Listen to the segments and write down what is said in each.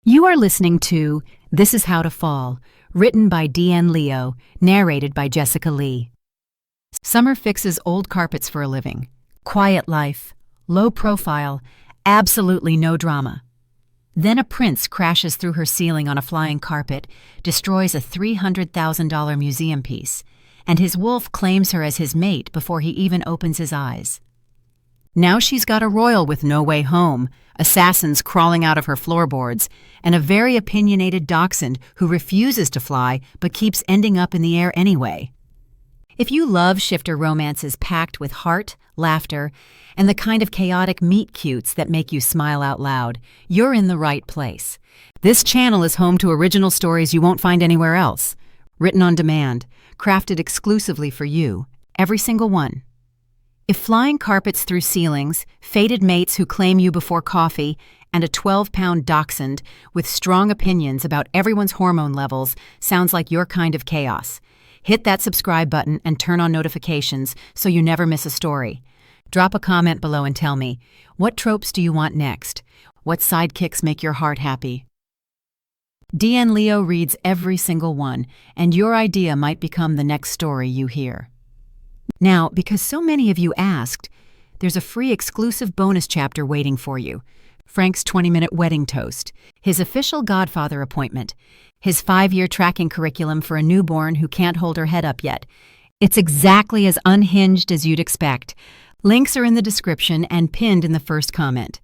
You are listening to This Is How to Fall, written by Deanne Leo, narrated by Jessica Lee. Summer fixes old carpets for a living. Quiet life, low profile, absolutely no drama. Then a prince crashes through her ceiling on a flying carpet, destroys a $300,000 museum piece, and his wolf claims her as his mate before he even opens his eyes. Now she's got a royal with no way home, assassins crawling out of her floorboards, and a very opinionated dachshund who refuses to fly but keeps ending up in the air anyway. If you love shifter romances packed with heart, laughter, and the kind of chaotic meet-cutes that make you smile out loud, you're in the right place. This channel is home to original stories you won't find anywhere else, written on demand, crafted exclusively for you, every single one. If flying carpets through ceilings, fated mates who claim you before coffee, and a 12-pound dachshund with strong opinions about everyone's hormone levels sounds like your kind of chaos, hit that subscribe button and turn on notifications so you never miss a story. Drop a comment below and tell me, what tropes do you want next? What sidekicks make your heart happy? Deanne Leo reads every single one, and your idea might become the next story you hear. Now, because so many of you asked, there's a free exclusive bonus chapter waiting for you. Frank's 20-minute wedding toast, his official godfather appointment, his 5-year tracking curriculum for a newborn who can't hold her head up yet. It's exactly as unhinged as you'd expect. Links are in the description and pinned in the first comment.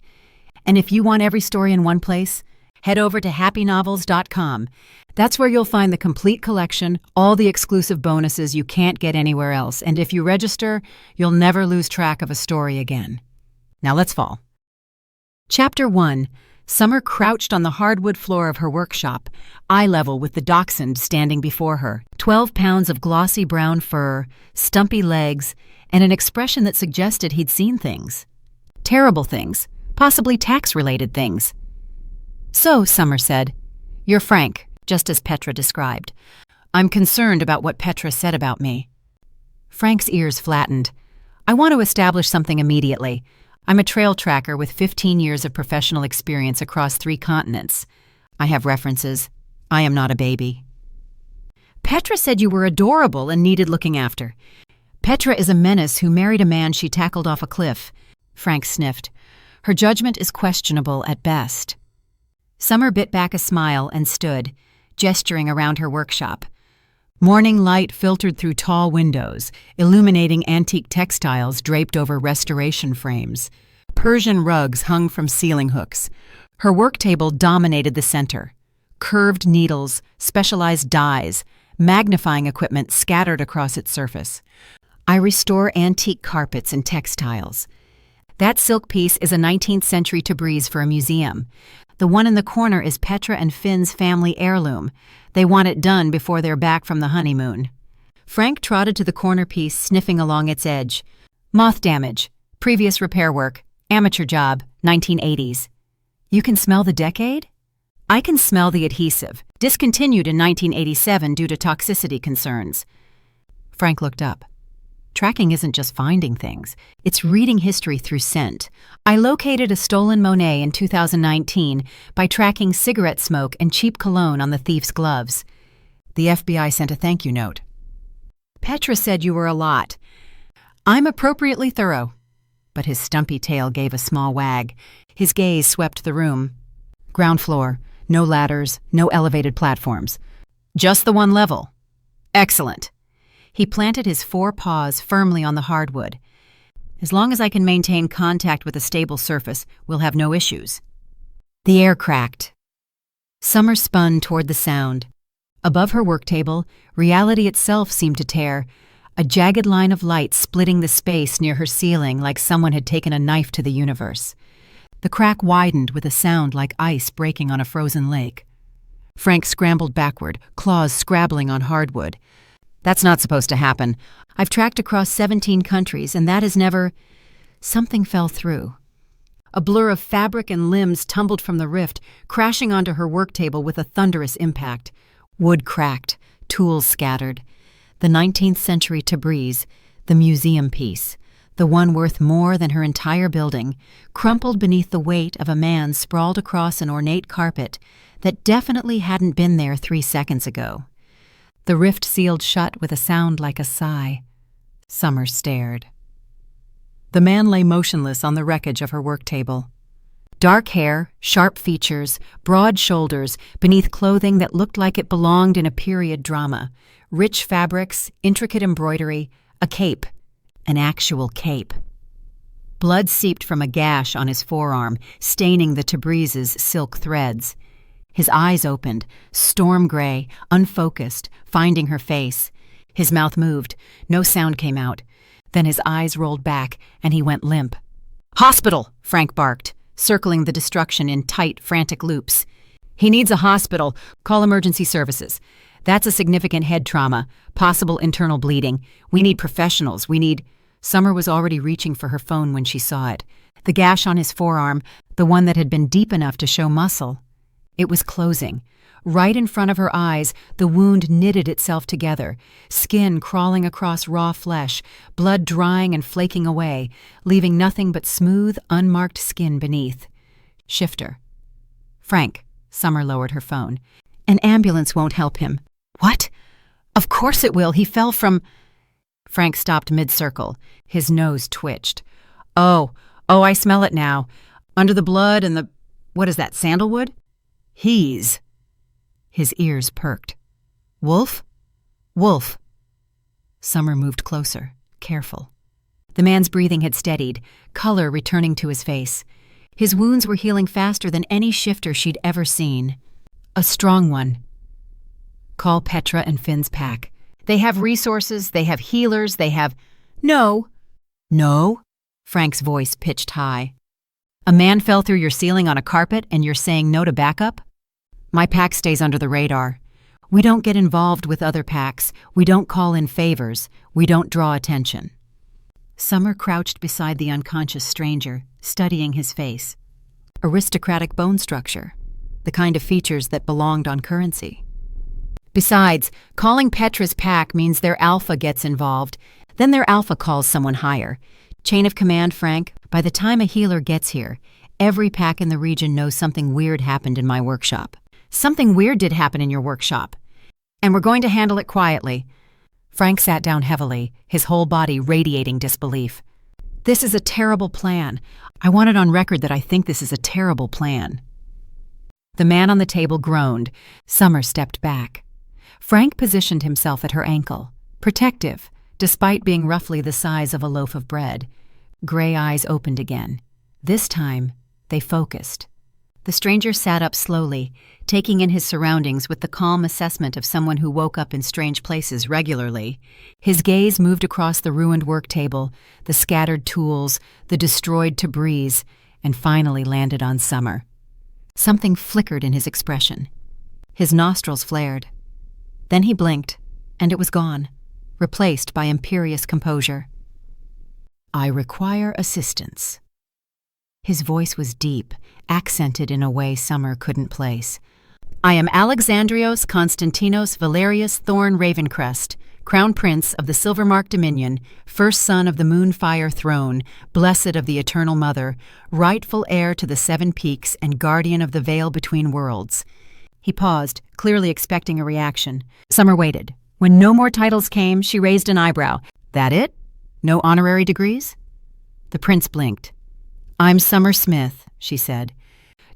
And if you want every story in one place, head over to happynovels.com. That's where you'll find the complete collection, all the exclusive bonuses you can't get anywhere else, and if you register, you'll never lose track of a story again. Now let's fall. Chapter 1. Summer crouched on the hardwood floor of her workshop, eye level with the dachshund standing before her. 12 pounds of glossy brown fur, stumpy legs, and an expression that suggested he'd seen things. Terrible things, possibly tax-related things. So, Summer said, "You're Frank, just as Petra described. I'm concerned about what Petra said about me." Frank's ears flattened. "I want to establish something immediately. I'm a trail tracker with 15 years of professional experience across 3 continents. I have references. I am not a baby." "Petra said you were adorable and needed looking after." "Petra is a menace who married a man she tackled off a cliff." Frank sniffed. "Her judgment is questionable at best." Summer bit back a smile and stood, gesturing around her workshop. Morning light filtered through tall windows, illuminating antique textiles draped over restoration frames. Persian rugs hung from ceiling hooks. Her work table dominated the center. Curved needles, specialized dyes, magnifying equipment scattered across its surface. "I restore antique carpets and textiles. That silk piece is a 19th century Tabriz for a museum. The one in the corner is Petra and Finn's family heirloom. They want it done before they're back from the honeymoon." Frank trotted to the corner piece, sniffing along its edge. "Moth damage. Previous repair work. Amateur job. 1980s. "You can smell the decade?" "I can smell the adhesive. Discontinued in 1987 due to toxicity concerns." Frank looked up. Tracking isn't just finding things, it's reading history through scent. "I located a stolen Monet in 2019 by tracking cigarette smoke and cheap cologne on the thief's gloves. The FBI sent a thank you note." "Petra said you were a lot." "I'm appropriately thorough." But his stumpy tail gave a small wag. His gaze swept the room. "Ground floor, no ladders, no elevated platforms. Just the one level." "Excellent." He planted his 4 paws firmly on the hardwood. "As long as I can maintain contact with a stable surface, we'll have no issues." The air cracked. Summer spun toward the sound. Above her work table, reality itself seemed to tear, a jagged line of light splitting the space near her ceiling like someone had taken a knife to the universe. The crack widened with a sound like ice breaking on a frozen lake. Frank scrambled backward, claws scrabbling on hardwood. "That's not supposed to happen. I've tracked across 17 countries, and that has never—" Something fell through. A blur of fabric and limbs tumbled from the rift, crashing onto her work table with a thunderous impact. Wood cracked, tools scattered. The 19th century Tabriz, the museum piece, the one worth more than her entire building, crumpled beneath the weight of a man sprawled across an ornate carpet that definitely hadn't been there 3 seconds ago. The rift sealed shut with a sound like a sigh. Summer stared. The man lay motionless on the wreckage of her work table. Dark hair, sharp features, broad shoulders, beneath clothing that looked like it belonged in a period drama. Rich fabrics, intricate embroidery, a cape. An actual cape. Blood seeped from a gash on his forearm, staining the Tabrize's silk threads. His eyes opened, storm gray, unfocused, finding her face. His mouth moved. No sound came out. Then his eyes rolled back, and he went limp. "Hospital!" Frank barked, circling the destruction in tight, frantic loops. "He needs a hospital. Call emergency services. That's a significant head trauma, possible internal bleeding. We need professionals. We need—" Summer was already reaching for her phone when she saw it. The gash on his forearm, the one that had been deep enough to show muscle. It was closing. Right in front of her eyes, the wound knitted itself together, skin crawling across raw flesh, blood drying and flaking away, leaving nothing but smooth, unmarked skin beneath. Shifter. "Frank," Summer lowered her phone. "An ambulance won't help him." "What? Of course it will. He fell from—" Frank stopped mid-circle. His nose twitched. Oh, I smell it now. Under the blood and the— what is that, sandalwood? He's— His ears perked. "Wolf? Wolf." Summer moved closer, careful. The man's breathing had steadied, color returning to his face. His wounds were healing faster than any shifter she'd ever seen. A strong one. "Call Petra and Finn's pack. They have resources, they have healers, they have—" "No." "No?" Frank's voice pitched high. "A man fell through your ceiling on a carpet and you're saying no to backup? My pack stays under the radar. We don't get involved with other packs. We don't call in favors. We don't draw attention." Summer crouched beside the unconscious stranger, studying his face. Aristocratic bone structure, the kind of features that belonged on currency. Besides, calling Petra's pack means their alpha gets involved. Then their alpha calls someone higher. Chain of command, Frank. By the time a healer gets here, every pack in the region knows something weird happened in my workshop. Something weird did happen in your workshop. And we're going to handle it quietly. Frank sat down heavily, his whole body radiating disbelief. "This is a terrible plan. I want it on record that I think this is a terrible plan." The man on the table groaned. Summer stepped back. Frank positioned himself at her ankle, protective, despite being roughly the size of a loaf of bread. Gray eyes opened again. This time, they focused. The stranger sat up slowly, taking in his surroundings with the calm assessment of someone who woke up in strange places regularly. His gaze moved across the ruined work table, the scattered tools, the destroyed Tabriz, and finally landed on Summer. Something flickered in his expression. His nostrils flared. Then he blinked, and it was gone, replaced by imperious composure. "I require assistance." His voice was deep, accented in a way Summer couldn't place. "I am Alexandrios Konstantinos Valerius Thorn Ravencrest, Crown Prince of the Silvermark Dominion, first son of the Moonfire Throne, blessed of the Eternal Mother, rightful heir to the Seven Peaks and guardian of the Veil Between Worlds." He paused, clearly expecting a reaction. Summer waited. When no more titles came, she raised an eyebrow. "That it? No honorary degrees?" The prince blinked. "I'm Summer Smith," she said.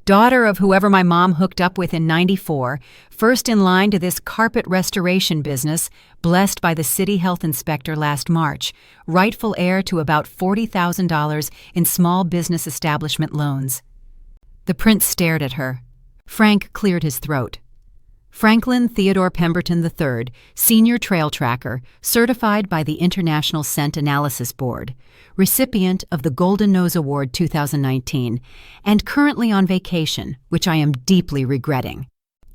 "Daughter of whoever my mom hooked up with in '94, first in line to this carpet restoration business, blessed by the city health inspector last March, rightful heir to about $40,000 in small business establishment loans." The prince stared at her. Frank cleared his throat. "Franklin Theodore Pemberton III, Senior Trail Tracker, certified by the International Scent Analysis Board, recipient of the Golden Nose Award 2019, and currently on vacation, which I am deeply regretting."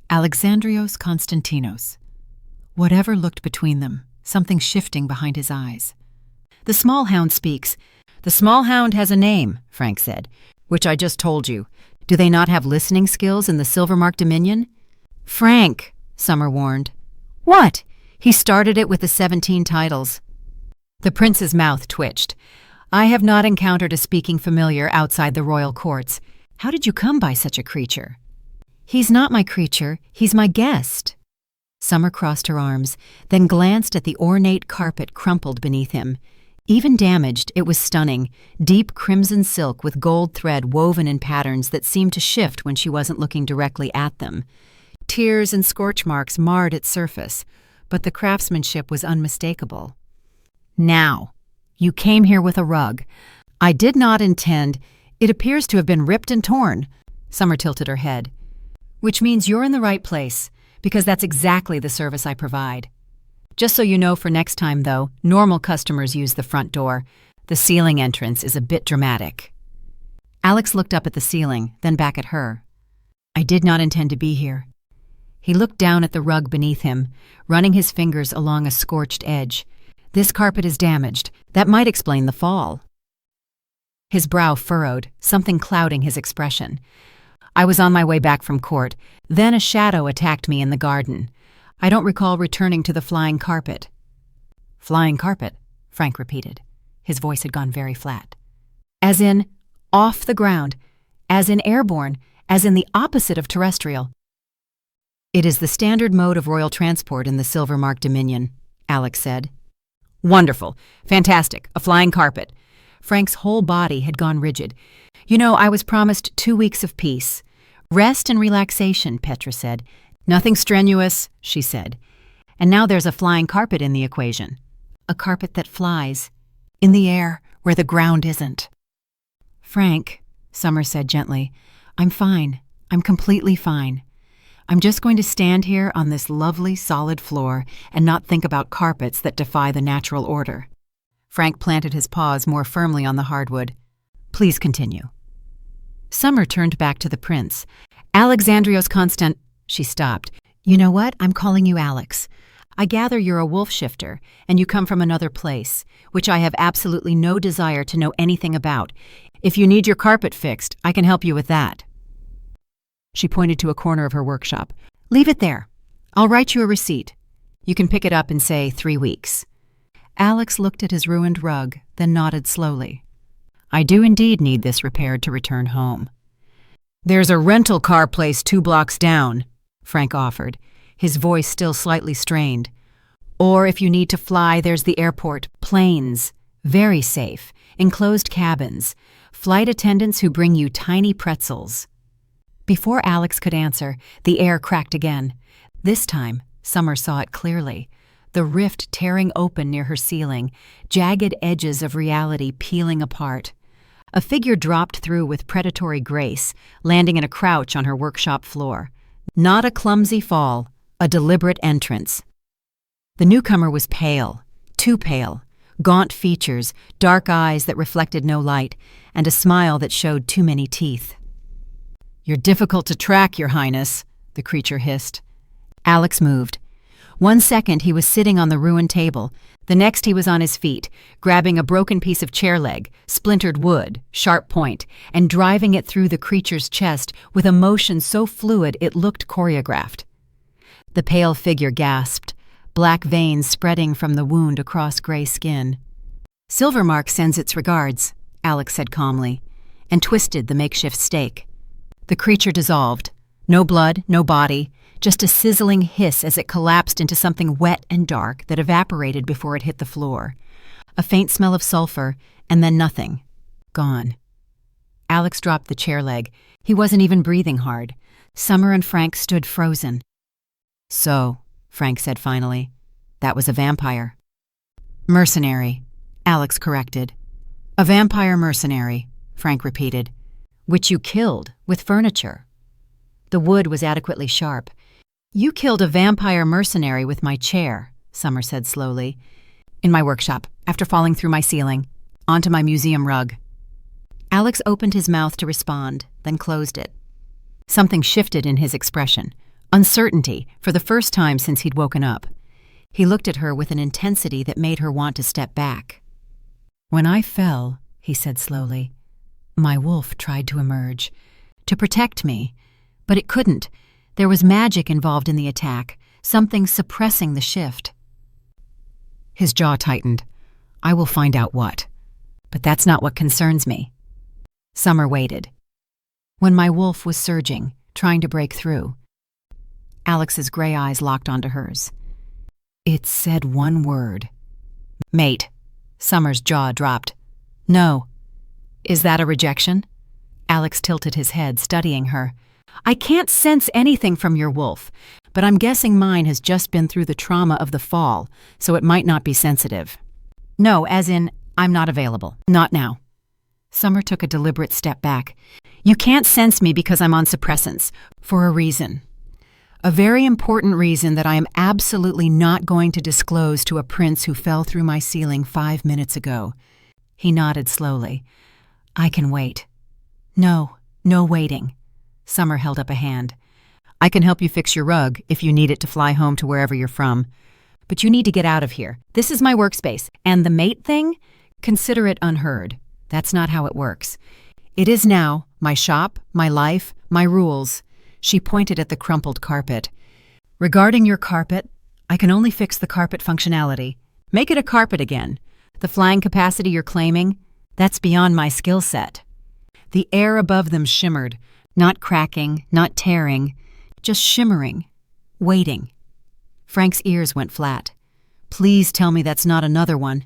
Alexandrios Konstantinos. Whatever looked between them, something shifting behind his eyes. "The small hound speaks." "The small hound has a name," Frank said, "which I just told you. Do they not have listening skills in the Silvermark Dominion?" "Frank," Summer warned. "What?" "He started it with the 17 titles." The prince's mouth twitched. "I have not encountered a speaking familiar outside the royal courts. How did you come by such a creature?" He's not my creature, he's my guest. Summer crossed her arms, then glanced at the ornate carpet crumpled beneath him. Even damaged, it was stunning, deep crimson silk with gold thread woven in patterns that seemed to shift when she wasn't looking directly at them. Tears and scorch marks marred its surface, but the craftsmanship was unmistakable. Now, you came here with a rug. I did not intend. It appears to have been ripped and torn. Summer tilted her head. Which means you're in the right place, because that's exactly the service I provide. Just so you know for next time, though, normal customers use the front door. The ceiling entrance is a bit dramatic. Alex looked up at the ceiling, then back at her. I did not intend to be here. He looked down at the rug beneath him, running his fingers along a scorched edge. This carpet is damaged. That might explain the fall. His brow furrowed, something clouding his expression. I was on my way back from court. Then a shadow attacked me in the garden. I don't recall returning to the flying carpet. Flying carpet, Frank repeated. His voice had gone very flat. As in, off the ground. As in airborne. As in the opposite of terrestrial. It is the standard mode of royal transport in the Silvermark Dominion, Alex said. Wonderful. Fantastic. A flying carpet. Frank's whole body had gone rigid. You know, I was promised 2 weeks of peace. Rest and relaxation, Petra said. Nothing strenuous, she said. And now there's a flying carpet in the equation. A carpet that flies. In the air, where the ground isn't. Frank, Summer said gently, I'm fine. I'm completely fine. I'm just going to stand here on this lovely, solid floor and not think about carpets that defy the natural order. Frank planted his paws more firmly on the hardwood. Please continue. Summer turned back to the prince. Alexandrios Constant... She stopped. You know what? I'm calling you Alex. I gather you're a wolf shifter, and you come from another place, which I have absolutely no desire to know anything about. If you need your carpet fixed, I can help you with that. She pointed to a corner of her workshop. Leave it there. I'll write you a receipt. You can pick it up in, say, 3 weeks. Alex looked at his ruined rug, then nodded slowly. I do indeed need this repaired to return home. There's a rental car place 2 blocks down, Frank offered, his voice still slightly strained. Or if you need to fly, there's the airport. Planes. Very safe. Enclosed cabins. Flight attendants who bring you tiny pretzels. Before Alex could answer, the air cracked again. This time, Summer saw it clearly. The rift tearing open near her ceiling, jagged edges of reality peeling apart. A figure dropped through with predatory grace, landing in a crouch on her workshop floor. Not a clumsy fall, a deliberate entrance. The newcomer was pale, too pale, gaunt features, dark eyes that reflected no light, and a smile that showed too many teeth. You're difficult to track, Your Highness, the creature hissed. Alex moved. 1 second he was sitting on the ruined table. The next he was on his feet, grabbing a broken piece of chair leg, splintered wood, sharp point, and driving it through the creature's chest with a motion so fluid it looked choreographed. The pale figure gasped, black veins spreading from the wound across gray skin. Silvermark sends its regards, Alex said calmly, and twisted the makeshift stake. The creature dissolved. No blood, no body, just a sizzling hiss as it collapsed into something wet and dark that evaporated before it hit the floor. A faint smell of sulfur, and then nothing. Gone. Alex dropped the chair leg. He wasn't even breathing hard. Summer and Frank stood frozen. So, Frank said finally, that was a vampire. Mercenary, Alex corrected. A vampire mercenary, Frank repeated. Which you killed with furniture. The wood was adequately sharp. You killed a vampire mercenary with my chair, Summer said slowly. In my workshop, after falling through my ceiling, onto my museum rug. Alex opened his mouth to respond, then closed it. Something shifted in his expression. Uncertainty, for the first time since he'd woken up. He looked at her with an intensity that made her want to step back. When I fell, he said slowly, my wolf tried to emerge, to protect me, but it couldn't. There was magic involved in the attack, something suppressing the shift. His jaw tightened. I will find out what. But that's not what concerns me. Summer waited. When my wolf was surging, trying to break through. Alex's gray eyes locked onto hers. It said one word. Mate. Summer's jaw dropped. No. Is that a rejection? Alex tilted his head, studying her. I can't sense anything from your wolf, but I'm guessing mine has just been through the trauma of the fall, so it might not be sensitive. No, as in, I'm not available. Not now. Summer took a deliberate step back. You can't sense me because I'm on suppressants, for a reason. A very important reason that I am absolutely not going to disclose to a prince who fell through my ceiling 5 minutes ago. He nodded slowly. I can wait. No waiting. Summer held up a hand. I can help you fix your rug if you need it to fly home to wherever you're from. But you need to get out of here. This is my workspace. And the mate thing? Consider it unheard. That's not how it works. It is now my shop, my life, my rules. She pointed at the crumpled carpet. Regarding your carpet, I can only fix the carpet functionality. Make it a carpet again. The flying capacity you're claiming, that's beyond my skill set. The air above them shimmered, not cracking, not tearing, just shimmering, waiting. Frank's ears went flat. Please tell me that's not another one.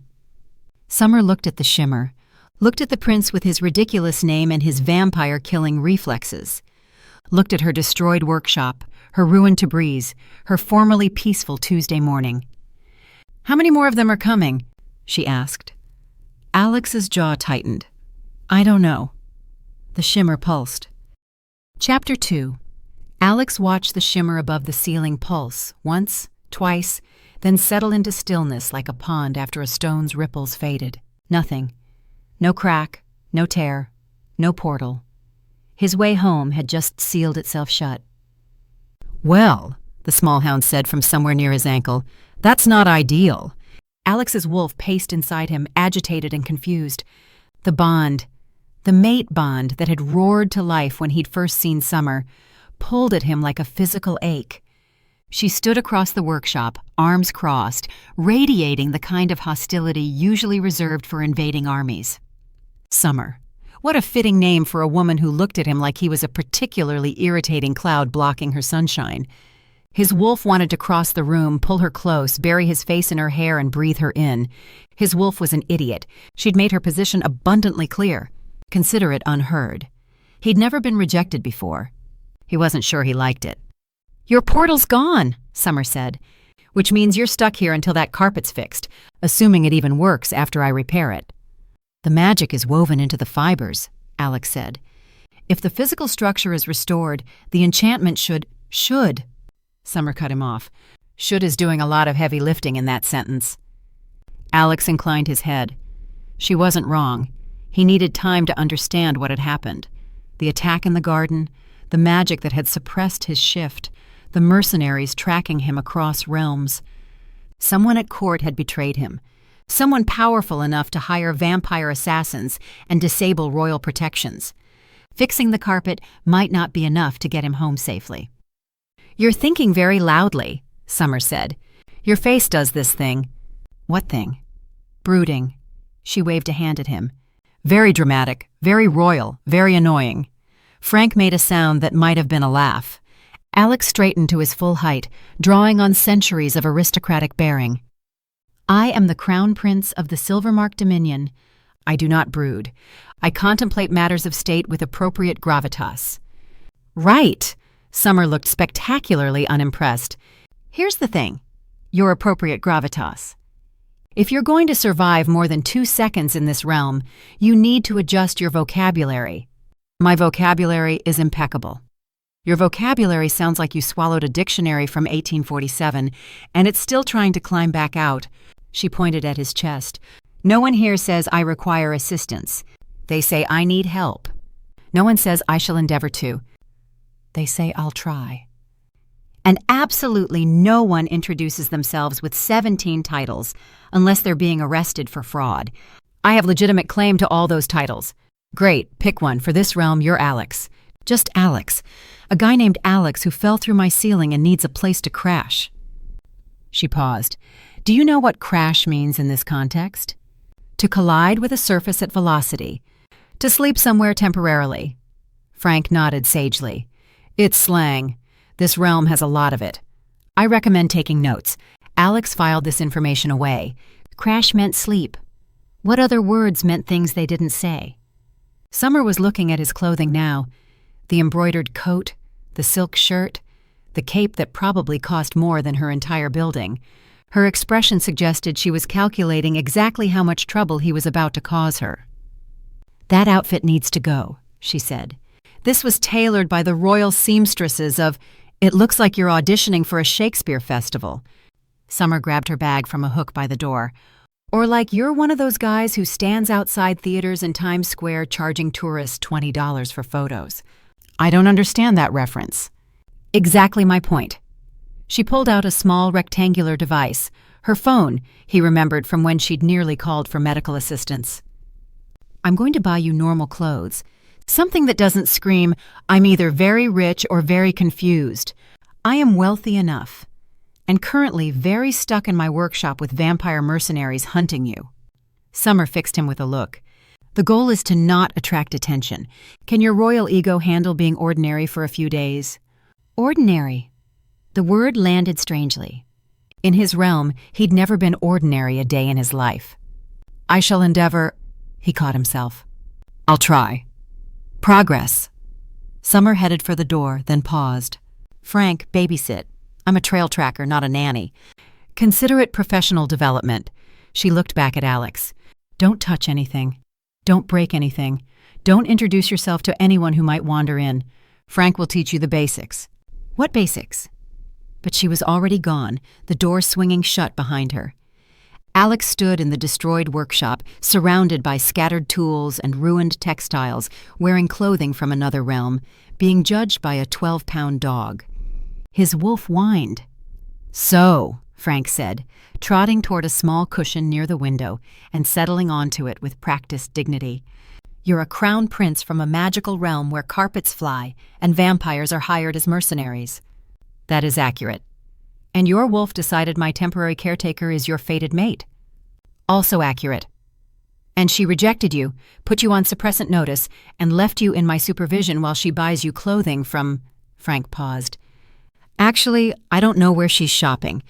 Summer looked at the shimmer, looked at the prince with his ridiculous name and his vampire-killing reflexes, looked at her destroyed workshop, her ruined Tabriz, her formerly peaceful Tuesday morning. How many more of them are coming? She asked. Alex's jaw tightened. I don't know. The shimmer pulsed. Chapter 2. Alex watched the shimmer above the ceiling pulse, once, twice, then settle into stillness like a pond after a stone's ripples faded. Nothing. No crack, no tear, no portal. His way home had just sealed itself shut. Well, the small hound said from somewhere near his ankle, that's not ideal. Alex's wolf paced inside him, agitated and confused. The bond, the mate bond that had roared to life when he'd first seen Summer, pulled at him like a physical ache. She stood across the workshop, arms crossed, radiating the kind of hostility usually reserved for invading armies. Summer. What a fitting name for a woman who looked at him like he was a particularly irritating cloud blocking her sunshine. His wolf wanted to cross the room, pull her close, bury his face in her hair and breathe her in. His wolf was an idiot. She'd made her position abundantly clear. Consider it unheard. He'd never been rejected before. He wasn't sure he liked it. Your portal's gone, Summer said, which means you're stuck here until that carpet's fixed, assuming it even works after I repair it. The magic is woven into the fibers, Alex said. If the physical structure is restored, the enchantment should. Summer cut him off. Should is doing a lot of heavy lifting in that sentence. Alex inclined his head. She wasn't wrong. He needed time to understand what had happened. The attack in the garden, the magic that had suppressed his shift, the mercenaries tracking him across realms. Someone at court had betrayed him. Someone powerful enough to hire vampire assassins and disable royal protections. Fixing the carpet might not be enough to get him home safely. You're thinking very loudly, Summer said. Your face does this thing. What thing? Brooding. She waved a hand at him. Very dramatic, very royal, very annoying. Frank made a sound that might have been a laugh. Alex straightened to his full height, drawing on centuries of aristocratic bearing. I am the Crown Prince of the Silvermark Dominion. I do not brood. I contemplate matters of state with appropriate gravitas. Right. Summer looked spectacularly unimpressed. Here's the thing. Your appropriate gravitas. If you're going to survive more than 2 seconds in this realm, you need to adjust your vocabulary. My vocabulary is impeccable. Your vocabulary sounds like you swallowed a dictionary from 1847, and it's still trying to climb back out. She pointed at his chest. No one here says I require assistance. They say I need help. No one says I shall endeavor to. They say I'll try. And absolutely no one introduces themselves with 17 titles, unless they're being arrested for fraud. I have legitimate claim to all those titles. Great, pick one. For this realm, you're Alex. Just Alex. A guy named Alex who fell through my ceiling and needs a place to crash. She paused. Do you know what crash means in this context? To collide with a surface at velocity. To sleep somewhere temporarily. Frank nodded sagely. It's slang. This realm has a lot of it. I recommend taking notes. Alex filed this information away. Crash meant sleep. What other words meant things they didn't say? Summer was looking at his clothing now. The embroidered coat, the silk shirt, the cape that probably cost more than her entire building. Her expression suggested she was calculating exactly how much trouble he was about to cause her. "That outfit needs to go," she said. This was tailored by the royal seamstresses of, "It looks like you're auditioning for a Shakespeare festival." Summer grabbed her bag from a hook by the door. "Or like you're one of those guys who stands outside theaters in Times Square charging tourists $20 for photos." "I don't understand that reference." "Exactly my point." She pulled out a small rectangular device, her phone, he remembered from when she'd nearly called for medical assistance. "I'm going to buy you normal clothes. Something that doesn't scream, 'I'm either very rich or very confused.' I am wealthy enough, and currently very stuck in my workshop with vampire mercenaries hunting you." Summer fixed him with a look. "The goal is to not attract attention. Can your royal ego handle being ordinary for a few days?" Ordinary. The word landed strangely. In his realm, he'd never been ordinary a day in his life. "I shall endeavor," he caught himself. "I'll try." Progress. Summer headed for the door, then paused. "Frank, babysit. I'm a trail tracker, not a nanny. Consider it professional development." She looked back at Alex. "Don't touch anything. Don't break anything. Don't introduce yourself to anyone who might wander in. Frank will teach you the basics." "What basics?" But she was already gone, the door swinging shut behind her. Alex stood in the destroyed workshop, surrounded by scattered tools and ruined textiles, wearing clothing from another realm, being judged by a 12-pound dog. His wolf whined. "So," Frank said, trotting toward a small cushion near the window and settling onto it with practiced dignity. "You're a crown prince from a magical realm where carpets fly and vampires are hired as mercenaries." "That is accurate." "And your wolf decided my temporary caretaker is your fated mate." "Also accurate." "And she rejected you, put you on suppressant notice, and left you in my supervision while she buys you clothing from—" Frank paused. "Actually, I don't know where she's shopping.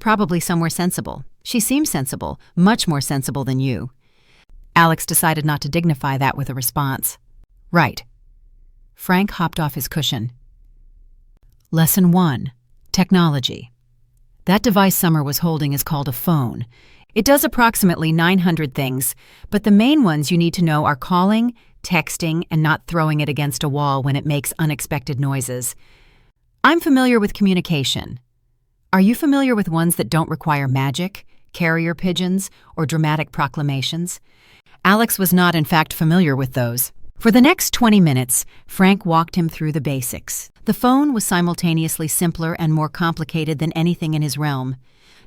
Probably somewhere sensible. She seems sensible, much more sensible than you." Alex decided not to dignify that with a response. "Right." Frank hopped off his cushion. Lesson 1. Technology. That device Summer was holding is called a phone. It does approximately 900 things, but the main ones you need to know are calling, texting, and not throwing it against a wall when it makes unexpected noises. I'm familiar with communication. Are you familiar with ones that don't require magic, carrier pigeons, or dramatic proclamations? Alex was not, in fact, familiar with those. For the next 20 minutes, Frank walked him through the basics. The phone was simultaneously simpler and more complicated than anything in his realm.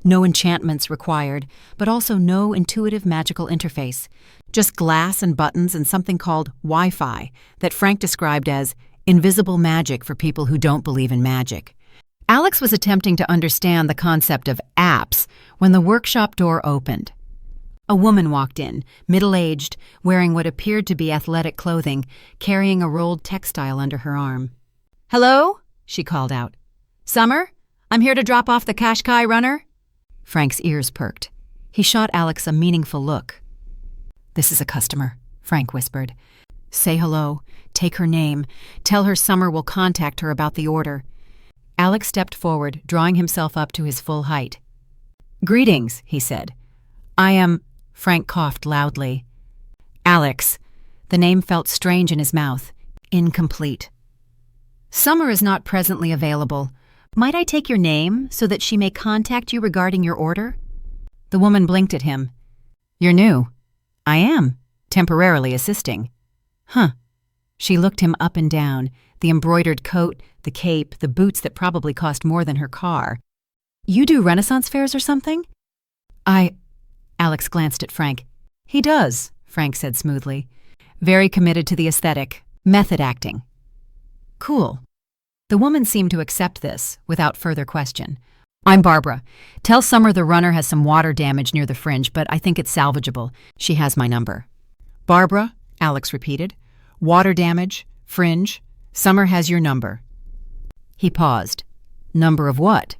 No enchantments required, but also no intuitive magical interface. Just glass and buttons and something called Wi-Fi that Frank described as invisible magic for people who don't believe in magic. Alex was attempting to understand the concept of apps when the workshop door opened. A woman walked in, middle-aged, wearing what appeared to be athletic clothing, carrying a rolled textile under her arm. "Hello?" she called out. "Summer? I'm here to drop off the Qashqai runner." Frank's ears perked. He shot Alex a meaningful look. "This is a customer," Frank whispered. "Say hello, take her name, tell her Summer will contact her about the order." Alex stepped forward, drawing himself up to his full height. "Greetings," he said. "I am—" Frank coughed loudly. "Alex." The name felt strange in his mouth. Incomplete. "Summer is not presently available. Might I take your name so that she may contact you regarding your order?" The woman blinked at him. "You're new." "I am. Temporarily assisting." "Huh." She looked him up and down, the embroidered coat, the cape, the boots that probably cost more than her car. "You do Renaissance fairs or something?" Alex glanced at Frank. "He does," Frank said smoothly. "Very committed to the aesthetic. Method acting." "Cool." The woman seemed to accept this, without further question. "I'm Barbara. Tell Summer the runner has some water damage near the fringe, but I think it's salvageable. She has my number." "Barbara," Alex repeated. "Water damage, fringe. Summer has your number." He paused. Number of what?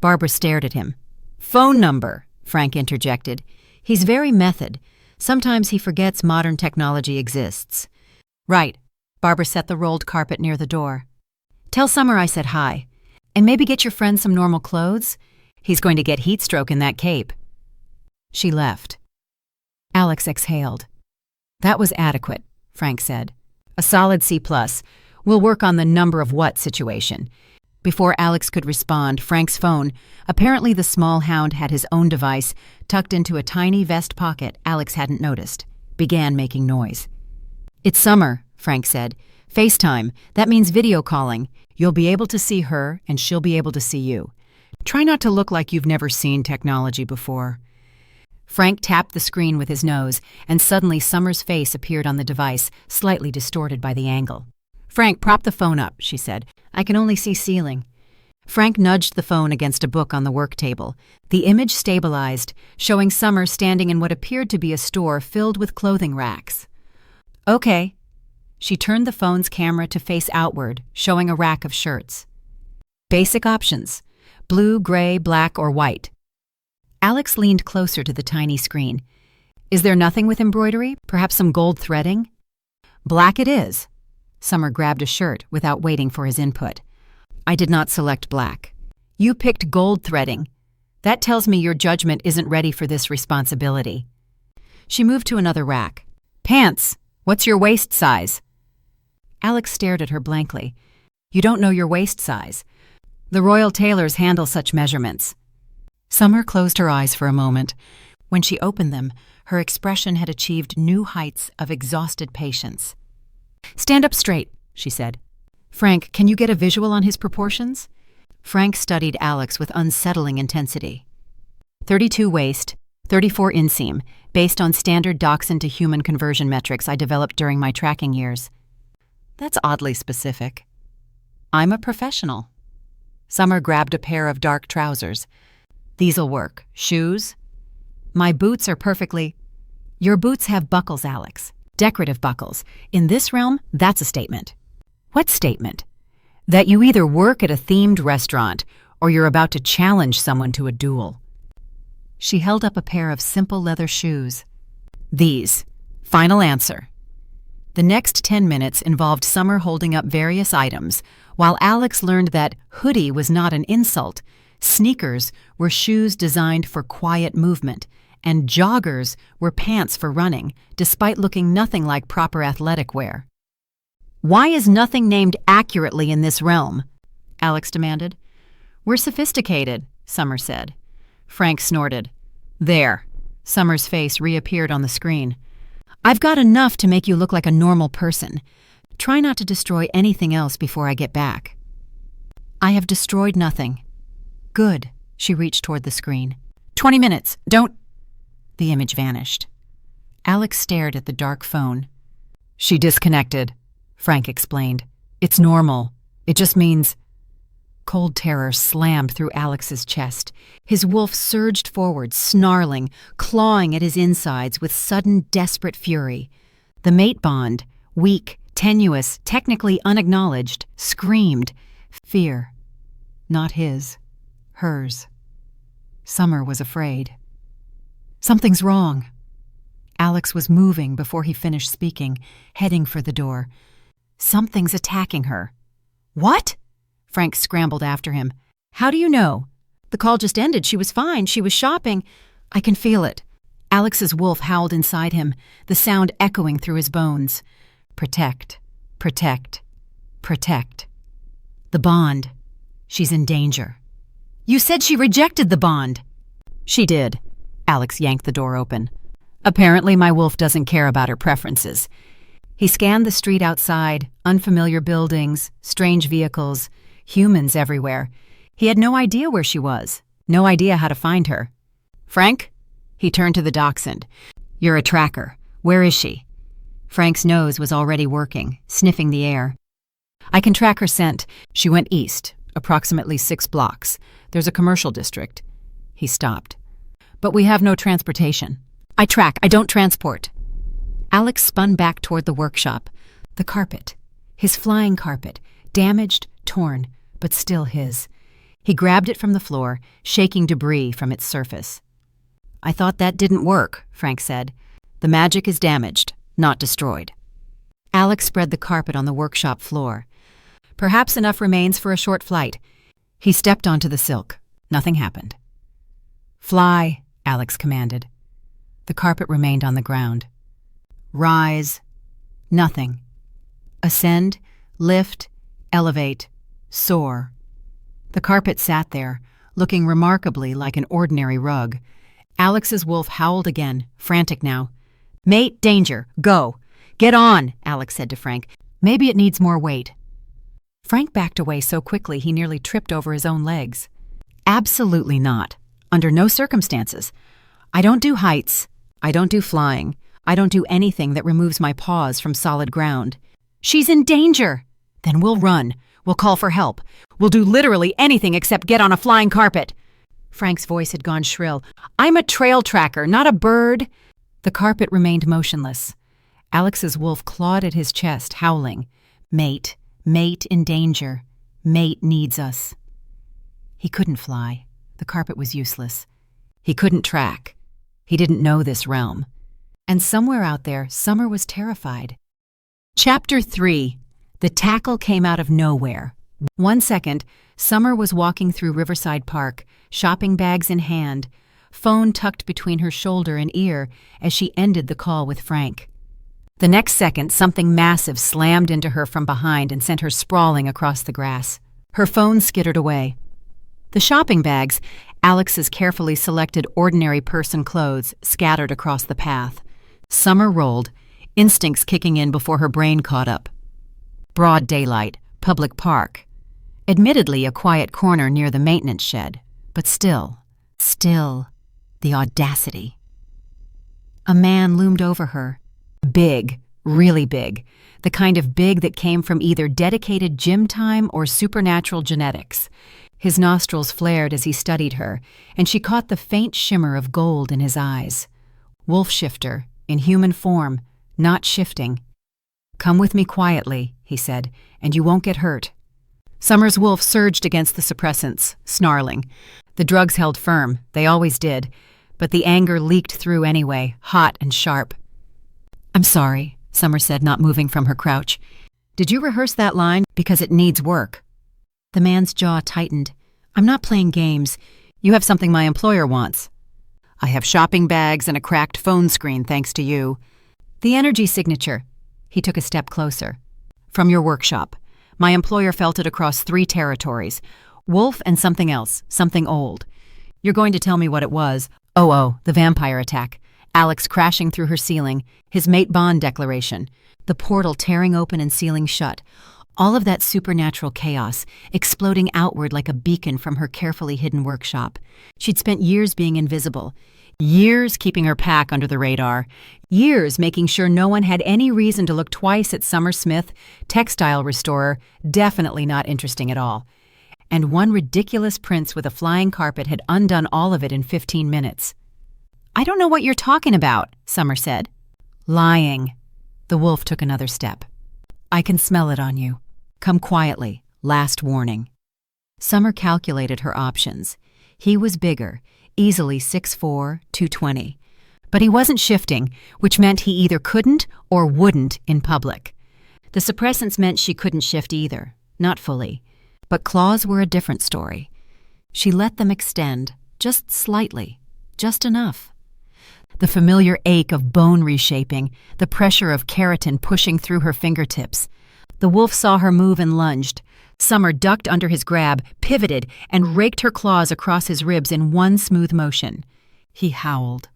Barbara stared at him. Phone number, Frank interjected. He's very method. Sometimes he forgets modern technology exists. Right. Barbara set the rolled carpet near the door. Tell Summer I said hi. And maybe get your friend some normal clothes? He's going to get heat stroke in that cape. She left. Alex exhaled. That was adequate, Frank said. A solid C+. We'll work on the number of what situation. Before Alex could respond, Frank's phone, apparently the small hound had his own device, tucked into a tiny vest pocket Alex hadn't noticed, began making noise. It's Summer, Frank said. FaceTime. That means video calling. You'll be able to see her, and she'll be able to see you. Try not to look like you've never seen technology before. Frank tapped the screen with his nose, and suddenly Summer's face appeared on the device, slightly distorted by the angle. Frank, prop the phone up, she said. I can only see ceiling. Frank nudged the phone against a book on the work table. The image stabilized, showing Summer standing in what appeared to be a store filled with clothing racks. Okay. She turned the phone's camera to face outward, showing a rack of shirts. Basic options: blue, gray, black, or white. Alex leaned closer to the tiny screen. Is there nothing with embroidery? Perhaps some gold threading? Black it is. Summer grabbed a shirt without waiting for his input. I did not select black. You picked gold threading. That tells me your judgment isn't ready for this responsibility. She moved to another rack. Pants. What's your waist size? Alex stared at her blankly. You don't know your waist size. The royal tailors handle such measurements. Summer closed her eyes for a moment. When she opened them, her expression had achieved new heights of exhausted patience. Stand up straight, she said. Frank, can you get a visual on his proportions? Frank studied Alex with unsettling intensity. 32 waist, 34 inseam, based on standard dachshund to human conversion metrics I developed during my tracking years. That's oddly specific. I'm a professional. Summer grabbed a pair of dark trousers. These'll work. Shoes? My boots are perfectly... Your boots have buckles, Alex. Decorative buckles. In this realm, that's a statement. What statement? That you either work at a themed restaurant or you're about to challenge someone to a duel. She held up a pair of simple leather shoes. These. Final answer. The next 10 minutes involved Summer holding up various items, while Alex learned that hoodie was not an insult. Sneakers were shoes designed for quiet movement, and joggers were pants for running, despite looking nothing like proper athletic wear. Why is nothing named accurately in this realm? Alex demanded. We're sophisticated, Summer said. Frank snorted. There. Summer's face reappeared on the screen. I've got enough to make you look like a normal person. Try not to destroy anything else before I get back. I have destroyed nothing. Good. She reached toward the screen. 20 minutes. Don't... The image vanished. Alex stared at the dark phone. She disconnected, Frank explained. It's normal. It just means... Cold terror slammed through Alex's chest. His wolf surged forward, snarling, clawing at his insides with sudden, desperate fury. The mate bond, weak, tenuous, technically unacknowledged, screamed. Fear. Not his. Hers. Summer was afraid. Something's wrong. Alex was moving before he finished speaking, heading for the door. Something's attacking her. What? Frank scrambled after him. How do you know? The call just ended. She was fine. She was shopping. I can feel it. Alex's wolf howled inside him, the sound echoing through his bones. Protect. Protect. Protect. The bond. She's in danger. You said she rejected the bond. She did. Alex yanked the door open. Apparently my wolf doesn't care about her preferences. He scanned the street outside, unfamiliar buildings, strange vehicles, humans everywhere. He had no idea where she was, no idea how to find her. Frank? He turned to the dachshund. You're a tracker. Where is she? Frank's nose was already working, sniffing the air. I can track her scent. She went east, approximately 6 blocks. There's a commercial district. He stopped. But we have no transportation. I track, I don't transport. Alex spun back toward the workshop. The carpet. His flying carpet. Damaged, torn, but still his. He grabbed it from the floor, shaking debris from its surface. "I thought that didn't work," Frank said. "The magic is damaged, not destroyed." Alex spread the carpet on the workshop floor. "Perhaps enough remains for a short flight." He stepped onto the silk. Nothing happened. "Fly," Alex commanded. The carpet remained on the ground. "Rise." Nothing. Ascend, lift, elevate, soar. The carpet sat there, looking remarkably like an ordinary rug. Alex's wolf howled again, frantic now. "Mate, danger, go." "Get on," Alex said to Frank. "Maybe it needs more weight." Frank backed away so quickly he nearly tripped over his own legs. "Absolutely not. Under no circumstances. I don't do heights. I don't do flying. I don't do anything that removes my paws from solid ground." "She's in danger!" "Then we'll run. We'll call for help. We'll do literally anything except get on a flying carpet." Frank's voice had gone shrill. "I'm a trail tracker, not a bird." The carpet remained motionless. Alex's wolf clawed at his chest, howling. "Mate, mate in danger. Mate needs us." He couldn't fly. The carpet was useless. He couldn't track. He didn't know this realm. And somewhere out there, Summer was terrified. Chapter 3. The tackle came out of nowhere. 1 second, Summer was walking through Riverside Park, shopping bags in hand, phone tucked between her shoulder and ear as she ended the call with Frank. The next second, something massive slammed into her from behind and sent her sprawling across the grass. Her phone skittered away. The shopping bags, Alex's carefully selected ordinary person clothes, scattered across the path. Summer rolled, instincts kicking in before her brain caught up. Broad daylight, public park. Admittedly a quiet corner near the maintenance shed, but still, the audacity. A man loomed over her. Big, really big. The kind of big that came from either dedicated gym time or supernatural genetics. His nostrils flared as he studied her, and she caught the faint shimmer of gold in his eyes. Wolf shifter, in human form, not shifting. "Come with me quietly," he said, "and you won't get hurt." Summer's wolf surged against the suppressants, snarling. The drugs held firm, they always did, but the anger leaked through anyway, hot and sharp. "I'm sorry," Summer said, not moving from her crouch. "Did you rehearse that line? Because it needs work." The man's jaw tightened. "I'm not playing games. You have something my employer wants." "I have shopping bags and a cracked phone screen, thanks to you." "The energy signature." He took a step closer. "From your workshop. My employer felt it across 3 territories. Wolf and something else, something old. You're going to tell me what it was." Oh, the vampire attack. Alex crashing through her ceiling, his mate bond declaration, the portal tearing open and sealing shut. All of that supernatural chaos, exploding outward like a beacon from her carefully hidden workshop. She'd spent years being invisible, years keeping her pack under the radar, years making sure no one had any reason to look twice at Summer Smith, textile restorer, definitely not interesting at all. And one ridiculous prince with a flying carpet had undone all of it in 15 minutes. "I don't know what you're talking about," Summer said. "Lying." The wolf took another step. "I can smell it on you. Come quietly. Last warning." Summer calculated her options. He was bigger, easily 6'4", 220. But he wasn't shifting, which meant he either couldn't or wouldn't in public. The suppressants meant she couldn't shift either, not fully. But claws were a different story. She let them extend, just slightly, just enough. The familiar ache of bone reshaping, the pressure of keratin pushing through her fingertips. The wolf saw her move and lunged. Summer ducked under his grab, pivoted, and raked her claws across his ribs in one smooth motion. He howled.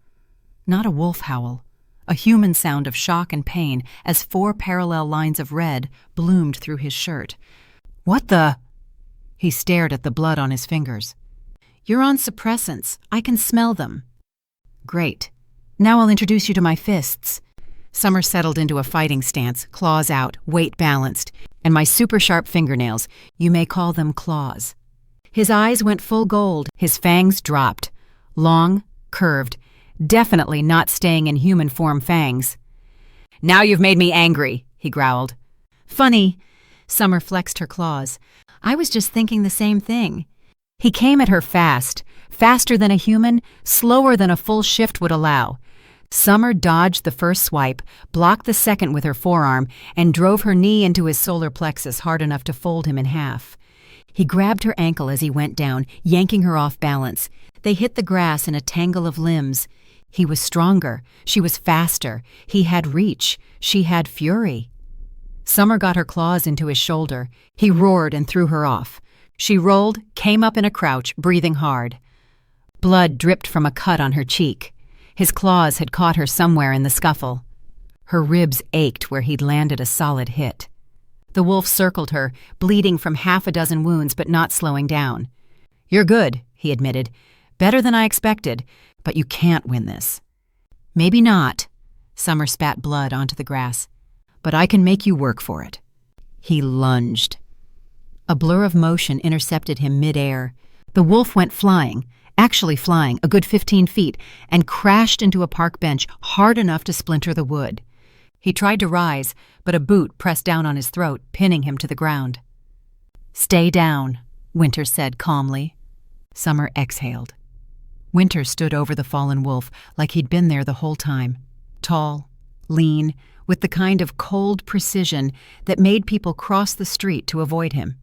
Not a wolf howl. A human sound of shock and pain as 4 parallel lines of red bloomed through his shirt. "What the?" He stared at the blood on his fingers. "You're on suppressants. I can smell them." "Great. Now I'll introduce you to my fists." Summer settled into a fighting stance, claws out, weight balanced, and my super-sharp fingernails, you may call them claws. His eyes went full gold, his fangs dropped. Long, curved, definitely not staying in human form fangs. "Now you've made me angry," he growled. "Funny." Summer flexed her claws. I was just thinking the same thing. He came at her fast, faster than a human, slower than a full shift would allow. Summer dodged the first swipe, blocked the second with her forearm, and drove her knee into his solar plexus hard enough to fold him in half. He grabbed her ankle as he went down, yanking her off balance. They hit the grass in a tangle of limbs. He was stronger. She was faster. He had reach. She had fury. Summer got her claws into his shoulder. He roared and threw her off. She rolled, came up in a crouch, breathing hard. Blood dripped from a cut on her cheek. His claws had caught her somewhere in the scuffle. Her ribs ached where he'd landed a solid hit. The wolf circled her, bleeding from half a dozen wounds but not slowing down. "You're good," he admitted. "Better than I expected, but you can't win this." "Maybe not." Summer spat blood onto the grass. "But I can make you work for it." He lunged. A blur of motion intercepted him mid-air. The wolf went flying, actually flying, a good 15 feet, and crashed into a park bench hard enough to splinter the wood. He tried to rise, but a boot pressed down on his throat, pinning him to the ground. "Stay down," Winter said calmly. Summer exhaled. Winter stood over the fallen wolf like he'd been there the whole time. Tall, lean, with the kind of cold precision that made people cross the street to avoid him.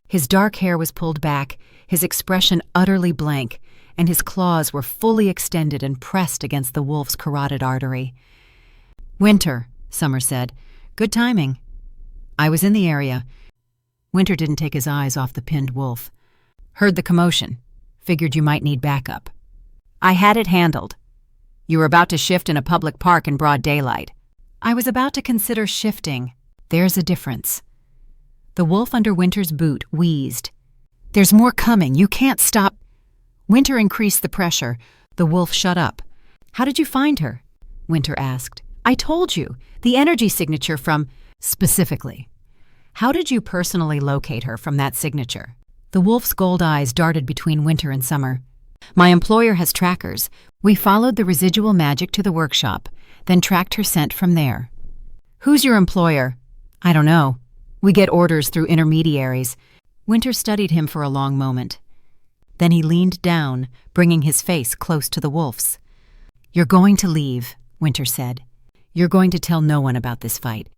His dark hair was pulled back, his expression utterly blank, and his claws were fully extended and pressed against the wolf's carotid artery. "Winter," Summer said. "Good timing." "I was in the area." Winter didn't take his eyes off the pinned wolf. "Heard the commotion. Figured you might need backup." "I had it handled." "You were about to shift in a public park in broad daylight." "I was about to consider shifting." "There's a difference." The wolf under Winter's boot wheezed. "There's more coming. You can't stop." Winter increased the pressure. The wolf shut up. "How did you find her?" Winter asked. "I told you. The energy signature from—" "Specifically. How did you personally locate her from that signature?" The wolf's gold eyes darted between Winter and Summer. "My employer has trackers. We followed the residual magic to the workshop, then tracked her scent from there." "Who's your employer?" "I don't know. We get orders through intermediaries." Winter studied him for a long moment. Then he leaned down, bringing his face close to the wolf's. "You're going to leave," Winter said. "You're going to tell no one about this fight.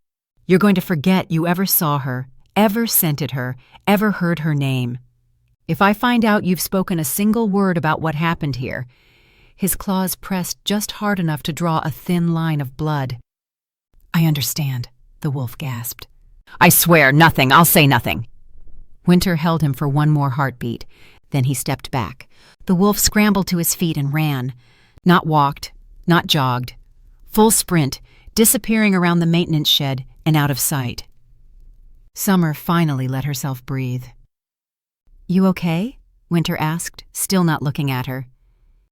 You're going to forget you ever saw her, ever scented her, ever heard her name. If I find out you've spoken a single word about what happened here—" His claws pressed just hard enough to draw a thin line of blood. "I understand," the wolf gasped. "I swear, nothing. I'll say nothing." Winter held him for one more heartbeat. Then he stepped back. The wolf scrambled to his feet and ran. Not walked, not jogged. Full sprint, disappearing around the maintenance shed and out of sight. Summer finally let herself breathe. "You okay?" Winter asked, still not looking at her.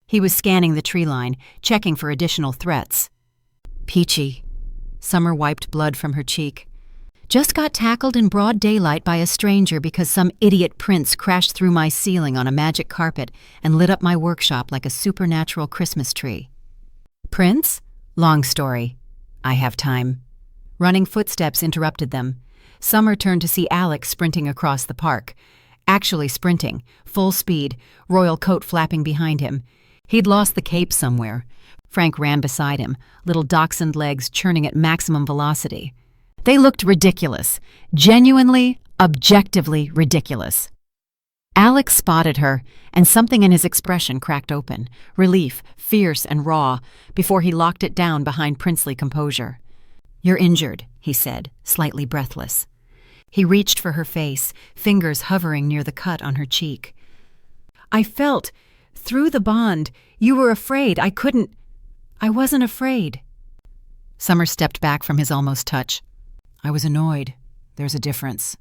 He was scanning the tree line, checking for additional threats. "Peachy." Summer wiped blood from her cheek. "Just got tackled in broad daylight by a stranger because some idiot prince crashed through my ceiling on a magic carpet and lit up my workshop like a supernatural Christmas tree." "Prince? Long story. I have time." Running footsteps interrupted them. Summer turned to see Alex sprinting across the park. Actually sprinting, full speed, royal coat flapping behind him. He'd lost the cape somewhere. Frank ran beside him, little dachshund legs churning at maximum velocity. They looked ridiculous. Genuinely, objectively ridiculous. Alex spotted her, and something in his expression cracked open, relief, fierce and raw, before he locked it down behind princely composure. "You're injured," he said, slightly breathless. He reached for her face, fingers hovering near the cut on her cheek. "I felt, through the bond, you were afraid. I wasn't afraid." Summer stepped back from his almost touch. "I was annoyed. There's a difference."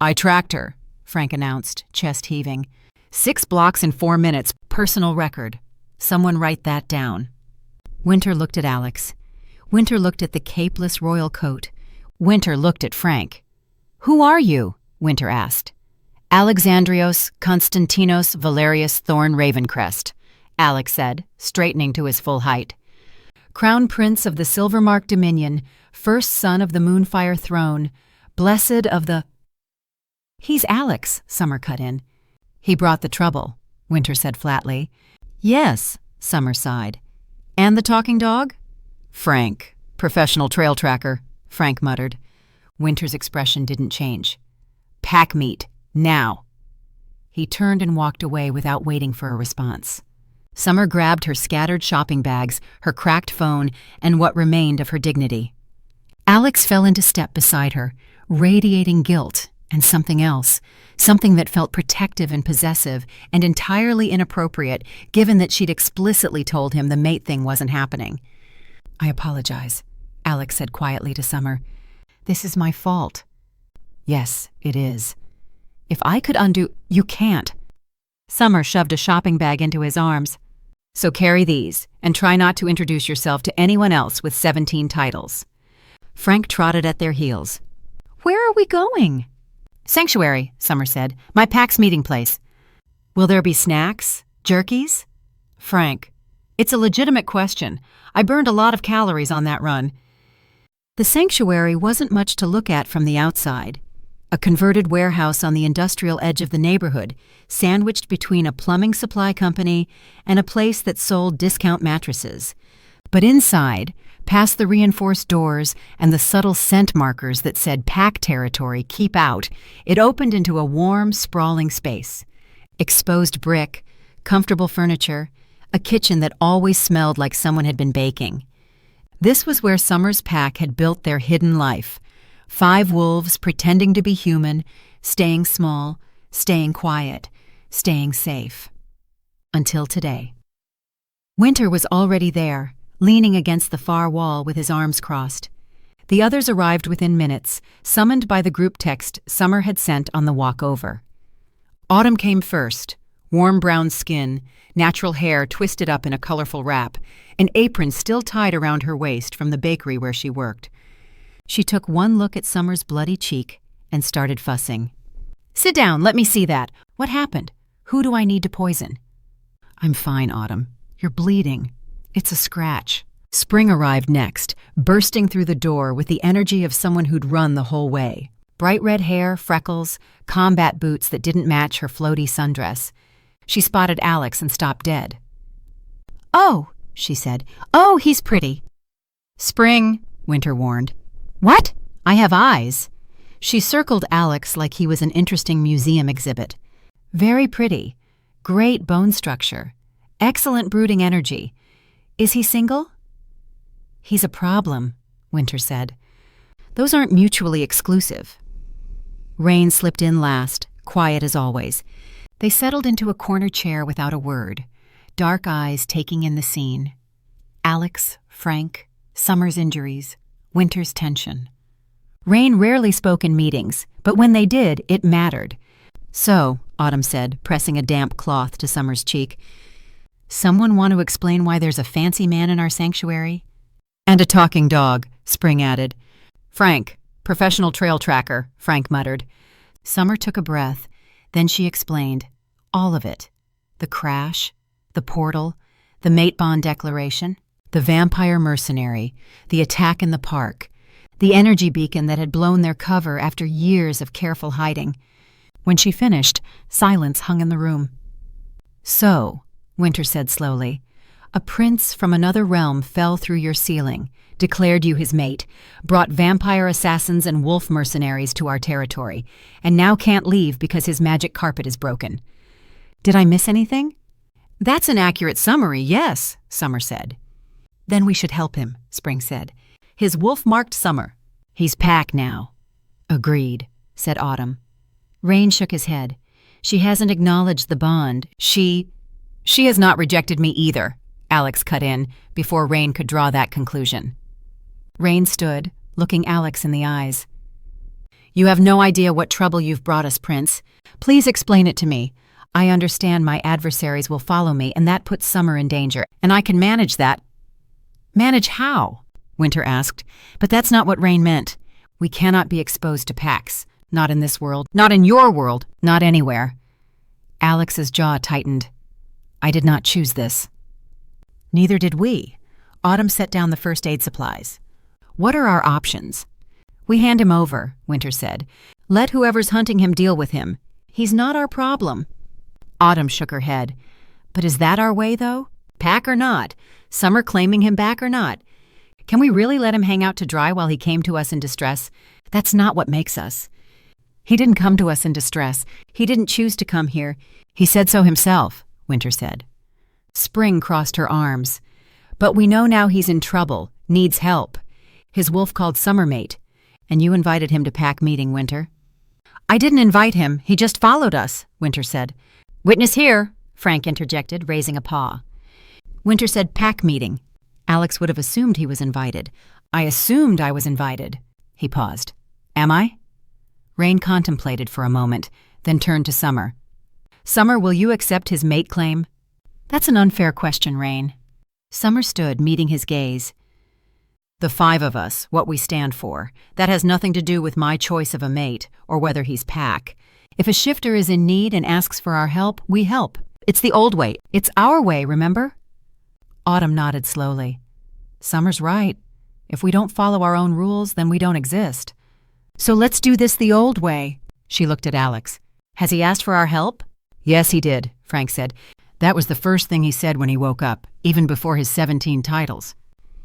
"I tracked her," Frank announced, chest heaving. 6 blocks in 4 minutes, personal record. Someone write that down. Winter looked at Alex. Winter looked at the capeless royal coat. Winter looked at Frank. "Who are you?" Winter asked. "Alexandrios Konstantinos Valerius Thorn Ravencrest," Alex said, straightening to his full height. "Crown Prince of the Silvermark Dominion, first son of the Moonfire Throne, blessed of the—" He's Alex, Summer cut in. He brought the trouble, Winter said flatly. Yes, Summer sighed. And the talking dog? Frank, professional trail tracker, Frank muttered. Winter's expression didn't change. Pack meat, now. He turned and walked away without waiting for a response. Summer grabbed her scattered shopping bags, her cracked phone, and what remained of her dignity. Alex fell into step beside her, radiating guilt and something else, something that felt protective and possessive and entirely inappropriate given that she'd explicitly told him the mate thing wasn't happening. I apologize, Alex said quietly to Summer. This is my fault. Yes, it is. If I could undo— You can't. Summer shoved a shopping bag into his arms. So carry these, and try not to introduce yourself to anyone else with 17 titles. Frank trotted at their heels. Where are we going? Sanctuary, Summer said. My pack's meeting place. Will there be snacks? Jerkies? Frank, it's a legitimate question. I burned a lot of calories on that run. The sanctuary wasn't much to look at from the outside. A converted warehouse on the industrial edge of the neighborhood, sandwiched between a plumbing supply company and a place that sold discount mattresses. But inside, past the reinforced doors and the subtle scent markers that said pack territory, keep out, it opened into a warm, sprawling space. Exposed brick, comfortable furniture, a kitchen that always smelled like someone had been baking. This was where Summer's pack had built their hidden life. 5 wolves pretending to be human, staying small, staying quiet, staying safe. Until today. Winter was already there, leaning against the far wall with his arms crossed. The others arrived within minutes, summoned by the group text Summer had sent on the walk over. Autumn came first, warm brown skin, natural hair twisted up in a colorful wrap, an apron still tied around her waist from the bakery where she worked. She took one look at Summer's bloody cheek and started fussing. Sit down, let me see that. What happened? Who do I need to poison? I'm fine, Autumn. You're bleeding. It's a scratch. Spring arrived next, bursting through the door with the energy of someone who'd run the whole way. Bright red hair, freckles, combat boots that didn't match her floaty sundress. She spotted Alex and stopped dead. Oh, she said. Oh, he's pretty. Spring, Winter warned. What? I have eyes. She circled Alex like he was an interesting museum exhibit. Very pretty. Great bone structure. Excellent brooding energy. Is he single? He's a problem, Winter said. Those aren't mutually exclusive. Rain slipped in last, quiet as always. They settled into a corner chair without a word, dark eyes taking in the scene. Alex, Frank, Summer's injuries, Winter's tension. Rain rarely spoke in meetings, but when they did, it mattered. So, Autumn said, pressing a damp cloth to Summer's cheek, someone want to explain why there's a fancy man in our sanctuary? And a talking dog, Spring added. Frank, professional trail tracker, Frank muttered. Summer took a breath, then she explained. All of it. The crash, the portal, the mate bond declaration, the vampire mercenary, the attack in the park, the energy beacon that had blown their cover after years of careful hiding. When she finished, silence hung in the room. So, Winter said slowly, a prince from another realm fell through your ceiling, declared you his mate, brought vampire assassins and wolf mercenaries to our territory, and now can't leave because his magic carpet is broken. Did I miss anything? That's an accurate summary, yes, Summer said. Then we should help him, Spring said. His wolf-marked Summer. He's pack now. Agreed, said Autumn. Rain shook his head. She hasn't acknowledged the bond. She has not rejected me either, Alex cut in before Rain could draw that conclusion. Rain stood, looking Alex in the eyes. You have no idea what trouble you've brought us, Prince. Please explain it to me. I understand my adversaries will follow me, and that puts Summer in danger, and I can manage that. Manage how? Winter asked. But that's not what Rain meant. We cannot be exposed to packs. Not in this world. Not in your world. Not anywhere. Alex's jaw tightened. I did not choose this. Neither did we. Autumn set down the first aid supplies. What are our options? We hand him over, Winter said. Let whoever's hunting him deal with him. He's not our problem. Autumn shook her head. But is that our way, though? Pack or not? Summer claiming him back or not? Can we really let him hang out to dry while he came to us in distress? That's not what makes us. He didn't come to us in distress. He didn't choose to come here. He said so himself, Winter said. Spring crossed her arms. But we know now he's in trouble, needs help. His wolf called Summer mate. And you invited him to pack meeting, Winter. I didn't invite him. He just followed us, Winter said. Witness here, Frank interjected, raising a paw. Winter said pack meeting. Alex would have assumed he was invited. I assumed I was invited. He paused. Am I? Rain contemplated for a moment, then turned to Summer. Summer, will you accept his mate claim? That's an unfair question, Rain. Summer stood, meeting his gaze. The five of us, what we stand for, that has nothing to do with my choice of a mate or whether he's pack. If a shifter is in need and asks for our help, we help. It's the old way. It's our way, remember? Autumn nodded slowly. Summer's right. If we don't follow our own rules, then we don't exist. So let's do this the old way. She looked at Alex. Has he asked for our help? Yes, he did, Frank said. That was the first thing he said when he woke up, even before his 17 titles.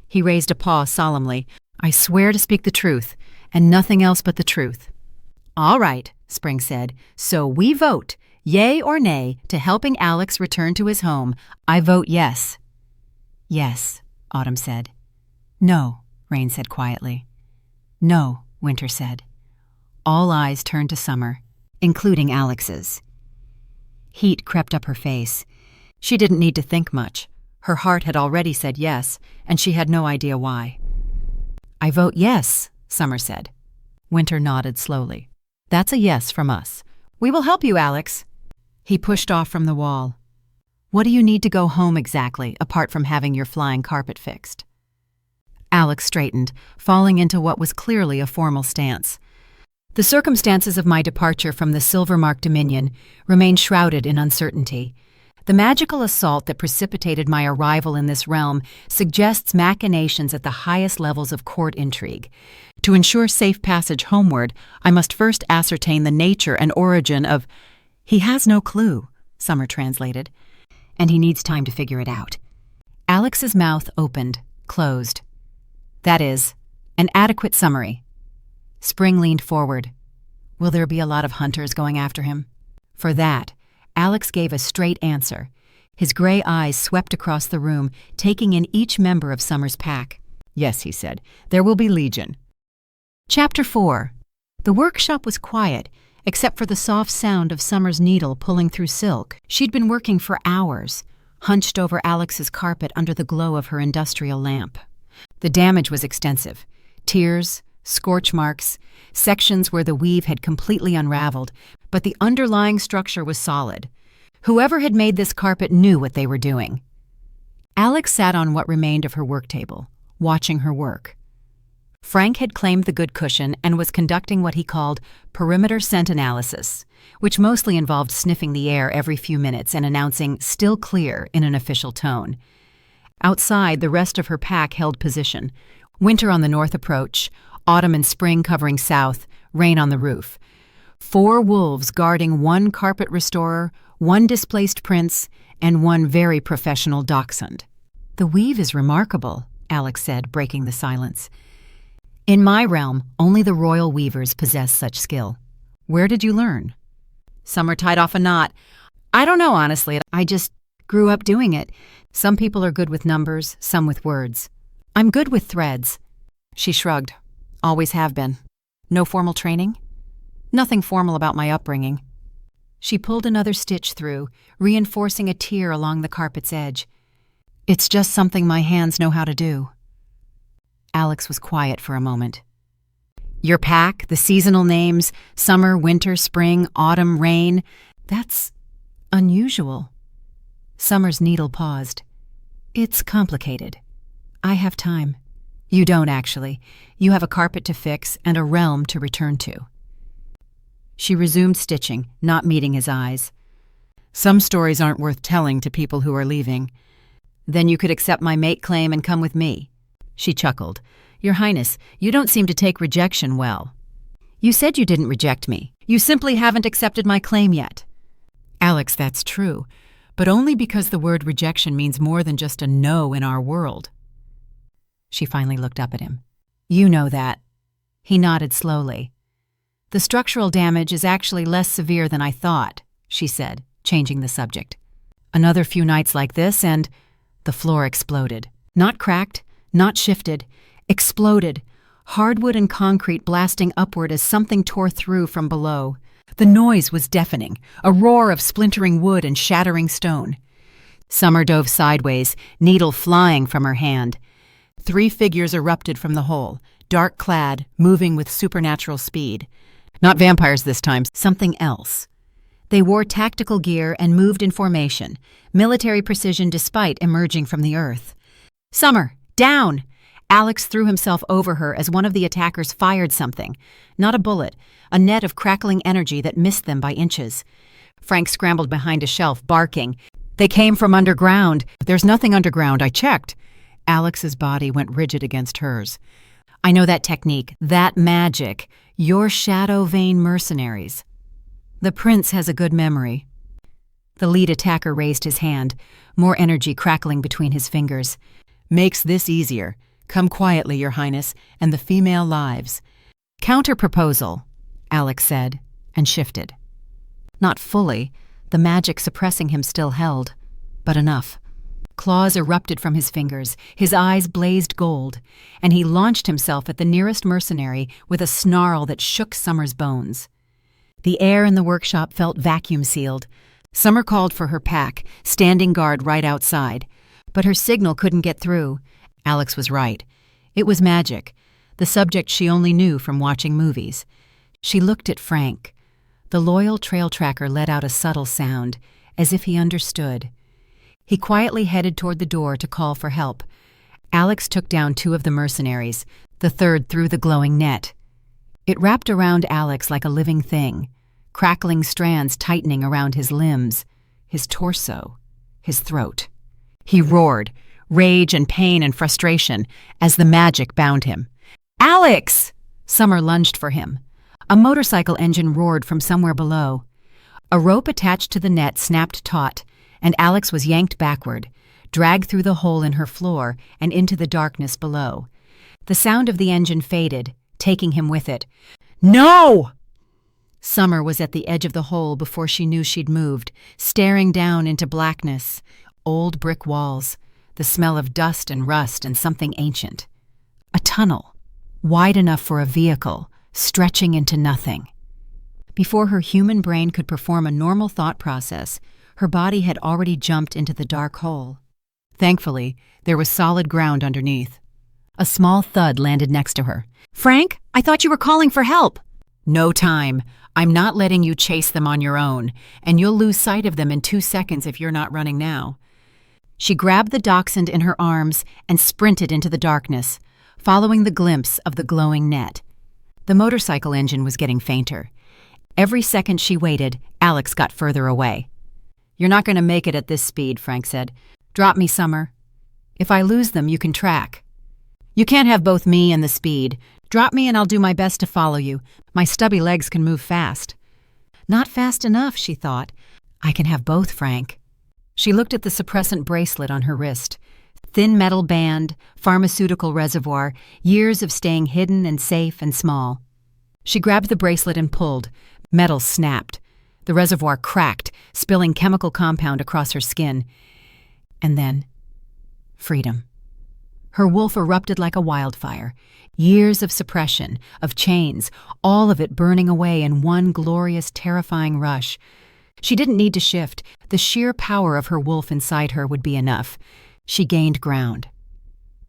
He raised a paw solemnly. I swear to speak the truth, and nothing else but the truth. All right, Spring said. So we vote, yay or nay, to helping Alex return to his home. I vote yes. Yes, Autumn said. No, Rain said quietly. No, Winter said. All eyes turned to Summer, including Alex's. Heat crept up her face. She didn't need to think much. Her heart had already said yes, and she had no idea why. I vote yes, Summer said. Winter nodded slowly. That's a yes from us. We will help you, Alex. He pushed off from the wall. What do you need to go home exactly, apart from having your flying carpet fixed? Alex straightened, falling into what was clearly a formal stance. The circumstances of my departure from the Silvermark Dominion remain shrouded in uncertainty. The magical assault that precipitated my arrival in this realm suggests machinations at the highest levels of court intrigue. To ensure safe passage homeward, I must first ascertain the nature and origin of— He has no clue, Summer translated, and he needs time to figure it out. Alex's mouth opened, closed. That is, an adequate summary. Spring leaned forward. Will there be a lot of hunters going after him? For that, Alex gave a straight answer. His gray eyes swept across the room, taking in each member of Summer's pack. Yes, he said, there will be legion. Chapter 4. The workshop was quiet, except for the soft sound of Summer's needle pulling through silk. She'd been working for hours, hunched over Alex's carpet under the glow of her industrial lamp. The damage was extensive. Tears, scorch marks, sections where the weave had completely unraveled, but the underlying structure was solid. Whoever had made this carpet knew what they were doing. Alex sat on what remained of her work table, watching her work. Frank had claimed the good cushion and was conducting what he called perimeter scent analysis, which mostly involved sniffing the air every few minutes and announcing "still clear" in an official tone. Outside, the rest of her pack held position. Winter on the north approach, autumn and spring covering south, rain on the roof. 4 wolves guarding 1 carpet restorer, 1 displaced prince, and 1 very professional dachshund. The weave is remarkable, Alex said, breaking the silence. In my realm, only the royal weavers possess such skill. Where did you learn? Summer tied off a knot. I don't know, honestly. I just grew up doing it. Some people are good with numbers, some with words. I'm good with threads. She shrugged. Always have been. No formal training? Nothing formal about my upbringing. She pulled another stitch through, reinforcing a tear along the carpet's edge. It's just something my hands know how to do. Alex was quiet for a moment. Your pack, the seasonal names, summer, winter, spring, autumn, rain, that's unusual. Summer's needle paused. It's complicated. I have time. You don't, actually. You have a carpet to fix and a realm to return to. She resumed stitching, not meeting his eyes. Some stories aren't worth telling to people who are leaving. Then you could accept my mate claim and come with me. She chuckled. Your Highness, you don't seem to take rejection well. You said you didn't reject me. You simply haven't accepted my claim yet. Alex, that's true, but only because the word rejection means more than just a no in our world. She finally looked up at him. You know that. He nodded slowly. The structural damage is actually less severe than I thought, she said, changing the subject. Another few nights like this and the floor exploded. Not cracked, not shifted, exploded, hardwood and concrete blasting upward as something tore through from below. The noise was deafening, a roar of splintering wood and shattering stone. Summer dove sideways, needle flying from her hand. 3 figures erupted from the hole, dark-clad, moving with supernatural speed. Not vampires this time, something else. They wore tactical gear and moved in formation, military precision despite emerging from the earth. Summer, down! Alex threw himself over her as one of the attackers fired something. Not a bullet, a net of crackling energy that missed them by inches. Frank scrambled behind a shelf, barking. They came from underground. There's nothing underground, I checked. Alex's body went rigid against hers. I know that technique, that magic. Your shadow vein mercenaries. The prince has a good memory. The lead attacker raised his hand, more energy crackling between his fingers. Makes this easier. Come quietly, Your Highness, and the female lives. Counter-proposal, Alex said, and shifted. Not fully, the magic suppressing him still held, but enough. Claws erupted from his fingers, his eyes blazed gold, and he launched himself at the nearest mercenary with a snarl that shook Summer's bones. The air in the workshop felt vacuum-sealed. Summer called for her pack, standing guard right outside, but her signal couldn't get through. Alex was right. It was magic, the subject she only knew from watching movies. She looked at Frank. The loyal trail tracker let out a subtle sound, as if he understood. He quietly headed toward the door to call for help. Alex took down 2 of the mercenaries, the third through the glowing net. It wrapped around Alex like a living thing, crackling strands tightening around his limbs, his torso, his throat. He roared, rage and pain and frustration, as the magic bound him. Alex! Summer lunged for him. A motorcycle engine roared from somewhere below. A rope attached to the net snapped taut, and Alex was yanked backward, dragged through the hole in her floor and into the darkness below. The sound of the engine faded, taking him with it. No! Summer was at the edge of the hole before she knew she'd moved, staring down into blackness, old brick walls, the smell of dust and rust and something ancient. A tunnel, wide enough for a vehicle, stretching into nothing. Before her human brain could perform a normal thought process, her body had already jumped into the dark hole. Thankfully, there was solid ground underneath. A small thud landed next to her. Frank, I thought you were calling for help. No time. I'm not letting you chase them on your own, and you'll lose sight of them in 2 seconds if you're not running now. She grabbed the dachshund in her arms and sprinted into the darkness, following the glimpse of the glowing net. The motorcycle engine was getting fainter. Every second she waited, Alex got further away. You're not going to make it at this speed, Frank said. Drop me, Summer. If I lose them, you can track. You can't have both me and the speed. Drop me and I'll do my best to follow you. My stubby legs can move fast. Not fast enough, she thought. I can have both, Frank. She looked at the suppressant bracelet on her wrist. Thin metal band, pharmaceutical reservoir, years of staying hidden and safe and small. She grabbed the bracelet and pulled. Metal snapped. The reservoir cracked, spilling chemical compound across her skin. And then, freedom. Her wolf erupted like a wildfire. Years of suppression, of chains, all of it burning away in one glorious, terrifying rush. She didn't need to shift. The sheer power of her wolf inside her would be enough. She gained ground.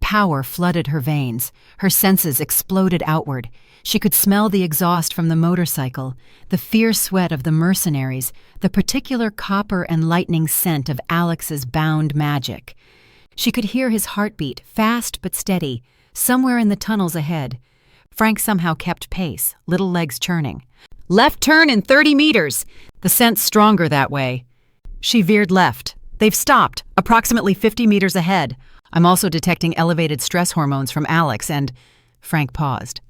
Power flooded her veins. Her senses exploded outward. She could smell the exhaust from the motorcycle, the fierce sweat of the mercenaries, the particular copper and lightning scent of Alex's bound magic. She could hear his heartbeat, fast but steady, somewhere in the tunnels ahead. Frank somehow kept pace, little legs churning. Left turn in 30 meters! The scent's stronger that way. She veered left. They've stopped, approximately 50 meters ahead. I'm also detecting elevated stress hormones from Alex and... Frank paused.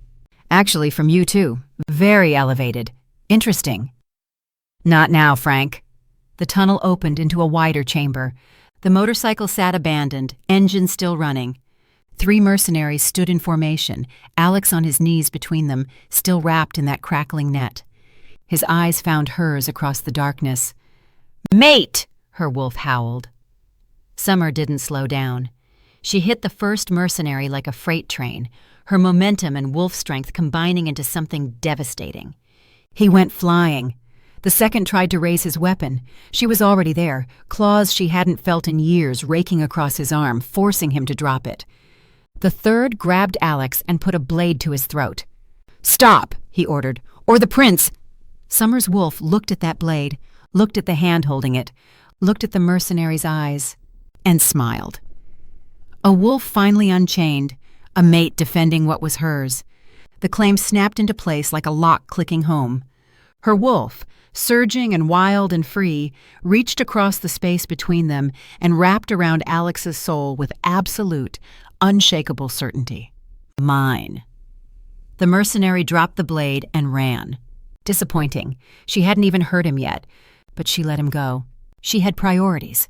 Actually, from you too. Very elevated. Interesting. Not now, Frank. The tunnel opened into a wider chamber. The motorcycle sat abandoned, engine still running. 3 mercenaries stood in formation, Alex on his knees between them, still wrapped in that crackling net. His eyes found hers across the darkness. "Mate!" her wolf howled. Summer didn't slow down. She hit the first mercenary like a freight train, her momentum and wolf strength combining into something devastating. He went flying. The second tried to raise his weapon. She was already there, claws she hadn't felt in years raking across his arm, forcing him to drop it. The third grabbed Alex and put a blade to his throat. "Stop," he ordered, "or the prince—" Summer's wolf looked at that blade, looked at the hand holding it, looked at the mercenary's eyes, and smiled. A wolf finally unchained, a mate defending what was hers. The claim snapped into place like a lock clicking home. Her wolf, surging and wild and free, reached across the space between them and wrapped around Alex's soul with absolute, unshakable certainty. Mine. The mercenary dropped the blade and ran. Disappointing. She hadn't even hurt him yet, but she let him go. She had priorities.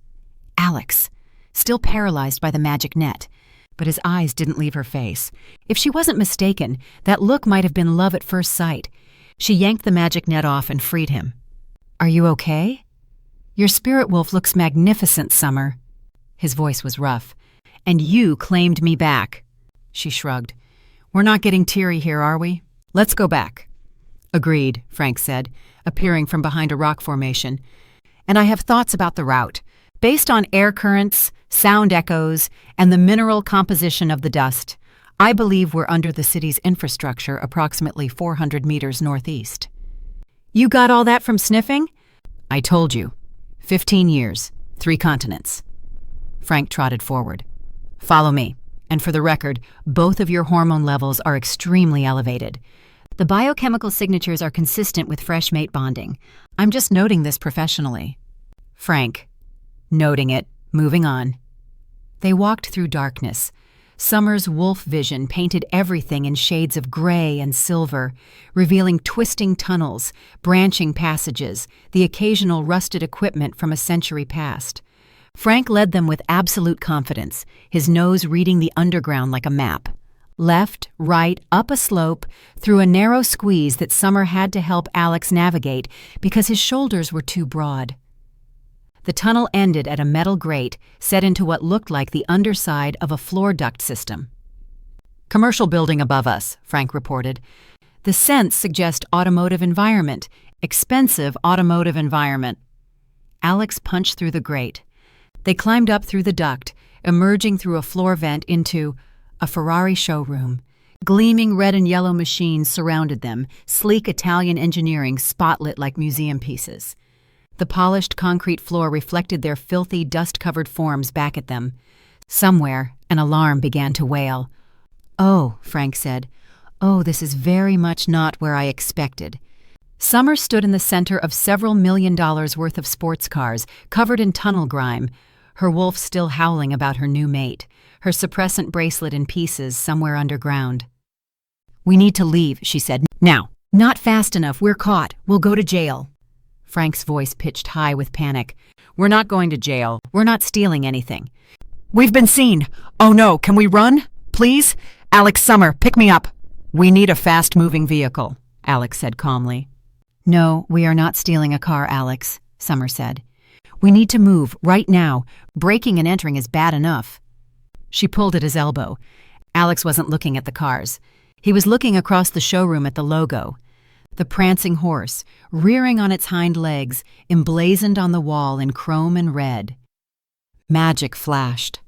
Alex, still paralyzed by the magic net, but his eyes didn't leave her face. If she wasn't mistaken, that look might have been love at first sight. She yanked the magic net off and freed him. "Are you okay? Your spirit wolf looks magnificent, Summer." His voice was rough. "And you claimed me back." She shrugged. "We're not getting teary here, are we? Let's go back." "Agreed," Frank said, appearing from behind a rock formation. "And I have thoughts about the route, based on air currents, sound echoes, and the mineral composition of the dust. I believe we're under the city's infrastructure approximately 400 meters northeast." "You got all that from sniffing?" "I told you. 15 years, 3 continents." Frank trotted forward. "Follow me. And for the record, both of your hormone levels are extremely elevated. The biochemical signatures are consistent with fresh mate bonding. I'm just noting this professionally." Frank, noting it, moving on. They walked through darkness. Summer's wolf vision painted everything in shades of gray and silver, revealing twisting tunnels, branching passages, the occasional rusted equipment from a century past. Frank led them with absolute confidence, his nose reading the underground like a map. Left, right, up a slope, through a narrow squeeze that Summer had to help Alex navigate because his shoulders were too broad. The tunnel ended at a metal grate set into what looked like the underside of a floor duct system. "Commercial building above us," Frank reported. "The scents suggest automotive environment, expensive automotive environment." Alex punched through the grate. They climbed up through the duct, emerging through a floor vent into a Ferrari showroom. Gleaming red and yellow machines surrounded them, sleek Italian engineering spotlit like museum pieces. The polished concrete floor reflected their filthy, dust-covered forms back at them. Somewhere, an alarm began to wail. "Oh," Frank said. "Oh, this is very much not where I expected." Summer stood in the center of several $1 million worth of sports cars, covered in tunnel grime, her wolf still howling about her new mate, her suppressant bracelet in pieces somewhere underground. "We need to leave," she said. "Now." "Not fast enough. We're caught. We'll go to jail." Frank's voice pitched high with panic. "We're not going to jail. We're not stealing anything." "We've been seen. Oh no, can we run? Please? Alex, Summer, pick me up." "We need a fast-moving vehicle," Alex said calmly. "No, we are not stealing a car, Alex," Summer said. "We need to move, right now. Breaking and entering is bad enough." She pulled at his elbow. Alex wasn't looking at the cars. He was looking across the showroom at the logo. The prancing horse, rearing on its hind legs, emblazoned on the wall in chrome and red. Magic flashed.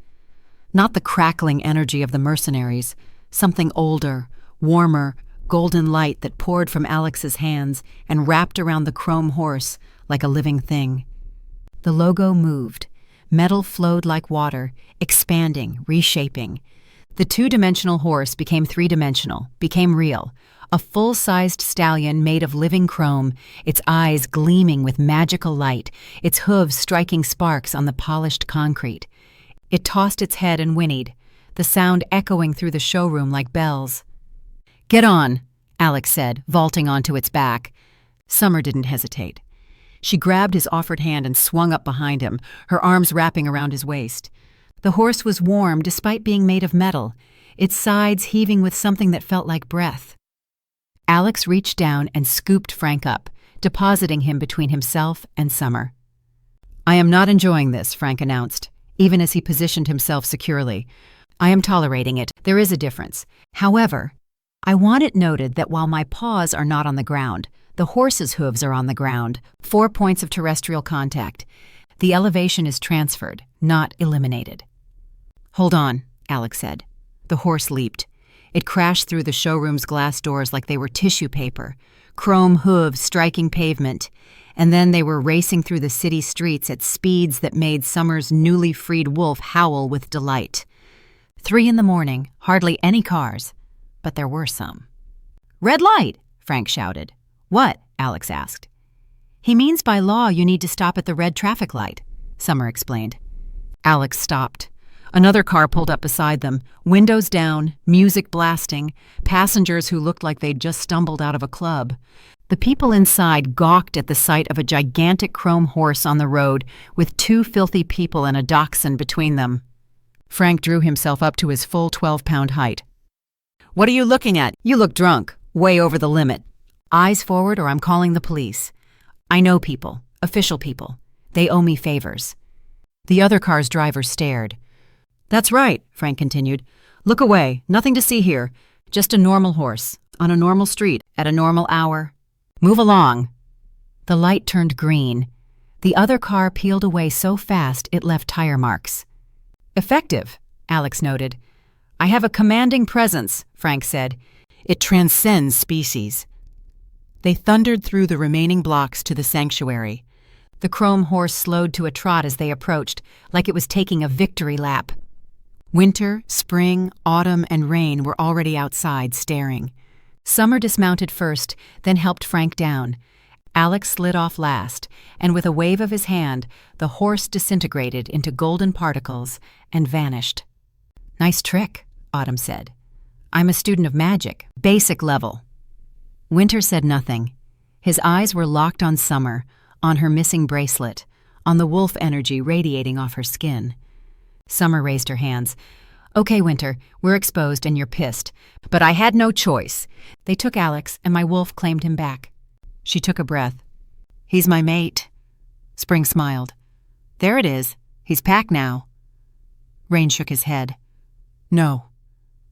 Not the crackling energy of the mercenaries, something older, warmer, golden light that poured from Alex's hands and wrapped around the chrome horse like a living thing. The logo moved. Metal flowed like water, expanding, reshaping. The 2-dimensional horse became 3-dimensional, became real. A full-sized stallion made of living chrome, its eyes gleaming with magical light, its hooves striking sparks on the polished concrete. It tossed its head and whinnied, the sound echoing through the showroom like bells. "Get on," Alex said, vaulting onto its back. Summer didn't hesitate. She grabbed his offered hand and swung up behind him, her arms wrapping around his waist. The horse was warm despite being made of metal, its sides heaving with something that felt like breath. Alex reached down and scooped Frank up, depositing him between himself and Summer. "I am not enjoying this," Frank announced, even as he positioned himself securely. "I am tolerating it. There is a difference. However, I want it noted that while my paws are not on the ground, the horse's hooves are on the ground, 4 points of terrestrial contact. The elevation is transferred, not eliminated." "Hold on," Alex said. The horse leaped. It crashed through the showroom's glass doors like they were tissue paper, chrome hooves striking pavement, and then they were racing through the city streets at speeds that made Summer's newly freed wolf howl with delight. 3 in the morning, hardly any cars, but there were some. "Red light!" Frank shouted. "What?" Alex asked. "He means by law you need to stop at the red traffic light," Summer explained. Alex stopped. Another car pulled up beside them, windows down, music blasting, passengers who looked like they'd just stumbled out of a club. The people inside gawked at the sight of a gigantic chrome horse on the road with 2 filthy people and a dachshund between them. Frank drew himself up to his full 12-pound height. "What are you looking at? You look drunk. Way over the limit. Eyes forward or I'm calling the police. I know people, official people. They owe me favors." The other car's driver stared. "That's right," Frank continued. "Look away. Nothing to see here. Just a normal horse, on a normal street, at a normal hour. Move along." The light turned green. The other car peeled away so fast it left tire marks. "Effective," Alex noted. "I have a commanding presence," Frank said. "It transcends species." They thundered through the remaining blocks to the sanctuary. The chrome horse slowed to a trot as they approached, like it was taking a victory lap. Winter, spring, autumn, and rain were already outside, staring. Summer dismounted first, then helped Frank down. Alex slid off last, and with a wave of his hand, the horse disintegrated into golden particles and vanished. "Nice trick," Autumn said. "I'm a student of magic, basic level." Winter said nothing. His eyes were locked on Summer, on her missing bracelet, on the wolf energy radiating off her skin. Summer raised her hands. "Okay, Winter, we're exposed and you're pissed. But I had no choice. They took Alex and my wolf claimed him back." She took a breath. "He's my mate." Spring smiled. "There it is. He's packed now." Rain shook his head. "No.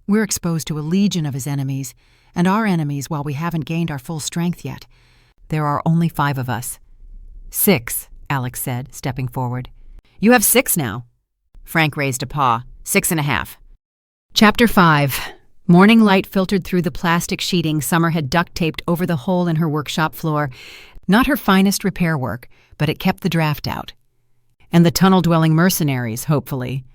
We're exposed to a legion of his enemies, and our enemies while we haven't gained our full strength yet. There are only 5 of us." "6, Alex said, stepping forward. "You have 6 now." Frank raised a paw. 6.5. Chapter 5. Morning light filtered through the plastic sheeting Summer had duct-taped over the hole in her workshop floor. Not her finest repair work, but it kept the draft out. And the tunnel-dwelling mercenaries, hopefully.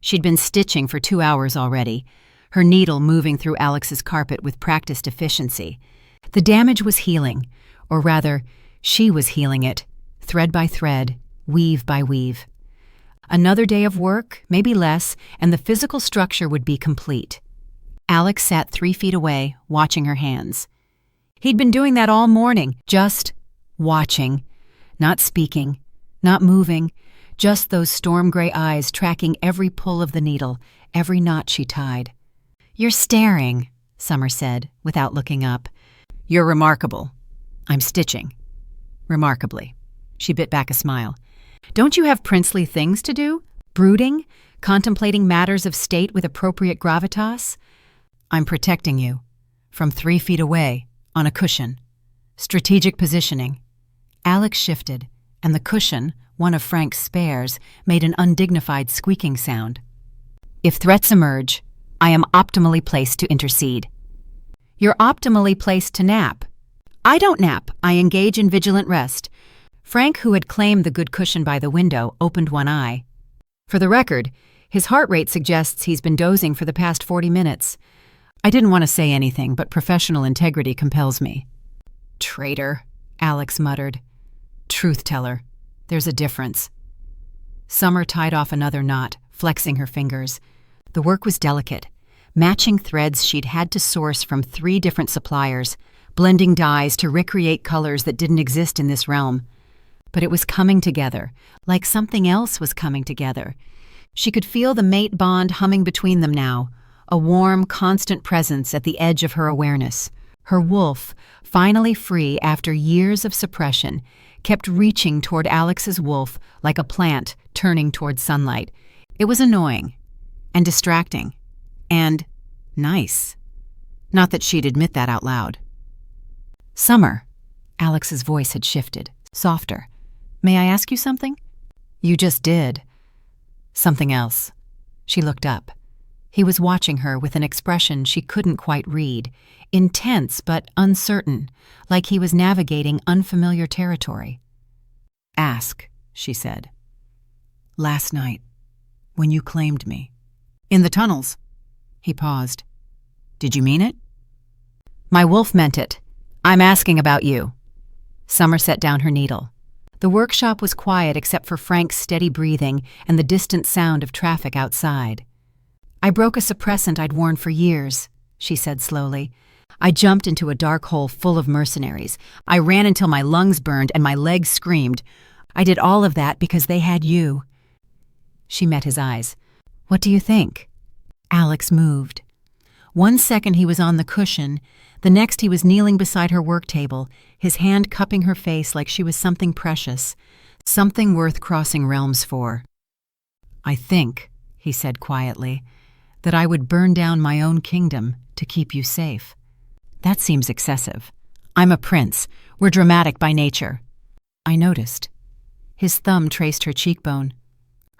She'd been stitching for 2 hours already, her needle moving through Alex's carpet with practiced efficiency. The damage was healing, or rather, she was healing it, thread by thread, weave by weave. Another day of work, maybe less, and the physical structure would be complete. Alex sat 3 feet away, watching her hands. He'd been doing that all morning, just watching, not speaking, not moving, just those storm-gray eyes tracking every pull of the needle, every knot she tied. "You're staring," Summer said, without looking up. "You're remarkable." "I'm stitching." "Remarkably." She bit back a smile. "Don't you have princely things to do? Brooding? Contemplating matters of state with appropriate gravitas?" "I'm protecting you. From 3 feet away, on a cushion. Strategic positioning." Alex shifted, and the cushion, one of Frank's spares, made an undignified squeaking sound. "If threats emerge, I am optimally placed to intercede." "You're optimally placed to nap." "I don't nap. I engage in vigilant rest." Frank, who had claimed the good cushion by the window, opened one eye. "For the record, his heart rate suggests he's been dozing for the past 40 minutes. I didn't want to say anything, but professional integrity compels me." "Traitor," Alex muttered. "Truth-teller. There's a difference." Summer tied off another knot, flexing her fingers. The work was delicate. matching threads she'd had to source from 3 different suppliers, blending dyes to recreate colors that didn't exist in this realm. But it was coming together, like something else was coming together. She could feel the mate bond humming between them now, a warm, constant presence at the edge of her awareness. Her wolf, finally free after years of suppression, kept reaching toward Alex's wolf like a plant turning toward sunlight. It was annoying and distracting and nice. Not that she'd admit that out loud. "Summer," Alex's voice had shifted, softer. "May I ask you something?" "You just did." "Something else." She looked up. He was watching her with an expression she couldn't quite read, intense but uncertain, like he was navigating unfamiliar territory. "Ask," she said. "Last night, when you claimed me." "In the tunnels." He paused. "Did you mean it?" "My wolf meant it. I'm asking about you." Summer set down her needle. The workshop was quiet except for Frank's steady breathing and the distant sound of traffic outside. "I broke a suppressant I'd worn for years," she said slowly. "I jumped into a dark hole full of mercenaries. I ran until my lungs burned and my legs screamed. I did all of that because they had you." She met his eyes. "What do you think?" Alex moved. 1 second he was on the cushion, the next he was kneeling beside her work table, his hand cupping her face like she was something precious, something worth crossing realms for. "I think," he said quietly, "that I would burn down my own kingdom to keep you safe." "That seems excessive. I'm a prince. We're dramatic by nature." "I noticed." His thumb traced her cheekbone.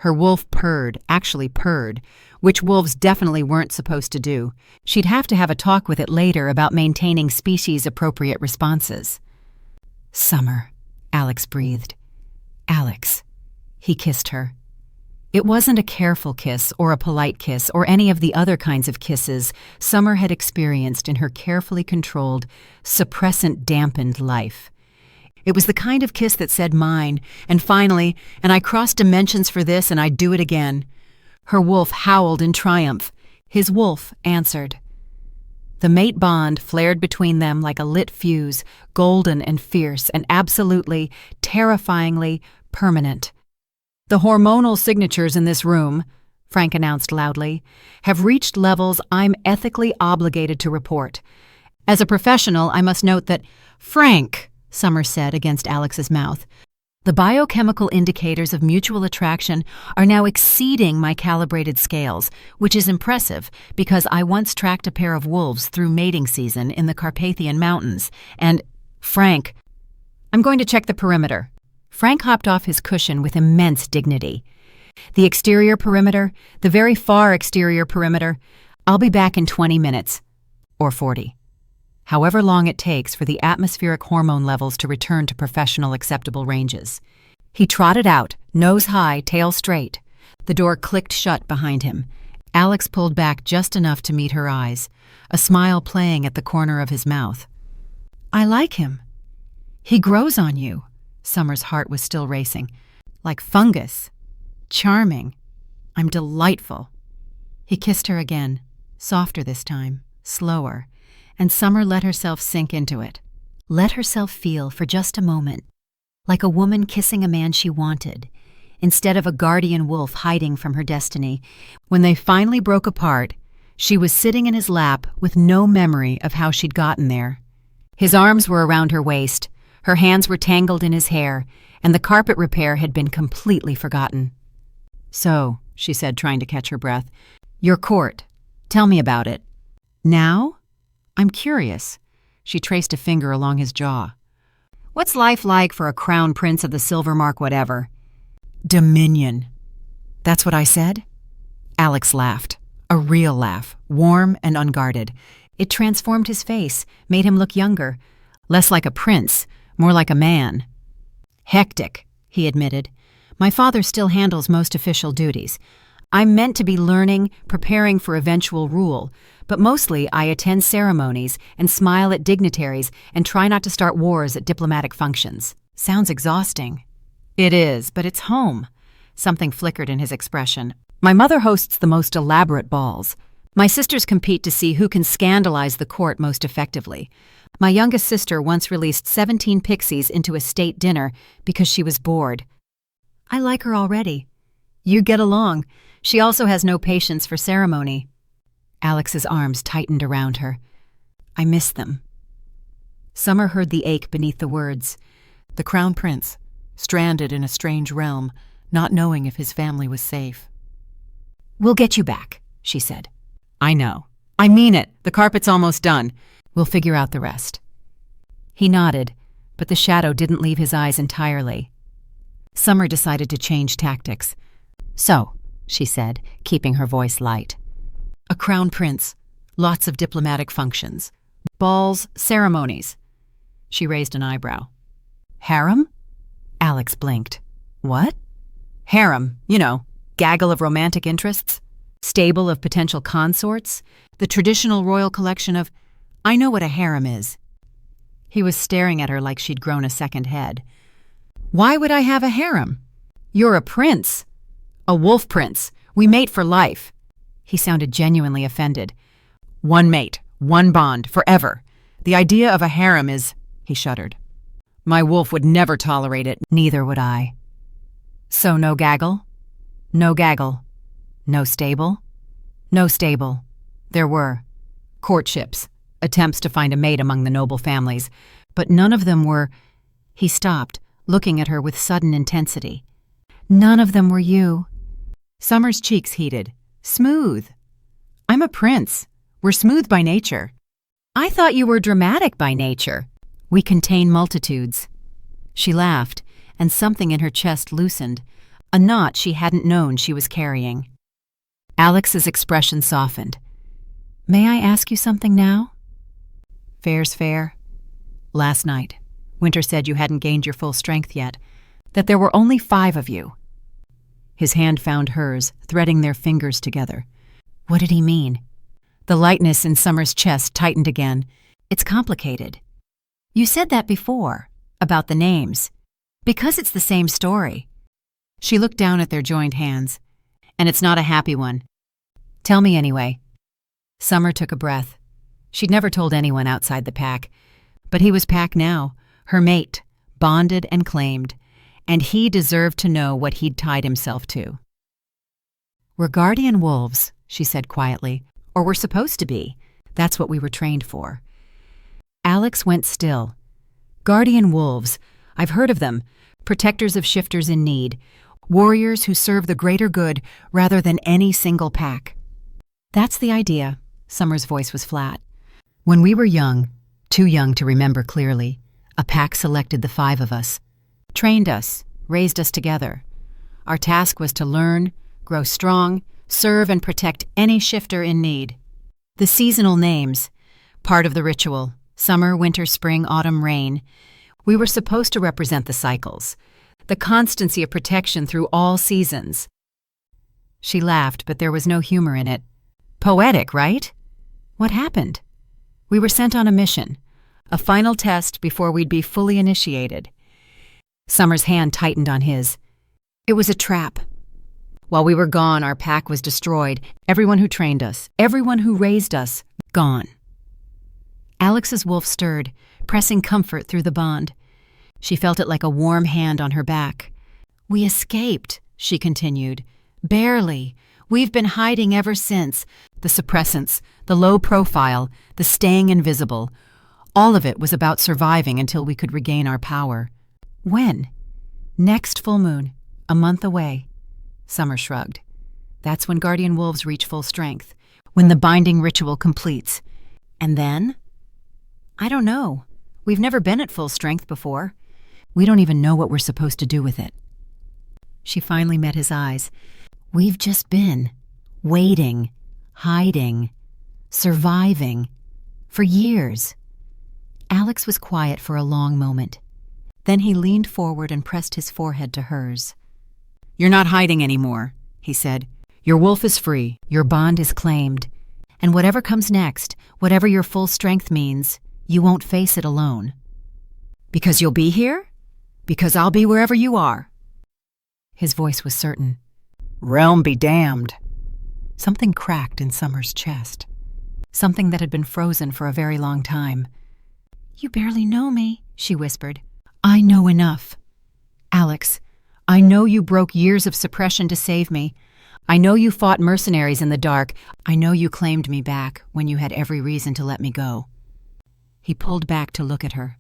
Her wolf purred, actually purred, which wolves definitely weren't supposed to do. She'd have to have a talk with it later about maintaining species-appropriate responses. "Summer," Alex breathed. "Alex." He kissed her. It wasn't a careful kiss or a polite kiss or any of the other kinds of kisses Summer had experienced in her carefully controlled, suppressant-dampened life. It was the kind of kiss that said mine, and finally, and I crossed dimensions for this and I'd do it again. Her wolf howled in triumph. His wolf answered. The mate bond flared between them like a lit fuse, golden and fierce and absolutely, terrifyingly permanent. "The hormonal signatures in this room," Frank announced loudly, "have reached levels I'm ethically obligated to report. As a professional, I must note that—" "Frank," Summer said against Alex's mouth, "the biochemical indicators of mutual attraction are now exceeding my calibrated scales, which is impressive because I once tracked a pair of wolves through mating season in the Carpathian Mountains, and—" "Frank, I'm going to check the perimeter." Frank hopped off his cushion with immense dignity. "The exterior perimeter, the very far exterior perimeter, I'll be back in 20 minutes. Or 40. However long it takes for the atmospheric hormone levels to return to professional acceptable ranges." He trotted out, nose high, tail straight. The door clicked shut behind him. Alex pulled back just enough to meet her eyes, a smile playing at the corner of his mouth. "I like him. He grows on you." Summer's heart was still racing. "Like fungus. Charming. I'm delightful." He kissed her again, softer this time, slower, and Summer let herself sink into it. Let herself feel for just a moment, like a woman kissing a man she wanted, instead of a guardian wolf hiding from her destiny. When they finally broke apart, she was sitting in his lap with no memory of how she'd gotten there. His arms were around her waist, her hands were tangled in his hair, and the carpet repair had been completely forgotten. "So," she said, trying to catch her breath, "your court. Tell me about it." "Now? I'm curious." She traced a finger along his jaw. "What's life like for a crown prince of the Silver Mark whatever?" "Dominion." "That's what I said?" Alex laughed. A real laugh, warm and unguarded. It transformed his face, made him look younger. Less like a prince, more like a man. "Hectic," he admitted. "My father still handles most official duties. I'm meant to be learning, preparing for eventual rule, but mostly I attend ceremonies and smile at dignitaries and try not to start wars at diplomatic functions." "Sounds exhausting." "It is, but it's home." Something flickered in his expression. "My mother hosts the most elaborate balls. My sisters compete to see who can scandalize the court most effectively. My youngest sister once released 17 pixies into a state dinner because she was bored. I like her already. You get along. She also has no patience for ceremony. Alex's arms tightened around her. I miss them. Summer heard the ache beneath the words. The Crown Prince, stranded in a strange realm, not knowing if his family was safe. We'll get you back, she said. I know. I mean it. The carpet's almost done. We'll figure out the rest. He nodded, but the shadow didn't leave his eyes entirely. Summer decided to change tactics. So, she said, keeping her voice light. A crown prince, lots of diplomatic functions, balls, ceremonies. She raised an eyebrow. Harem? Alex blinked. What? Harem, you know, gaggle of romantic interests, stable of potential consorts, the traditional royal collection of... I know what a harem is. He was staring at her like she'd grown a second head. Why would I have a harem? You're a prince. A wolf prince. We mate for life. He sounded genuinely offended. One mate, one bond, forever. The idea of a harem is... He shuddered. My wolf would never tolerate it. Neither would I. So no gaggle? No gaggle. No stable? No stable. There were. Courtships. Attempts to find a mate among the noble families. But none of them were... He stopped, looking at her with sudden intensity. None of them were you. Summer's cheeks heated. Smooth. I'm a prince. We're smooth by nature. I thought you were dramatic by nature. We contain multitudes. She laughed, and something in her chest loosened, a knot she hadn't known she was carrying. Alex's expression softened. May I ask you something now? Fair's fair. Last night, Winter said you hadn't gained your full strength yet, that there were only 5 of you. His hand found hers, threading their fingers together. What did he mean? The lightness in Summer's chest tightened again. It's complicated. You said that before, about the names. Because it's the same story. She looked down at their joined hands. And it's not a happy one. Tell me anyway. Summer took a breath. She'd never told anyone outside the pack. But he was pack now, her mate, bonded and claimed. And he deserved to know what he'd tied himself to. We're guardian wolves, she said quietly. Or we're supposed to be. That's what we were trained for. Alex went still. Guardian wolves. I've heard of them. Protectors of shifters in need. Warriors who serve the greater good rather than any single pack. That's the idea. Summer's voice was flat. When we were young, too young to remember clearly, a pack selected the 5 of us. Trained us, raised us together. Our task was to learn, grow strong, serve and protect any shifter in need. The seasonal names, part of the ritual, summer, winter, spring, autumn, rain. We were supposed to represent the cycles, the constancy of protection through all seasons. She laughed, but there was no humor in it. Poetic, right? What happened? We were sent on a mission, a final test before we'd be fully initiated. Summer's hand tightened on his. It was a trap. While we were gone, our pack was destroyed. Everyone who trained us, everyone who raised us, gone. Alex's wolf stirred, pressing comfort through the bond. She felt it like a warm hand on her back. We escaped, she continued. Barely. We've been hiding ever since. The suppressants, the low profile, the staying invisible. All of it was about surviving until we could regain our power. When? Next full moon, a month away. Summer shrugged. That's when guardian wolves reach full strength, when the binding ritual completes. And then? I don't know. We've never been at full strength before. We don't even know what we're supposed to do with it. She finally met his eyes. We've just been waiting, hiding, surviving, for years. Alex was quiet for a long moment. Then he leaned forward and pressed his forehead to hers. You're not hiding anymore, he said. Your wolf is free, your bond is claimed. And whatever comes next, whatever your full strength means, you won't face it alone. Because you'll be here? Because I'll be wherever you are. His voice was certain. Realm be damned. Something cracked in Summer's chest. Something that had been frozen for a very long time. "You barely know me," she whispered. "I know enough. Alex, I know you broke years of suppression to save me. I know you fought mercenaries in the dark. I know you claimed me back when you had every reason to let me go." He pulled back to look at her.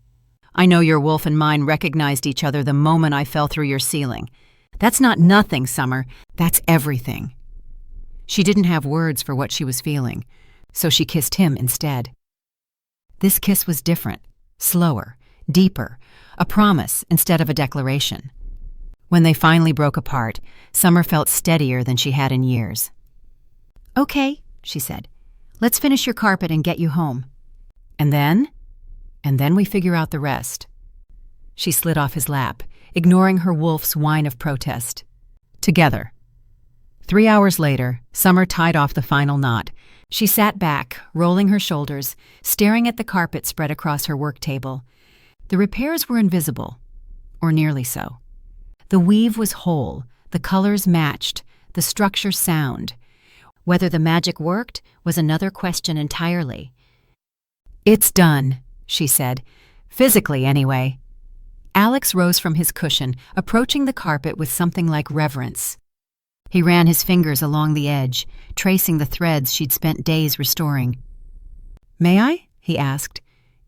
"I know your wolf and mine recognized each other the moment I fell through your ceiling. That's not nothing, Summer. That's everything." She didn't have words for what she was feeling, so she kissed him instead. This kiss was different, slower, deeper, a promise instead of a declaration. When they finally broke apart, Summer felt steadier than she had in years. "Okay," she said. "Let's finish your carpet and get you home. And then? And then we figure out the rest." She slid off his lap, ignoring her wolf's whine of protest. Together. 3 hours later, Summer tied off the final knot. She sat back, rolling her shoulders, staring at the carpet spread across her work table. The repairs were invisible, or nearly so. The weave was whole, the colors matched, the structure sound. Whether the magic worked was another question entirely. "It's done," she said. "Physically, anyway." Alex rose from his cushion, approaching the carpet with something like reverence. He ran his fingers along the edge, tracing the threads she'd spent days restoring. "May I?" he asked.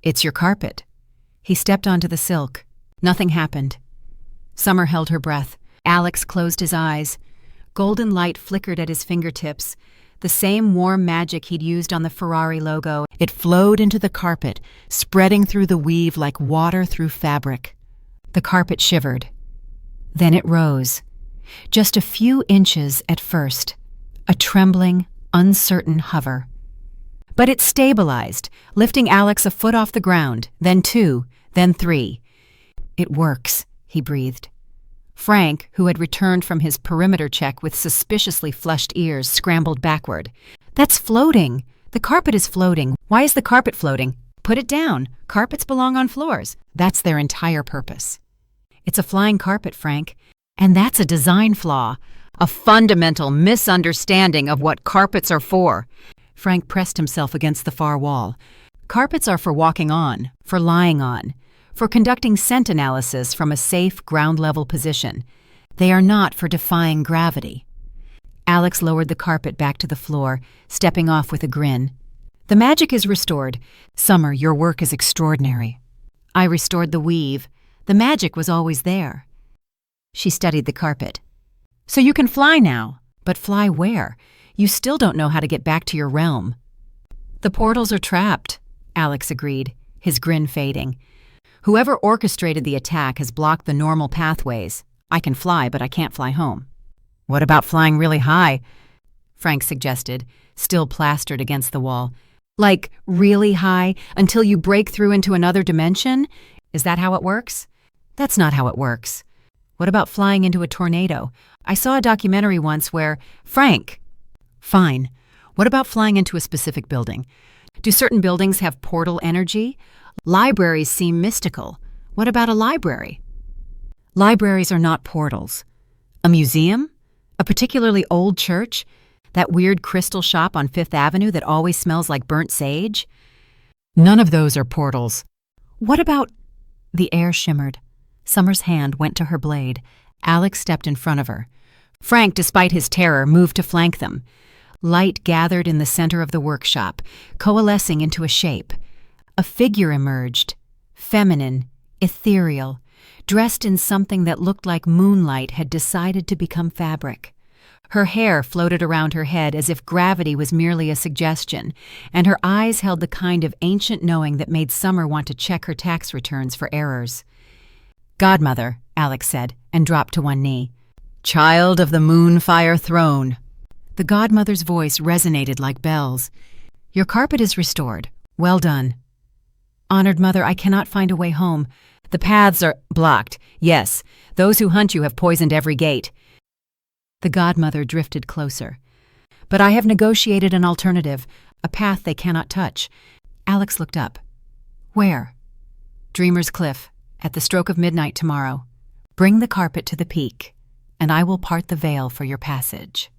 "It's your carpet." He stepped onto the silk. Nothing happened. Summer held her breath. Alex closed his eyes. Golden light flickered at his fingertips. The same warm magic he'd used on the Ferrari logo. It flowed into the carpet, spreading through the weave like water through fabric. The carpet shivered. Then it rose. Just a few inches at first. A trembling, uncertain hover. But it stabilized, lifting Alex a foot off the ground, then 2, then 3. "It works," he breathed. Frank, who had returned from his perimeter check with suspiciously flushed ears, scrambled backward. "That's floating. The carpet is floating. Why is the carpet floating? Put it down. Carpets belong on floors. That's their entire purpose." "It's a flying carpet, Frank. And that's a design flaw. A fundamental misunderstanding of what carpets are for." Frank pressed himself against the far wall. "Carpets are for walking on, for lying on, for conducting scent analysis from a safe ground-level position. They are not for defying gravity." Alex lowered the carpet back to the floor, stepping off with a grin. "The magic is restored. Summer, your work is extraordinary. I restored the weave. The magic was always there." She studied the carpet. "So you can fly now. But fly where? You still don't know how to get back to your realm." "The portals are trapped," Alex agreed, his grin fading. "Whoever orchestrated the attack has blocked the normal pathways. I can fly, but I can't fly home." "What about flying really high?" Frank suggested, still plastered against the wall. "Like really high, until you break through into another dimension? Is that how it works?" "That's not how it works." "What about flying into a tornado? I saw a documentary once where—" "Frank!" "Fine. What about flying into a specific building? Do certain buildings have portal energy? Libraries seem mystical. What about a library?" "Libraries are not portals." "A museum? A particularly old church? That weird crystal shop on Fifth Avenue that always smells like burnt sage?" "None of those are portals." "What about—" The air shimmered. Summer's hand went to her blade. Alex stepped in front of her. Frank, despite his terror, moved to flank them. Light gathered in the center of the workshop, coalescing into a shape. A figure emerged, feminine, ethereal, dressed in something that looked like moonlight had decided to become fabric. Her hair floated around her head as if gravity was merely a suggestion, and her eyes held the kind of ancient knowing that made Summer want to check her tax returns for errors. "Godmother," Alex said, and dropped to one knee. "Child of the Moonfire Throne." The godmother's voice resonated like bells. "Your carpet is restored. Well done." "Honored Mother, I cannot find a way home. The paths are blocked. Yes, those who hunt you have poisoned every gate." The godmother drifted closer. "But I have negotiated an alternative, a path they cannot touch." Alex looked up. "Where?" "Dreamer's Cliff, at the stroke of midnight tomorrow. Bring the carpet to the peak, and I will part the veil for your passage."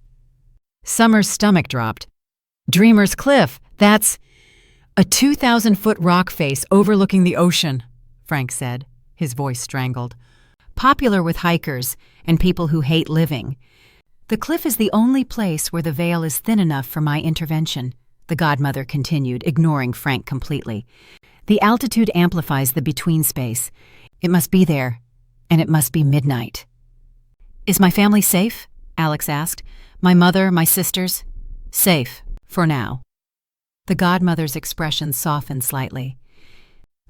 Summer's stomach dropped. Dreamer's Cliff, that's a 2,000-foot rock face overlooking the ocean, Frank said, his voice strangled. Popular with hikers and people who hate living. The cliff is the only place where the veil is thin enough for my intervention, the godmother continued, ignoring Frank completely. The altitude amplifies the between space. It must be there, and it must be midnight. Is my family safe? Alex asked. My mother, my sisters? Safe, for now. The godmother's expression softened slightly.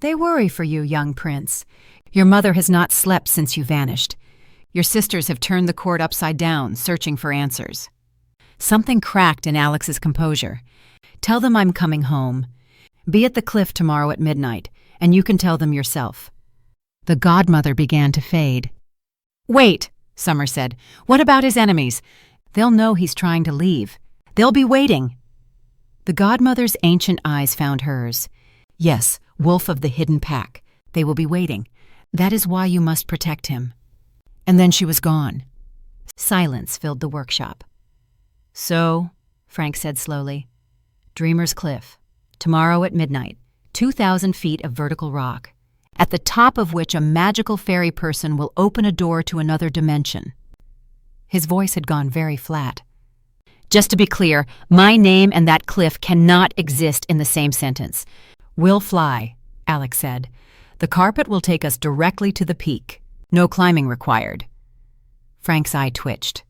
They worry for you, young prince. Your mother has not slept since you vanished. Your sisters have turned the court upside down, searching for answers. Something cracked in Alex's composure. Tell them I'm coming home. Be at the cliff tomorrow at midnight, and you can tell them yourself. The godmother began to fade. Wait, Summer said. What about his enemies? They'll know he's trying to leave. They'll be waiting. The godmother's ancient eyes found hers. Yes, wolf of the hidden pack. They will be waiting. That is why you must protect him. And then she was gone. Silence filled the workshop. So, Frank said slowly, Dreamer's Cliff, tomorrow at midnight, 2,000 feet of vertical rock, at the top of which a magical fairy person will open a door to another dimension. His voice had gone very flat. Just to be clear, my name and that cliff cannot exist in the same sentence. We'll fly, Alex said. The carpet will take us directly to the peak. No climbing required. Frank's eye twitched.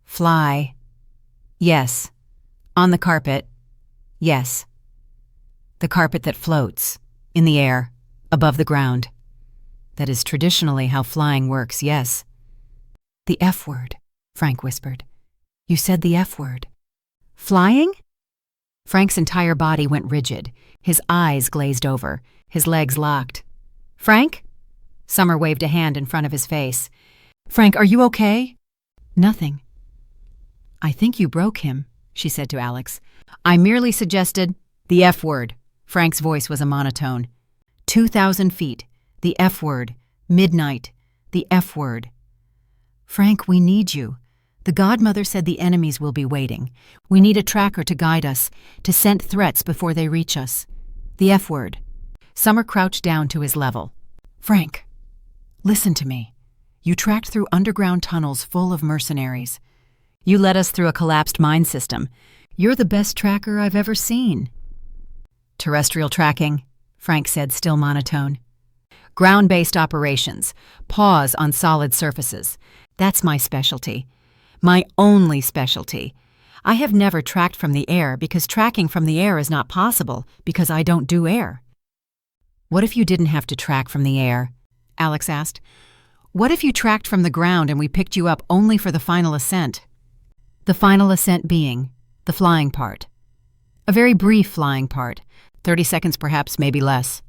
Fly. Yes. On the carpet. Yes. The carpet that floats, in the air, above the ground. That is traditionally how flying works, yes. The F word, Frank whispered. You said the F word. Flying? Frank's entire body went rigid, his eyes glazed over, his legs locked. Frank? Summer waved a hand in front of his face. Frank, are you okay? Nothing. I think you broke him, she said to Alex. I merely suggested the F word. Frank's voice was a monotone. 2,000 feet, the F word, midnight, the F word. Frank, we need you. The godmother said the enemies will be waiting. We need a tracker to guide us, to scent threats before they reach us. The F word. Summer crouched down to his level. Frank, listen to me. You tracked through underground tunnels full of mercenaries. You led us through a collapsed mine system. You're the best tracker I've ever seen. Terrestrial tracking, Frank said, still monotone. Ground-based operations. Pause on solid surfaces. That's my specialty. My only specialty. I have never tracked from the air because tracking from the air is not possible because I don't do air. What if you didn't have to track from the air? Alex asked. What if you tracked from the ground and we picked you up only for the final ascent? The final ascent being the flying part. A very brief flying part. 30 seconds perhaps, maybe less.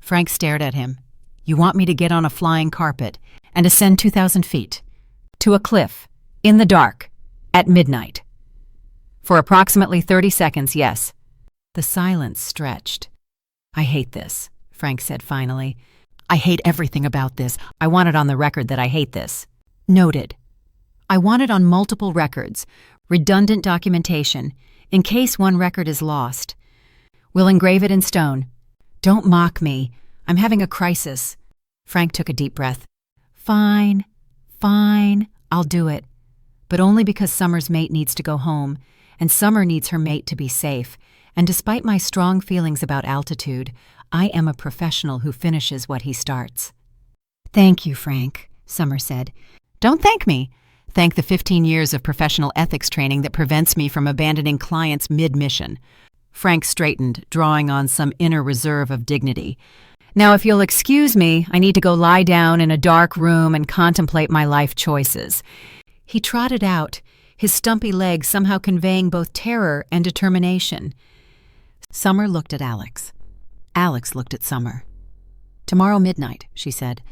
Frank stared at him. You want me to get on a flying carpet and ascend 2,000 feet? To a cliff, in the dark, at midnight. For approximately 30 seconds, yes. The silence stretched. I hate this, Frank said finally. I hate everything about this. I want it on the record that I hate this. Noted. I want it on multiple records, redundant documentation, in case one record is lost. We'll engrave it in stone. Don't mock me. I'm having a crisis. Frank took a deep breath. Fine, I'll do it. But only because Summer's mate needs to go home, and Summer needs her mate to be safe. And despite my strong feelings about altitude, I am a professional who finishes what he starts. Thank you, Frank, Summer said. Don't thank me. Thank the 15 years of professional ethics training that prevents me from abandoning clients mid-mission. Frank straightened, drawing on some inner reserve of dignity. Now, if you'll excuse me, I need to go lie down in a dark room and contemplate my life choices. He trotted out, his stumpy legs somehow conveying both terror and determination. Summer looked at Alex. Alex looked at Summer. Tomorrow midnight, she said.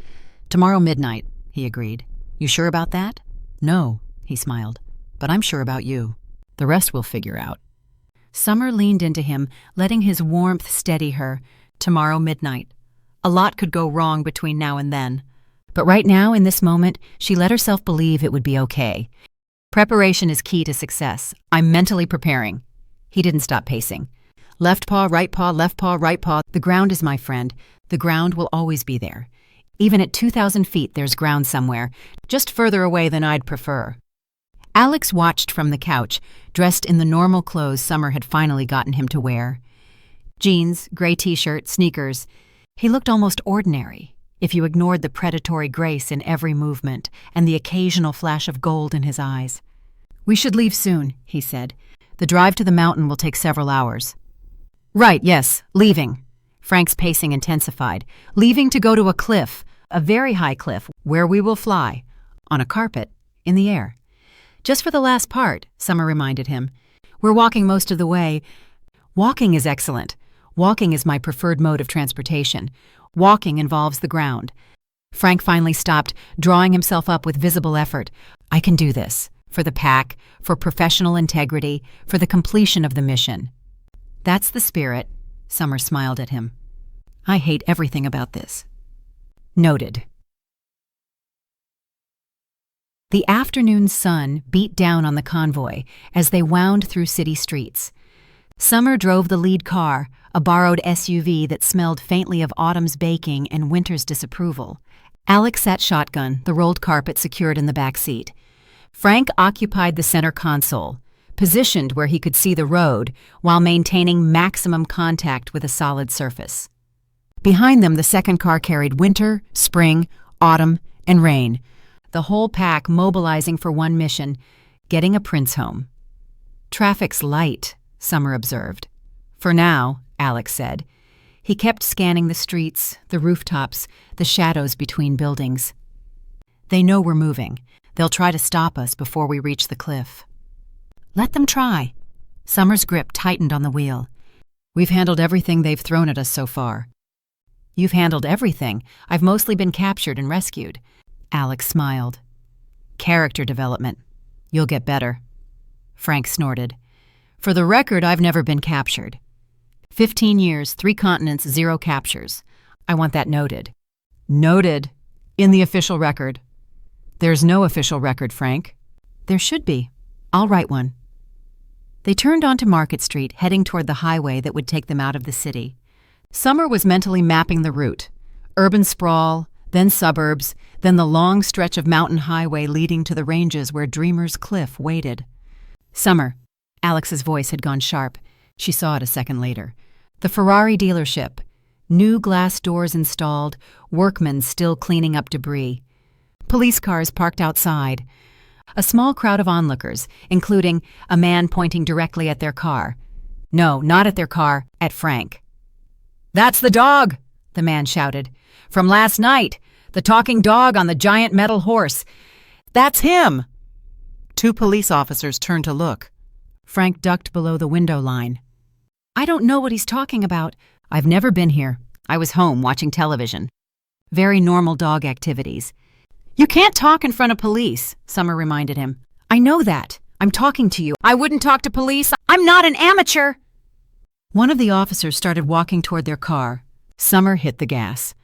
Tomorrow midnight, he agreed. You sure about that? No, he smiled. But I'm sure about you. The rest we'll figure out. Summer leaned into him, letting his warmth steady her. Tomorrow midnight. A lot could go wrong between now and then. But right now, in this moment, she let herself believe it would be okay. Preparation is key to success. I'm mentally preparing. He didn't stop pacing. Left paw, right paw, left paw, right paw. The ground is my friend. The ground will always be there. Even at 2,000 feet, there's ground somewhere, just further away than I'd prefer. Alex watched from the couch, dressed in the normal clothes Summer had finally gotten him to wear. Jeans, gray t-shirt, sneakers. He looked almost ordinary, if you ignored the predatory grace in every movement and the occasional flash of gold in his eyes. "We should leave soon," he said. "The drive to the mountain will take several hours." "Right, yes, leaving." Frank's pacing intensified. "Leaving to go to a cliff, a very high cliff, where we will fly, on a carpet, in the air." "Just for the last part," Summer reminded him. "We're walking most of the way." "Walking is excellent. Walking is my preferred mode of transportation. Walking involves the ground." Frank finally stopped, drawing himself up with visible effort. "I can do this. For the pack, for professional integrity, for the completion of the mission." "That's the spirit," Summer smiled at him. "I hate everything about this." Noted. The afternoon sun beat down on the convoy as they wound through city streets. Summer drove the lead car, a borrowed SUV that smelled faintly of autumn's baking and winter's disapproval. Alex sat shotgun, the rolled carpet secured in the back seat. Frank occupied the center console, positioned where he could see the road while maintaining maximum contact with a solid surface. Behind them, the second car carried winter, spring, autumn, and rain, the whole pack mobilizing for one mission, getting a prince home. "Traffic's light," Summer observed. "For now," Alex said. He kept scanning the streets, the rooftops, the shadows between buildings. "They know we're moving. They'll try to stop us before we reach the cliff." "Let them try." Summer's grip tightened on the wheel. "We've handled everything they've thrown at us so far." "You've handled everything. I've mostly been captured and rescued." Alex smiled. "Character development. You'll get better." Frank snorted. "For the record, I've never been captured. 15 years, 3 continents, 0 captures. I want that noted." "Noted. In the official record." "There's no official record, Frank." "There should be. I'll write one." They turned onto Market Street, heading toward the highway that would take them out of the city. Summer was mentally mapping the route. Urban sprawl, then suburbs, then the long stretch of mountain highway leading to the ranges where Dreamer's Cliff waited. "Summer." Alex's voice had gone sharp. She saw it a second later. "The Ferrari dealership. New glass doors installed, workmen still cleaning up debris. Police cars parked outside. A small crowd of onlookers, including a man pointing directly at their car. No, not at their car, at Frank. "That's the dog!" the man shouted. "From last night! The talking dog on the giant metal horse! That's him!" 2 police officers turned to look. Frank ducked below the window line. "I don't know what he's talking about." "I've never been here. I was home watching television." Very normal dog activities. "You can't talk in front of police," Summer reminded him. "I know that. I'm talking to you. I wouldn't talk to police. I'm not an amateur." One of the officers started walking toward their car. Summer hit the gas.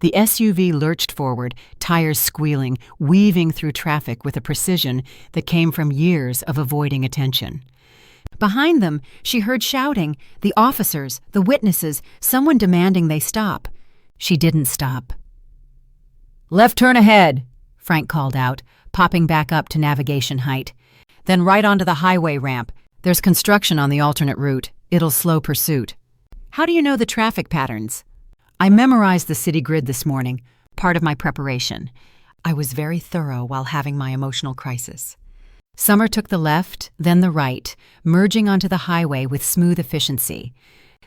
The SUV lurched forward, tires squealing, weaving through traffic with a precision that came from years of avoiding attention. Behind them, she heard shouting, the officers, the witnesses, someone demanding they stop. She didn't stop. "Left turn ahead," Frank called out, popping back up to navigation height. "Then right onto the highway ramp. There's construction on the alternate route. It'll slow pursuit." "How do you know the traffic patterns?" "I memorized the city grid this morning, part of my preparation. I was very thorough while having my emotional crisis." Summer took the left, then the right, merging onto the highway with smooth efficiency.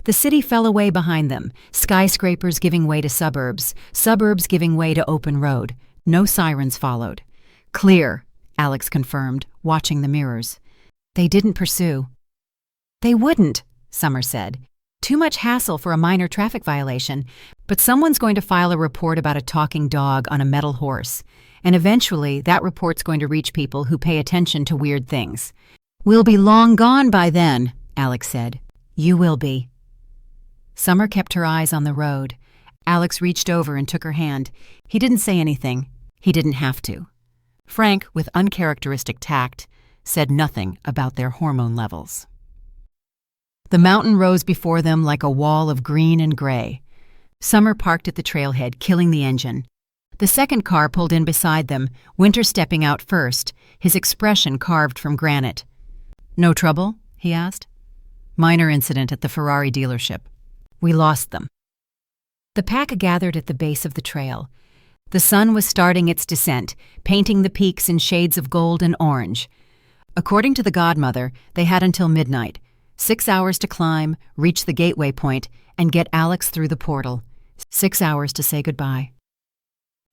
The city fell away behind them, skyscrapers giving way to suburbs, suburbs giving way to open road. No sirens followed. "Clear," Alex confirmed, watching the mirrors. "They didn't pursue." "They wouldn't," Summer said. "Too much hassle for a minor traffic violation, but someone's going to file a report about a talking dog on a metal horse, and eventually that report's going to reach people who pay attention to weird things." "We'll be long gone by then," Alex said. "You will be." Summer kept her eyes on the road. Alex reached over and took her hand. He didn't say anything. He didn't have to. Frank, with uncharacteristic tact, said nothing about their hormone levels. The mountain rose before them like a wall of green and gray. Summer parked at the trailhead, killing the engine. The second car pulled in beside them, Winter stepping out first, his expression carved from granite. "No trouble?" he asked. "Minor incident at the Ferrari dealership. We lost them." The pack gathered at the base of the trail. The sun was starting its descent, painting the peaks in shades of gold and orange. According to the godmother, they had until midnight, 6 hours to climb, reach the gateway point, and get Alex through the portal. 6 hours to say goodbye.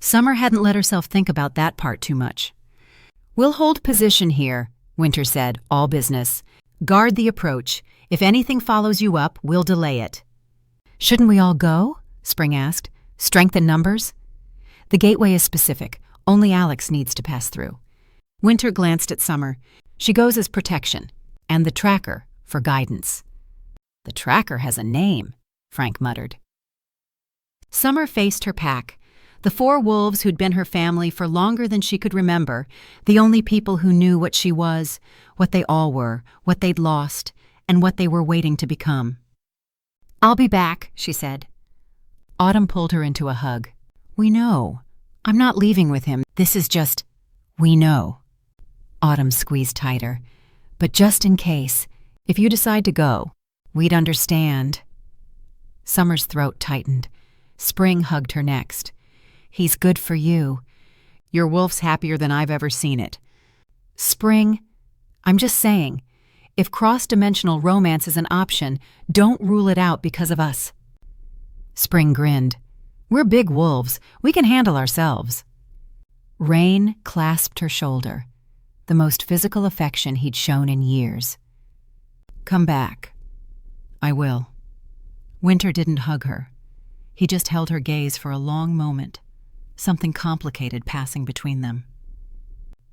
Summer hadn't let herself think about that part too much. "We'll hold position here," Winter said, all business. "Guard the approach. If anything follows you up, we'll delay it." "Shouldn't we all go?" Spring asked. "Strength in numbers?" "The gateway is specific. Only Alex needs to pass through." Winter glanced at Summer. "She goes as protection, and the tracker for guidance." "The tracker has a name," Frank muttered. Summer faced her pack. The 4 wolves who'd been her family for longer than she could remember, the only people who knew what she was, what they all were, what they'd lost, and what they were waiting to become. "I'll be back," she said. Autumn pulled her into a hug. "We know. I'm not leaving with him. This is just, we know." Autumn squeezed tighter. "But just in case, if you decide to go, we'd understand." Summer's throat tightened. Spring hugged her next. "He's good for you. Your wolf's happier than I've ever seen it." "Spring, I'm just saying, if cross-dimensional romance is an option, don't rule it out because of us." Spring grinned. "We're big wolves. We can handle ourselves." Rain clasped her shoulder, the most physical affection he'd shown in years. "Come back." "I will." Winter didn't hug her. He just held her gaze for a long moment, something complicated passing between them.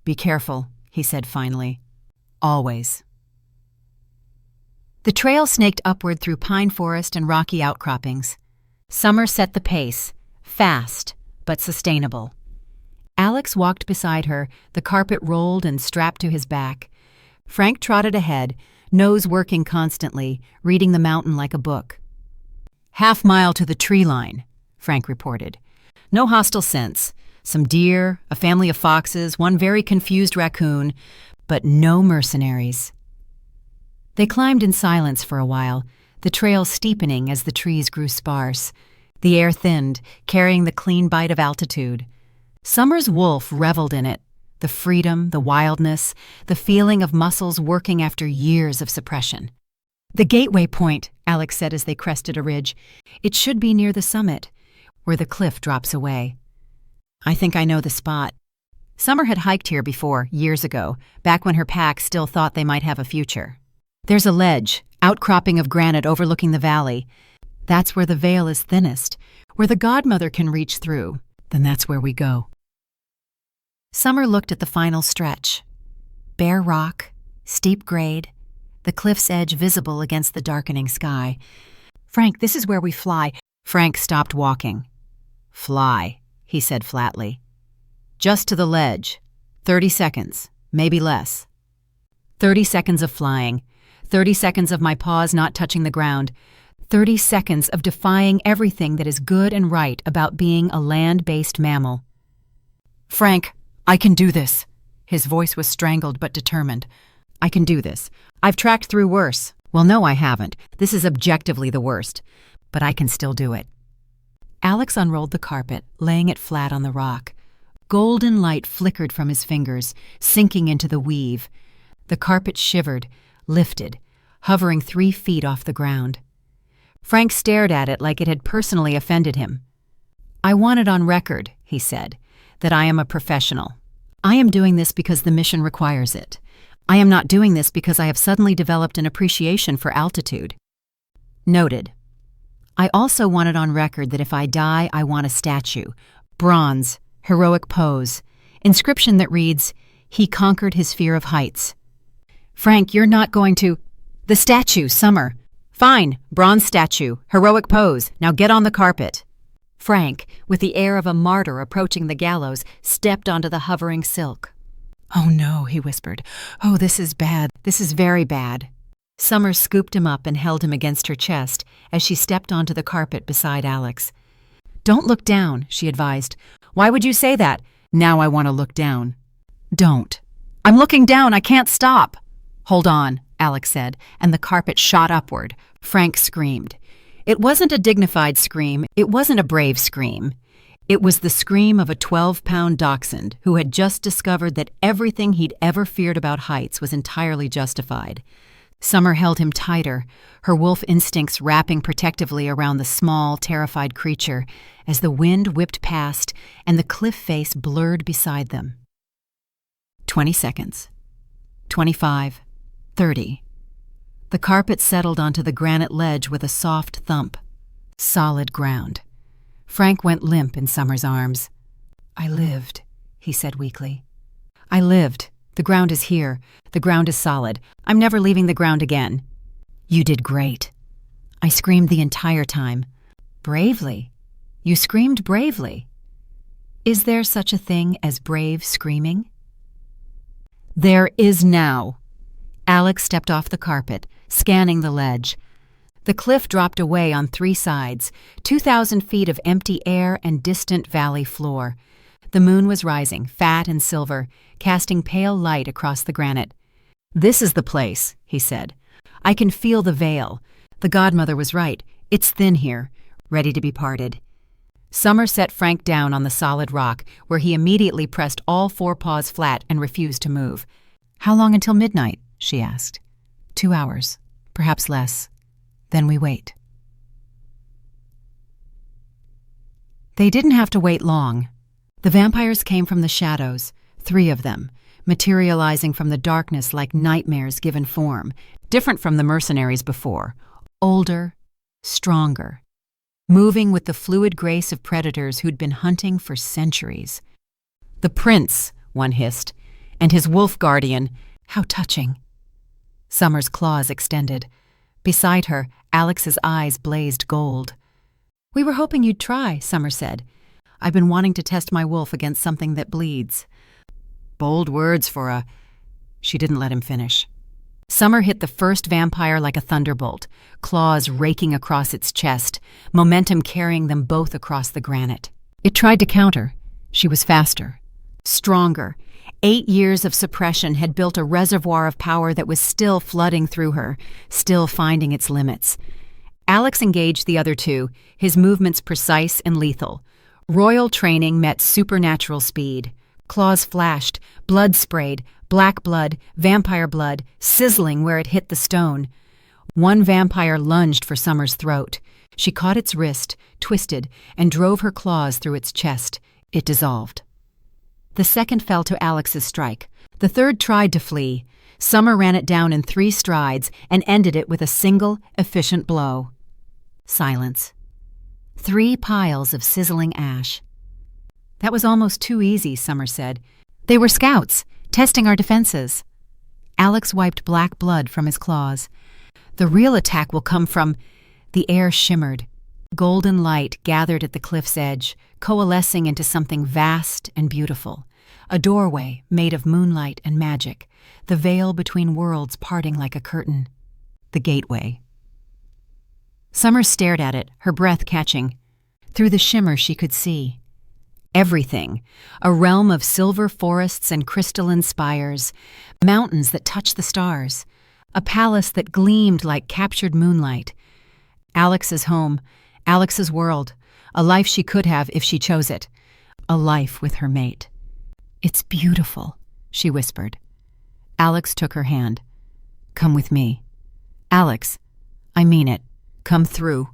"Be careful," he said finally. "Always." The trail snaked upward through pine forest and rocky outcroppings. Summer set the pace, fast but sustainable. Alex walked beside her, the carpet rolled and strapped to his back. Frank trotted ahead, nose working constantly, reading the mountain like a book. "Half-mile to the tree line," Frank reported. "No hostile scents. Some deer, a family of foxes, one very confused raccoon, but no mercenaries." They climbed in silence for a while, the trail steepening as the trees grew sparse. The air thinned, carrying the clean bite of altitude. Summer's wolf reveled in it, the freedom, the wildness, the feeling of muscles working after years of suppression. "The gateway point," Alex said as they crested a ridge. "It should be near the summit, where the cliff drops away." "I think I know the spot." Summer had hiked here before, years ago, back when her pack still thought they might have a future. "There's a ledge, outcropping of granite overlooking the valley. That's where the veil is thinnest, where the godmother can reach through. Then that's where we go." Summer looked at the final stretch. Bare rock, steep grade, the cliff's edge visible against the darkening sky. "Frank, this is where we fly." Frank stopped walking. "Fly," he said flatly. "Just to the ledge. 30 seconds, maybe less." 30 seconds of flying. 30 seconds of my paws not touching the ground. 30 seconds of defying everything that is good and right about being a land-based mammal. "Frank, I can do this." His voice was strangled but determined. "I can do this. I've tracked through worse. Well, no, I haven't. This is objectively the worst. But I can still do it." Alex unrolled the carpet, laying it flat on the rock. Golden light flickered from his fingers, sinking into the weave. The carpet shivered, lifted, hovering 3 feet off the ground. Frank stared at it like it had personally offended him. "I want it on record," he said, "that I am a professional. I am doing this because the mission requires it. I am not doing this because I have suddenly developed an appreciation for altitude." Noted. "I also want it on record that if I die, I want a statue. Bronze, heroic pose. Inscription that reads, 'He conquered his fear of heights.'" "Frank, you're not going to—" "The statue, Summer." "Fine, bronze statue, heroic pose. Now get on the carpet." Frank, with the air of a martyr approaching the gallows, stepped onto the hovering silk. "Oh no," he whispered. "Oh, this is bad. This is very bad." Summer scooped him up and held him against her chest as she stepped onto the carpet beside Alex. "Don't look down," she advised. "Why would you say that? Now I want to look down." "Don't." "I'm looking down. I can't stop." "Hold on," Alex said, and the carpet shot upward. Frank screamed. It wasn't a dignified scream. It wasn't a brave scream. It was the scream of a 12-pound dachshund who had just discovered that everything he'd ever feared about heights was entirely justified. Summer held him tighter, her wolf instincts wrapping protectively around the small, terrified creature as the wind whipped past and the cliff face blurred beside them. 20 seconds. 25. 30. The carpet settled onto the granite ledge with a soft thump. Solid ground. Frank went limp in Summer's arms. "I lived," he said weakly. "I lived. The ground is here. The ground is solid. I'm never leaving the ground again." "You did great." "I screamed the entire time." "Bravely. You screamed bravely." "Is there such a thing as brave screaming?" "There is now." Alex stepped off the carpet, scanning the ledge. The cliff dropped away on 3 sides, 2,000 feet of empty air and distant valley floor. The moon was rising, fat and silver, casting pale light across the granite. "This is the place," he said. "I can feel the veil. The godmother was right. It's thin here, ready to be parted." Summer set Frank down on the solid rock, where he immediately pressed all 4 paws flat and refused to move. "How long until midnight?" she asked. 2 hours, perhaps less. Then we wait." They didn't have to wait long. The vampires came from the shadows, 3 of them, materializing from the darkness like nightmares given form, different from the mercenaries before, older, stronger, moving with the fluid grace of predators who'd been hunting for centuries. "The prince," one hissed, "and his wolf guardian. How touching." Summer's claws extended. Beside her, Alex's eyes blazed gold. "We were hoping you'd try," Summer said. "I've been wanting to test my wolf against something that bleeds." "Bold words for a—" She didn't let him finish. Summer hit the first vampire like a thunderbolt, claws raking across its chest, momentum carrying them both across the granite. It tried to counter. She was faster, stronger. 8 years of suppression had built a reservoir of power that was still flooding through her, still finding its limits. Alex engaged the other 2, his movements precise and lethal. Royal training met supernatural speed. Claws flashed, blood sprayed, black blood, vampire blood, sizzling where it hit the stone. One vampire lunged for Summer's throat. She caught its wrist, twisted, and drove her claws through its chest. It dissolved. The second fell to Alex's strike. The third tried to flee. Summer ran it down in 3 strides and ended it with a single, efficient blow. Silence. 3 piles of sizzling ash. "That was almost too easy," Summer said. "They were scouts, testing our defenses." Alex wiped black blood from his claws. "The real attack will come from—" The air shimmered. Golden light gathered at the cliff's edge, coalescing into something vast and beautiful. A doorway made of moonlight and magic, the veil between worlds parting like a curtain. The gateway. Summer stared at it, her breath catching. Through the shimmer she could see everything, a realm of silver forests and crystalline spires, mountains that touched the stars, a palace that gleamed like captured moonlight. Alex's home, Alex's world, a life she could have if she chose it, a life with her mate. "It's beautiful," she whispered. Alex took her hand. "Come with me." "Alex, I mean it. Come through.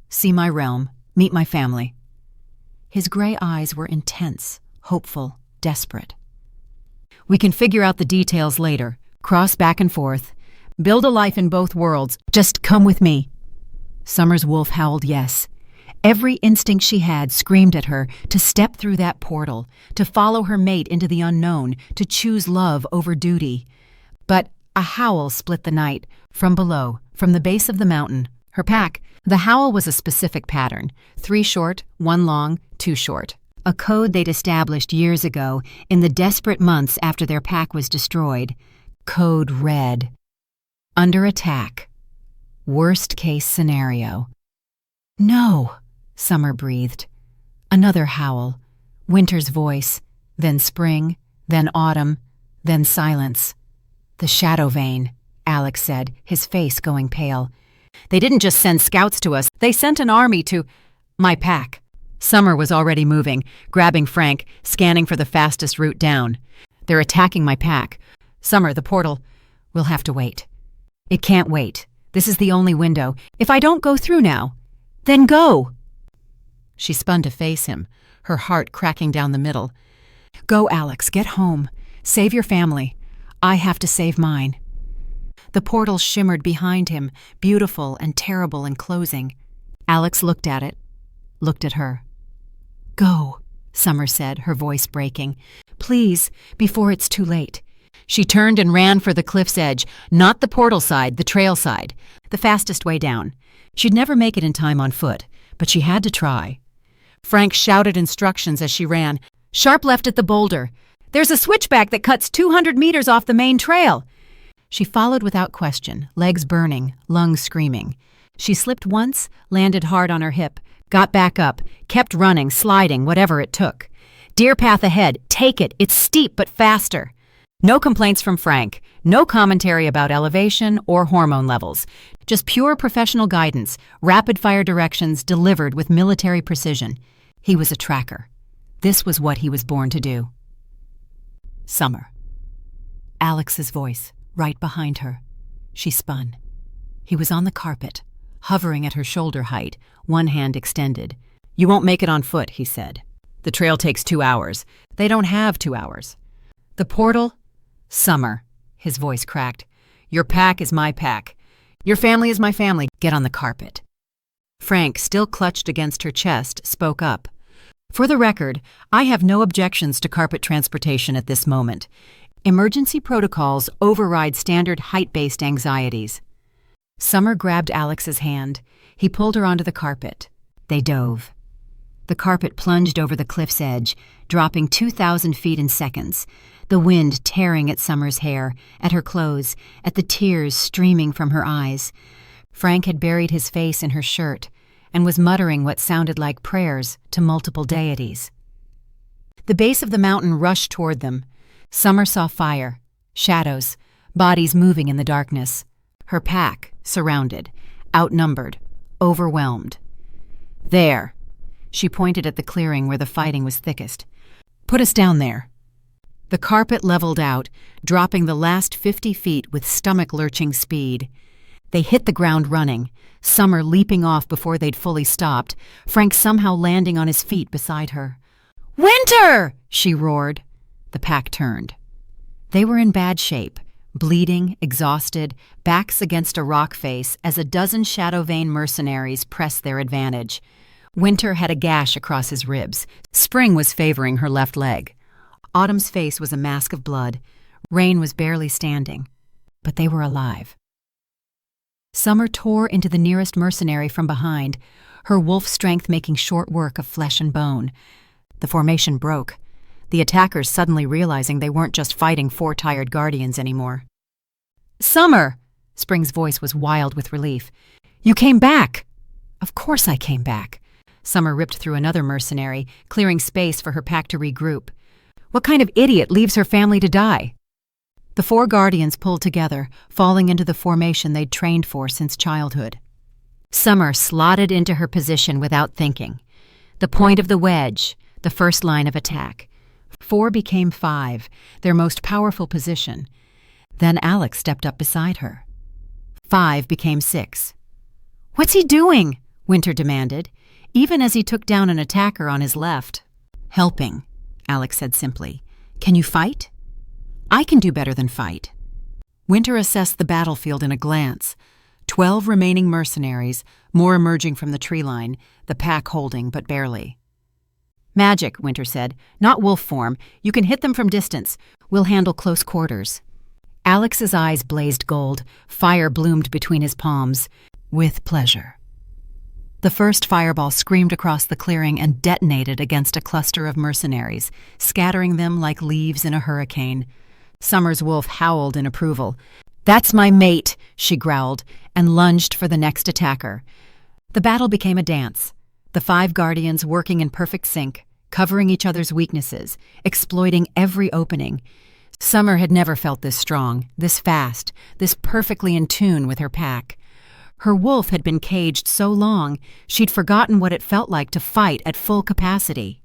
See my realm. Meet my family." His gray eyes were intense, hopeful, desperate. "We can figure out the details later, cross back and forth, build a life in both worlds. Just come with me." Summer's wolf howled yes. Every instinct she had screamed at her to step through that portal, to follow her mate into the unknown, to choose love over duty. But a howl split the night, from below, from the base of the mountain. Her pack. The howl was a specific pattern, 3 short, 1 long, 2 short. a code they'd established years ago in the desperate months after their pack was destroyed. Code Red. Under attack. Worst case scenario. No, Summer breathed. Another howl. Winter's voice, then spring, then autumn, then silence. The shadow vein, Alex said, his face going pale. They didn't just send scouts to us, they sent an army to my pack. Summer was already moving, grabbing Frank, scanning for the fastest route down. They're attacking my pack. Summer, the portal. We'll have to wait. It can't wait. This is the only window. If I don't go through now, then go. She spun to face him, her heart cracking down the middle. Go, Alex, get home. Save your family. I have to save mine. The portal shimmered behind him, beautiful and terrible and closing. Alex looked at it, looked at her. Go, Summer said, her voice breaking. Please, before it's too late. She turned and ran for the cliff's edge, not the portal side, the trail side, the fastest way down. She'd never make it in time on foot, but she had to try. Frank shouted instructions as she ran. Sharp left at the boulder. There's a switchback that cuts 200 meters off the main trail. She followed without question, legs burning, lungs screaming. She slipped once, landed hard on her hip, got back up, kept running, sliding, whatever it took. Deer path ahead, take it, it's steep but faster. No complaints from Frank, no commentary about elevation or hormone levels. Just pure professional guidance, rapid-fire directions delivered with military precision. He was a tracker. This was what he was born to do. Summer. Alex's voice, right behind her. She spun. He was on the carpet, hovering at her shoulder height, one hand extended. You won't make it on foot, he said. The trail takes 2 hours. They don't have 2 hours. The portal? Summer. His voice cracked. Your pack is my pack. Your family is my family. Get on the carpet. Frank, still clutched against her chest, spoke up. For the record, I have no objections to carpet transportation at this moment. Emergency protocols override standard height-based anxieties. Summer grabbed Alex's hand. He pulled her onto the carpet. They dove. The carpet plunged over the cliff's edge, dropping 2,000 feet in seconds, the wind tearing at Summer's hair, at her clothes, at the tears streaming from her eyes. Frank had buried his face in her shirt and was muttering what sounded like prayers to multiple deities. The base of the mountain rushed toward them. Summer saw fire, shadows, bodies moving in the darkness. Her pack, surrounded, outnumbered, overwhelmed. There. She pointed at the clearing where the fighting was thickest. Put us down there. The carpet leveled out, dropping the last 50 feet with stomach-lurching speed. They hit the ground running, Summer leaping off before they'd fully stopped, Frank somehow landing on his feet beside her. Winter! She roared. The pack turned. They were in bad shape, bleeding, exhausted, backs against a rock face as a dozen shadow vein mercenaries pressed their advantage. Winter had a gash across his ribs. Spring was favoring her left leg. Autumn's face was a mask of blood. Rain was barely standing. But they were alive. Summer tore into the nearest mercenary from behind, her wolf strength making short work of flesh and bone. The formation broke, the attackers suddenly realizing they weren't just fighting 4 tired guardians anymore. Summer! Spring's voice was wild with relief. You came back! Of course I came back. Summer ripped through another mercenary, clearing space for her pack to regroup. What kind of idiot leaves her family to die? The 4 guardians pulled together, falling into the formation they'd trained for since childhood. Summer slotted into her position without thinking. The point of the wedge, the first line of attack. 4 became 5, their most powerful position. Then Alex stepped up beside her. 5 became 6. What's he doing? Winter demanded, even as he took down an attacker on his left. Helping, Alex said simply. Can you fight? I can do better than fight. Winter assessed the battlefield in a glance. 12 remaining mercenaries, more emerging from the tree line, the pack holding but barely. Magic, Winter said. Not wolf form. You can hit them from distance. We'll handle close quarters. Alex's eyes blazed gold. Fire bloomed between his palms. With pleasure. The first fireball screamed across the clearing and detonated against a cluster of mercenaries, scattering them like leaves in a hurricane. Summer's wolf howled in approval. "That's my mate," she growled, and lunged for the next attacker. The battle became a dance, the 5 guardians working in perfect sync, covering each other's weaknesses, exploiting every opening. Summer had never felt this strong, this fast, this perfectly in tune with her pack. Her wolf had been caged so long, she'd forgotten what it felt like to fight at full capacity.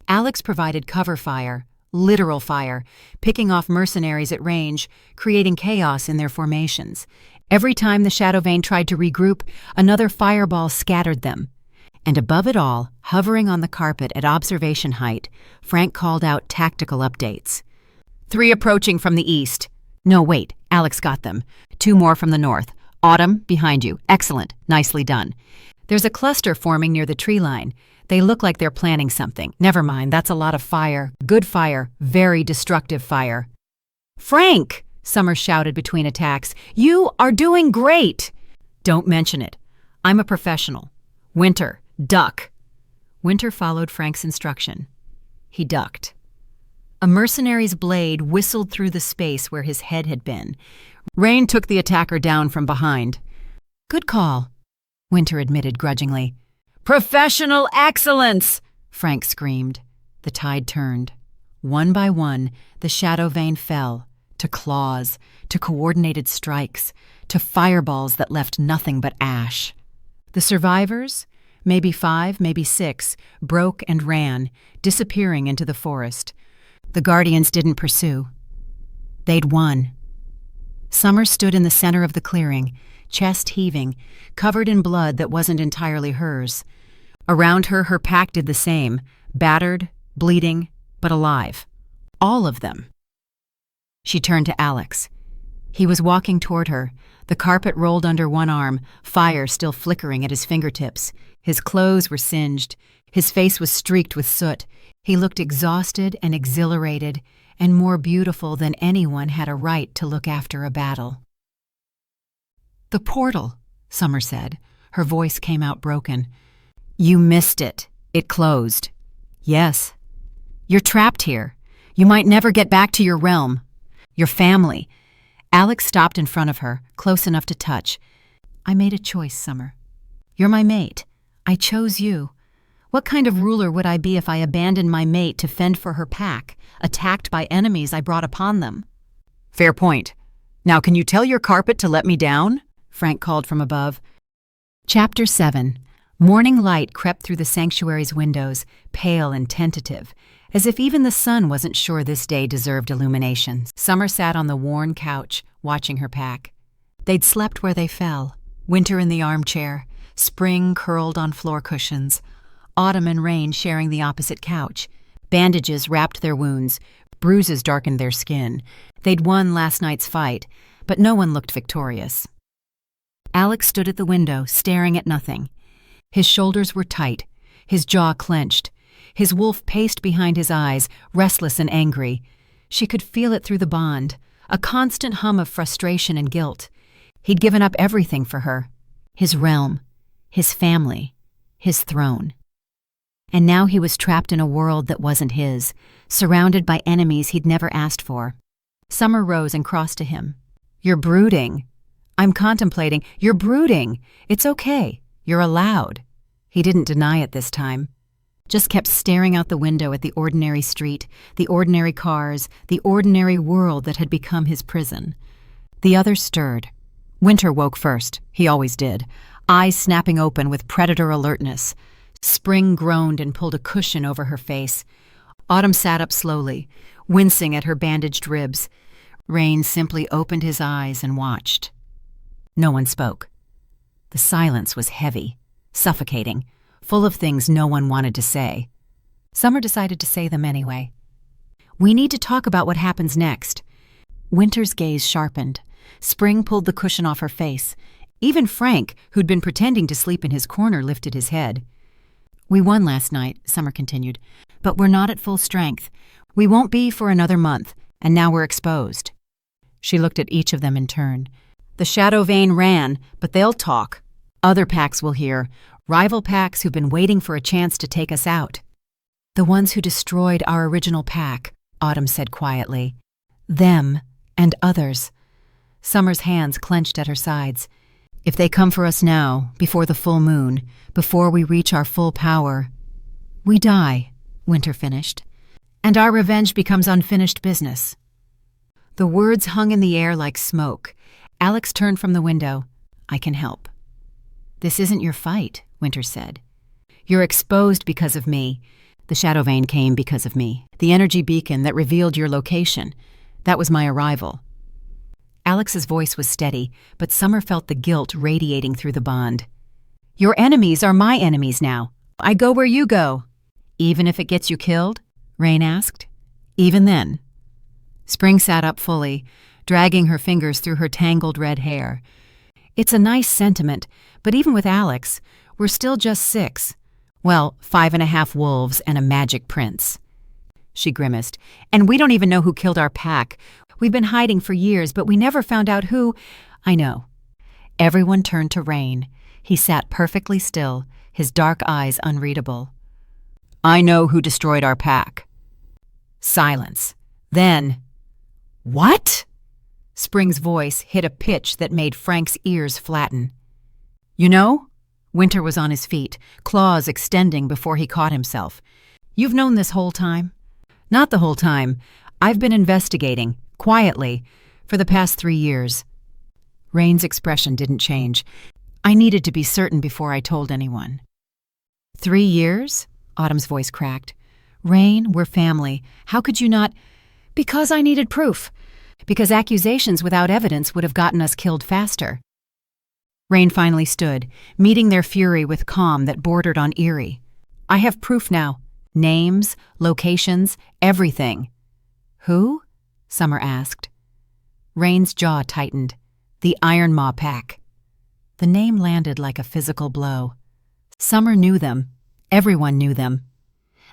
Alex provided cover fire, literal fire, picking off mercenaries at range, creating chaos in their formations. Every time the Shadowvane tried to regroup, another fireball scattered them. And above it all, hovering on the carpet at observation height, Frank called out tactical updates. 3 approaching from the east. No, wait, Alex got them. 2 more from the north. Autumn, behind you. Excellent. Nicely done. There's a cluster forming near the tree line. They look like they're planning something. Never mind, that's a lot of fire. Good fire. Very destructive fire. "Frank!" Summer shouted between attacks. "You are doing great!" "Don't mention it. I'm a professional. Winter, duck." Winter followed Frank's instruction. He ducked. A mercenary's blade whistled through the space where his head had been. Rain took the attacker down from behind. "Good call," Winter admitted grudgingly. "Professional excellence!" Frank screamed. The tide turned. One by one, the Shadowvane fell, to claws, to coordinated strikes, to fireballs that left nothing but ash. The survivors, maybe 5, maybe 6, broke and ran, disappearing into the forest. The Guardians didn't pursue. They'd won. Summer stood in the center of the clearing, chest heaving, covered in blood that wasn't entirely hers. Around her, her pack did the same, battered, bleeding, but alive. All of them. She turned to Alex. He was walking toward her, the carpet rolled under one arm, fire still flickering at his fingertips. His clothes were singed. His face was streaked with soot. He looked exhausted and exhilarated, and more beautiful than anyone had a right to look after a battle. "The portal," Summer said. Her voice came out broken. "You missed it. It closed." "Yes. You're trapped here. You might never get back to your realm. Your family." Alex stopped in front of her, close enough to touch. "I made a choice, Summer. You're my mate. I chose you. What kind of ruler would I be if I abandoned my mate to fend for her pack, attacked by enemies I brought upon them?" "Fair point. Now can you tell your carpet to let me down?" Frank called from above. Chapter 7. Morning light crept through the sanctuary's windows, pale and tentative, as if even the sun wasn't sure this day deserved illumination. Summer sat on the worn couch, watching her pack. They'd slept where they fell, winter in the armchair, spring curled on floor cushions, autumn and rain sharing the opposite couch. Bandages wrapped their wounds, bruises darkened their skin. They'd won last night's fight, but no one looked victorious. Alex stood at the window, staring at nothing. His shoulders were tight, his jaw clenched. His wolf paced behind his eyes, restless and angry. She could feel it through the bond, a constant hum of frustration and guilt. He'd given up everything for her. His realm, his family, his throne. And now he was trapped in a world that wasn't his, surrounded by enemies he'd never asked for. Summer rose and crossed to him. "You're brooding." "I'm contemplating." "You're brooding. It's okay. You're allowed." He didn't deny it this time. Just kept staring out the window at the ordinary street, the ordinary cars, the ordinary world that had become his prison. The others stirred. Winter woke first. He always did, eyes snapping open with predator alertness. Spring groaned and pulled a cushion over her face. Autumn sat up slowly, wincing at her bandaged ribs. Rain simply opened his eyes and watched. No one spoke. The silence was heavy, suffocating, full of things no one wanted to say. Summer decided to say them anyway. "We need to talk about what happens next." Winter's gaze sharpened. Spring pulled the cushion off her face. Even Frank, who'd been pretending to sleep in his corner, lifted his head. "We won last night," Summer continued, "but we're not at full strength. We won't be for another month, and now we're exposed." She looked at each of them in turn. "The Shadowvane ran, but they'll talk. Other packs will hear. Rival packs who've been waiting for a chance to take us out. The ones who destroyed our original pack, Autumn said quietly. Them and others. Summer's hands clenched at her sides. If they come for us now, before the full moon, before we reach our full power, we die, Winter finished, and our revenge becomes unfinished business. The words hung in the air like smoke. Alex turned from the window. I can help. This isn't your fight, Winter said. You're exposed because of me. The shadow vein came because of me. The energy beacon that revealed your location. That was my arrival. Alex's voice was steady, but Summer felt the guilt radiating through the bond. Your enemies are my enemies now. I go where you go. Even if it gets you killed? Rain asked. Even then. Spring sat up fully, dragging her fingers through her tangled red hair. It's a nice sentiment, but even with Alex, we're still just 6. Well, 5.5 wolves and a magic prince. She grimaced. And we don't even know who killed our pack. We've been hiding for years, but we never found out who. I know. Everyone turned to Rain. He sat perfectly still, his dark eyes unreadable. I know who destroyed our pack. Silence. Then, what? Spring's voice hit a pitch that made Frank's ears flatten. You know? Winter was on his feet, claws extending before he caught himself. You've known this whole time? Not the whole time. I've been investigating, quietly, for the past 3 years. Rain's expression didn't change. I needed to be certain before I told anyone. 3 years? Autumn's voice cracked. Rain, we're family. How could you not? Because I needed proof. Because accusations without evidence would have gotten us killed faster. Rain finally stood, meeting their fury with calm that bordered on eerie. I have proof now. Names, locations, everything. Who? Summer asked. Rain's jaw tightened. The Iron Maw Pack. The name landed like a physical blow. Summer knew them. Everyone knew them.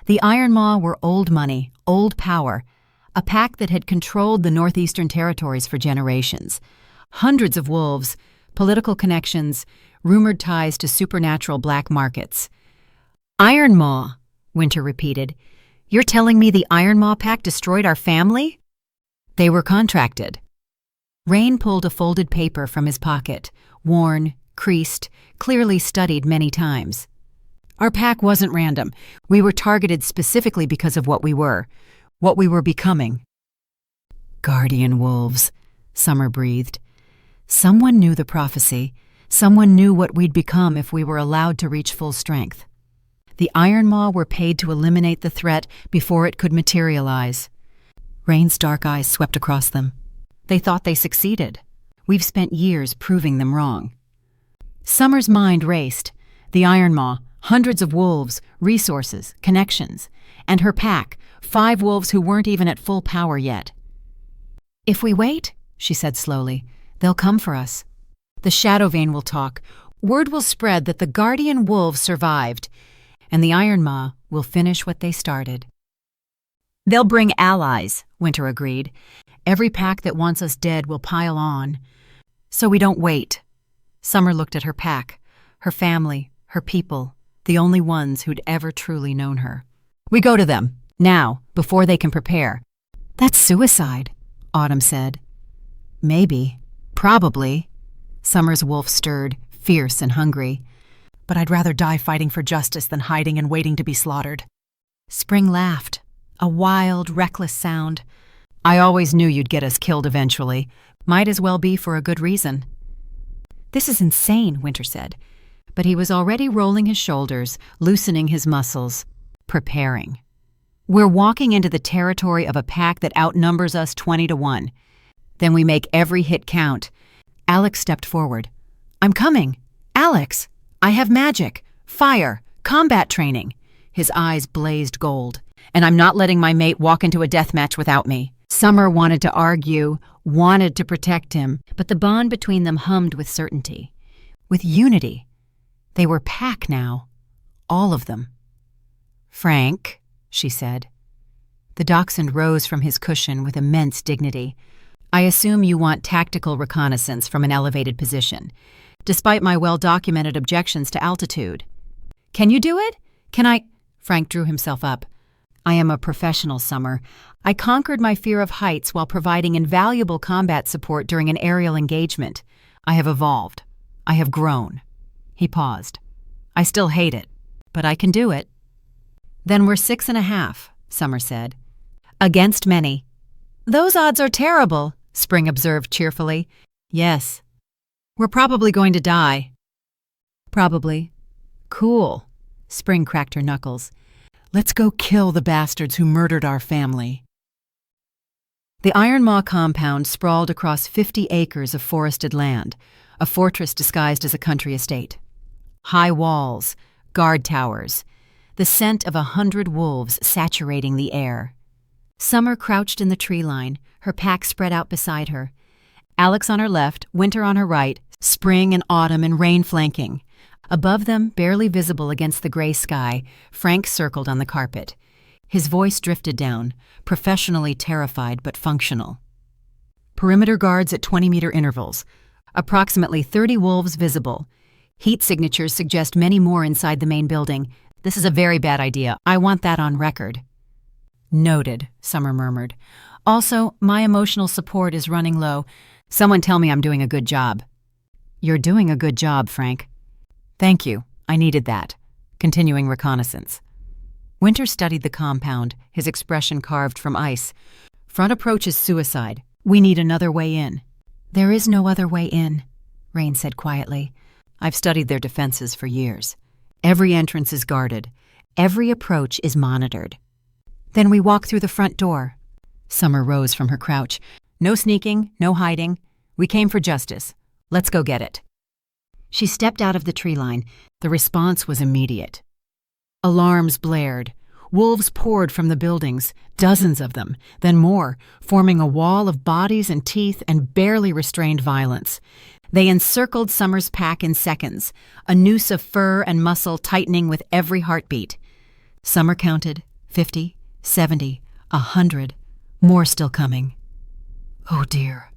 The Iron Maw were old money, old power, a pack that had controlled the northeastern territories for generations. Hundreds of wolves, political connections, rumored ties to supernatural black markets. Iron Maw, Winter repeated. You're telling me the Iron Maw Pack destroyed our family? They were contracted. Rain pulled a folded paper from his pocket, worn, creased, clearly studied many times. Our pack wasn't random. We were targeted specifically because of what we were becoming. Guardian wolves, Summer breathed. Someone knew the prophecy. Someone knew what we'd become if we were allowed to reach full strength. The Iron Maw were paid to eliminate the threat before it could materialize. Rain's dark eyes swept across them. They thought they succeeded. We've spent years proving them wrong. Summer's mind raced. The Iron Maw, hundreds of wolves, resources, connections, and her pack, 5 wolves who weren't even at full power yet. If we wait, she said slowly, they'll come for us. The shadow vein will talk. Word will spread that the guardian wolves survived, and the Iron Maw will finish what they started. They'll bring allies, Winter agreed. Every pack that wants us dead will pile on. So we don't wait. Summer looked at her pack, her family, her people, the only ones who'd ever truly known her. We go to them, now, before they can prepare. That's suicide, Autumn said. Maybe. Probably. Summer's wolf stirred, fierce and hungry. But I'd rather die fighting for justice than hiding and waiting to be slaughtered. Spring laughed, a wild, reckless sound. I always knew you'd get us killed eventually. Might as well be for a good reason. This is insane, Winter said. But he was already rolling his shoulders, loosening his muscles, preparing. We're walking into the territory of a pack that outnumbers us 20-1. Then we make every hit count. Alex stepped forward. I'm coming. Alex, I have magic, fire, combat training. His eyes blazed gold. And I'm not letting my mate walk into a death match without me. Summer wanted to argue, wanted to protect him, but the bond between them hummed with certainty, with unity. They were pack now, all of them. Frank, she said. The dachshund rose from his cushion with immense dignity. I assume you want tactical reconnaissance from an elevated position, despite my well-documented objections to altitude. Can you do it? Can I? Frank drew himself up. I am a professional, Summer. I conquered my fear of heights while providing invaluable combat support during an aerial engagement. I have evolved. I have grown. He paused. I still hate it, but I can do it. Then we're 6.5, Summer said. Against many. Those odds are terrible, Spring observed cheerfully. Yes. We're probably going to die. Probably. Cool. Spring cracked her knuckles. Let's go kill the bastards who murdered our family. The Iron Maw compound sprawled across 50 acres of forested land, a fortress disguised as a country estate. High walls, guard towers, the scent of 100 wolves saturating the air. Summer crouched in the tree line, her pack spread out beside her. Alex on her left, Winter on her right, spring and autumn and rain flanking. Above them, barely visible against the gray sky, Frank circled on the carpet. His voice drifted down, professionally terrified but functional. Perimeter guards at 20-meter intervals. Approximately 30 wolves visible. Heat signatures suggest many more inside the main building. This is a very bad idea. I want that on record. Noted, Summer murmured. Also, my emotional support is running low. Someone tell me I'm doing a good job. You're doing a good job, Frank. Thank you. I needed that. Continuing reconnaissance. Winter studied the compound, his expression carved from ice. Front approach is suicide. We need another way in. There is no other way in, Rain said quietly. I've studied their defenses for years. Every entrance is guarded. Every approach is monitored. Then we walk through the front door. Summer rose from her crouch. No sneaking, no hiding. We came for justice. Let's go get it. She stepped out of the tree line. The response was immediate. Alarms blared. Wolves poured from the buildings, dozens of them, then more, forming a wall of bodies and teeth and barely restrained violence. They encircled Summer's pack in seconds, a noose of fur and muscle tightening with every heartbeat. Summer counted 50, 70, 100, more still coming. Oh dear,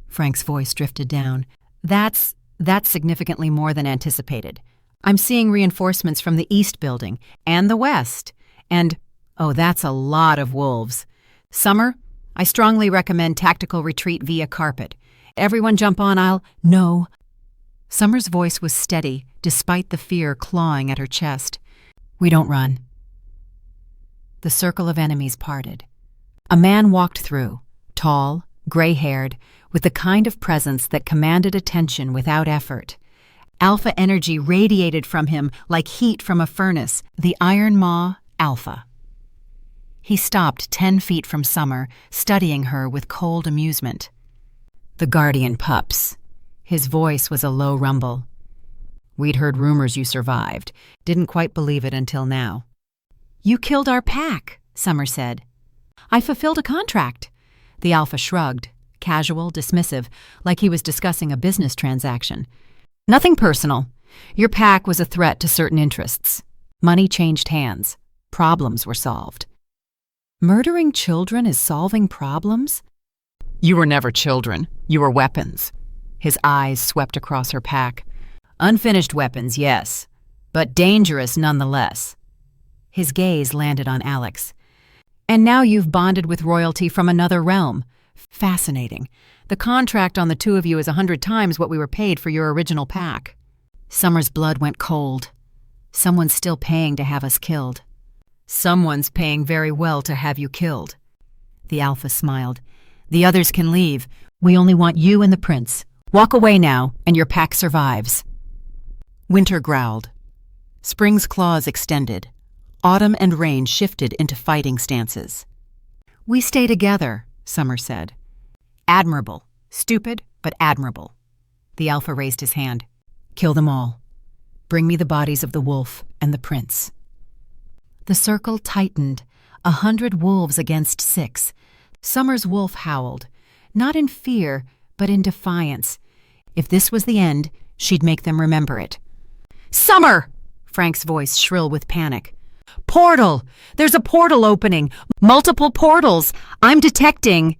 Frank's voice drifted down. That's significantly more than anticipated. I'm seeing reinforcements from the east building and the west. And, oh, that's a lot of wolves. Summer, I strongly recommend tactical retreat via carpet. Everyone jump on, No. Summer's voice was steady, despite the fear clawing at her chest. We don't run. The circle of enemies parted. A man walked through, tall, gray-haired, with the kind of presence that commanded attention without effort. Alpha energy radiated from him like heat from a furnace, the Iron Maw Alpha. He stopped 10 feet from Summer, studying her with cold amusement. The guardian pups. His voice was a low rumble. We'd heard rumors you survived. Didn't quite believe it until now. You killed our pack, Summer said. I fulfilled a contract. The Alpha shrugged, casual, dismissive, like he was discussing a business transaction. Nothing personal. Your pack was a threat to certain interests. Money changed hands. Problems were solved. Murdering children is solving problems? You were never children. You were weapons. His eyes swept across her pack. Unfinished weapons, yes, but dangerous nonetheless. His gaze landed on Alex. And now you've bonded with royalty from another realm. Fascinating. The contract on the two of you is 100 times what we were paid for your original pack. Summer's blood went cold. Someone's still paying to have us killed. Someone's paying very well to have you killed. The Alpha smiled. The others can leave. We only want you and the prince. Walk away now, and your pack survives. Winter growled. Spring's claws extended. Autumn and rain shifted into fighting stances. We stay together, Summer said. Admirable. Stupid, but admirable. The Alpha raised his hand. Kill them all. Bring me the bodies of the wolf and the prince. The circle tightened, 100 wolves against 6. Summer's wolf howled, not in fear, but in defiance. If this was the end, she'd make them remember it. Summer! Frank's voice shrill with panic. Portal! There's a portal opening! Multiple portals! I'm detecting...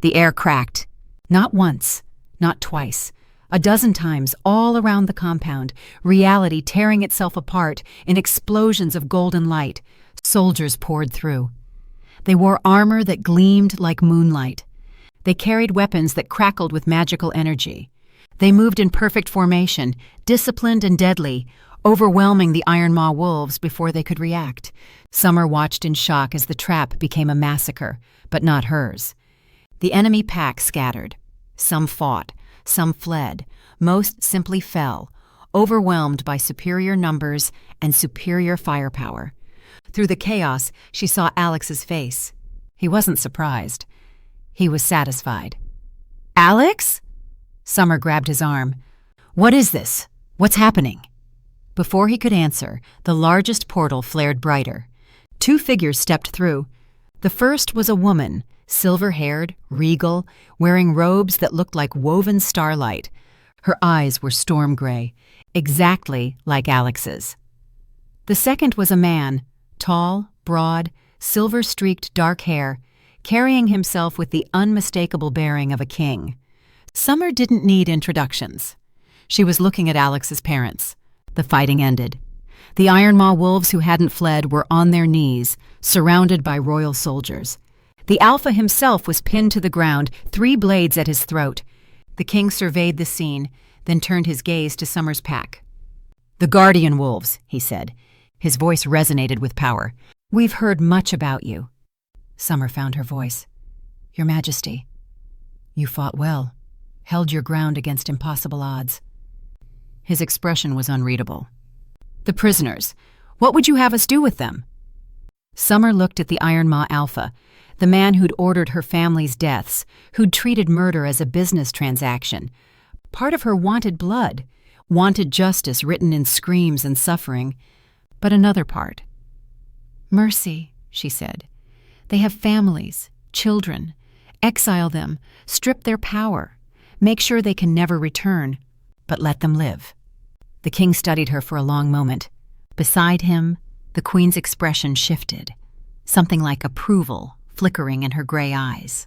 The air cracked. Not once, not twice. A dozen times, all around the compound, reality tearing itself apart in explosions of golden light, soldiers poured through. They wore armor that gleamed like moonlight. They carried weapons that crackled with magical energy. They moved in perfect formation, disciplined and deadly, overwhelming the Iron Maw wolves before they could react. Summer watched in shock as the trap became a massacre, but not hers. The enemy pack scattered. Some fought, some fled, most simply fell, overwhelmed by superior numbers and superior firepower. Through the chaos, she saw Alex's face. He wasn't surprised. He was satisfied. "Alex?" Summer grabbed his arm. "What is this? What's happening?" Before he could answer, the largest portal flared brighter. Two figures stepped through. The first was a woman, silver-haired, regal, wearing robes that looked like woven starlight. Her eyes were storm gray, exactly like Alex's. The second was a man, tall, broad, silver-streaked dark hair, carrying himself with the unmistakable bearing of a king. Summer didn't need introductions. She was looking at Alex's parents. The fighting ended. The Iron Maw wolves who hadn't fled were on their knees, surrounded by royal soldiers. The alpha himself was pinned to the ground, 3 blades at his throat. The king surveyed the scene, then turned his gaze to Summer's pack. "The guardian wolves," he said. His voice resonated with power. "We've heard much about you." Summer found her voice. "Your Majesty, you fought well, held your ground against impossible odds." His expression was unreadable. "The prisoners, what would you have us do with them?" Summer looked at the Iron Maw Alpha, the man who'd ordered her family's deaths, who'd treated murder as a business transaction. Part of her wanted blood, wanted justice written in screams and suffering, but another part. "Mercy," she said. "They have families, children. Exile them, strip their power, make sure they can never return, but let them live." The king studied her for a long moment. Beside him, the queen's expression shifted, something like approval flickering in her gray eyes.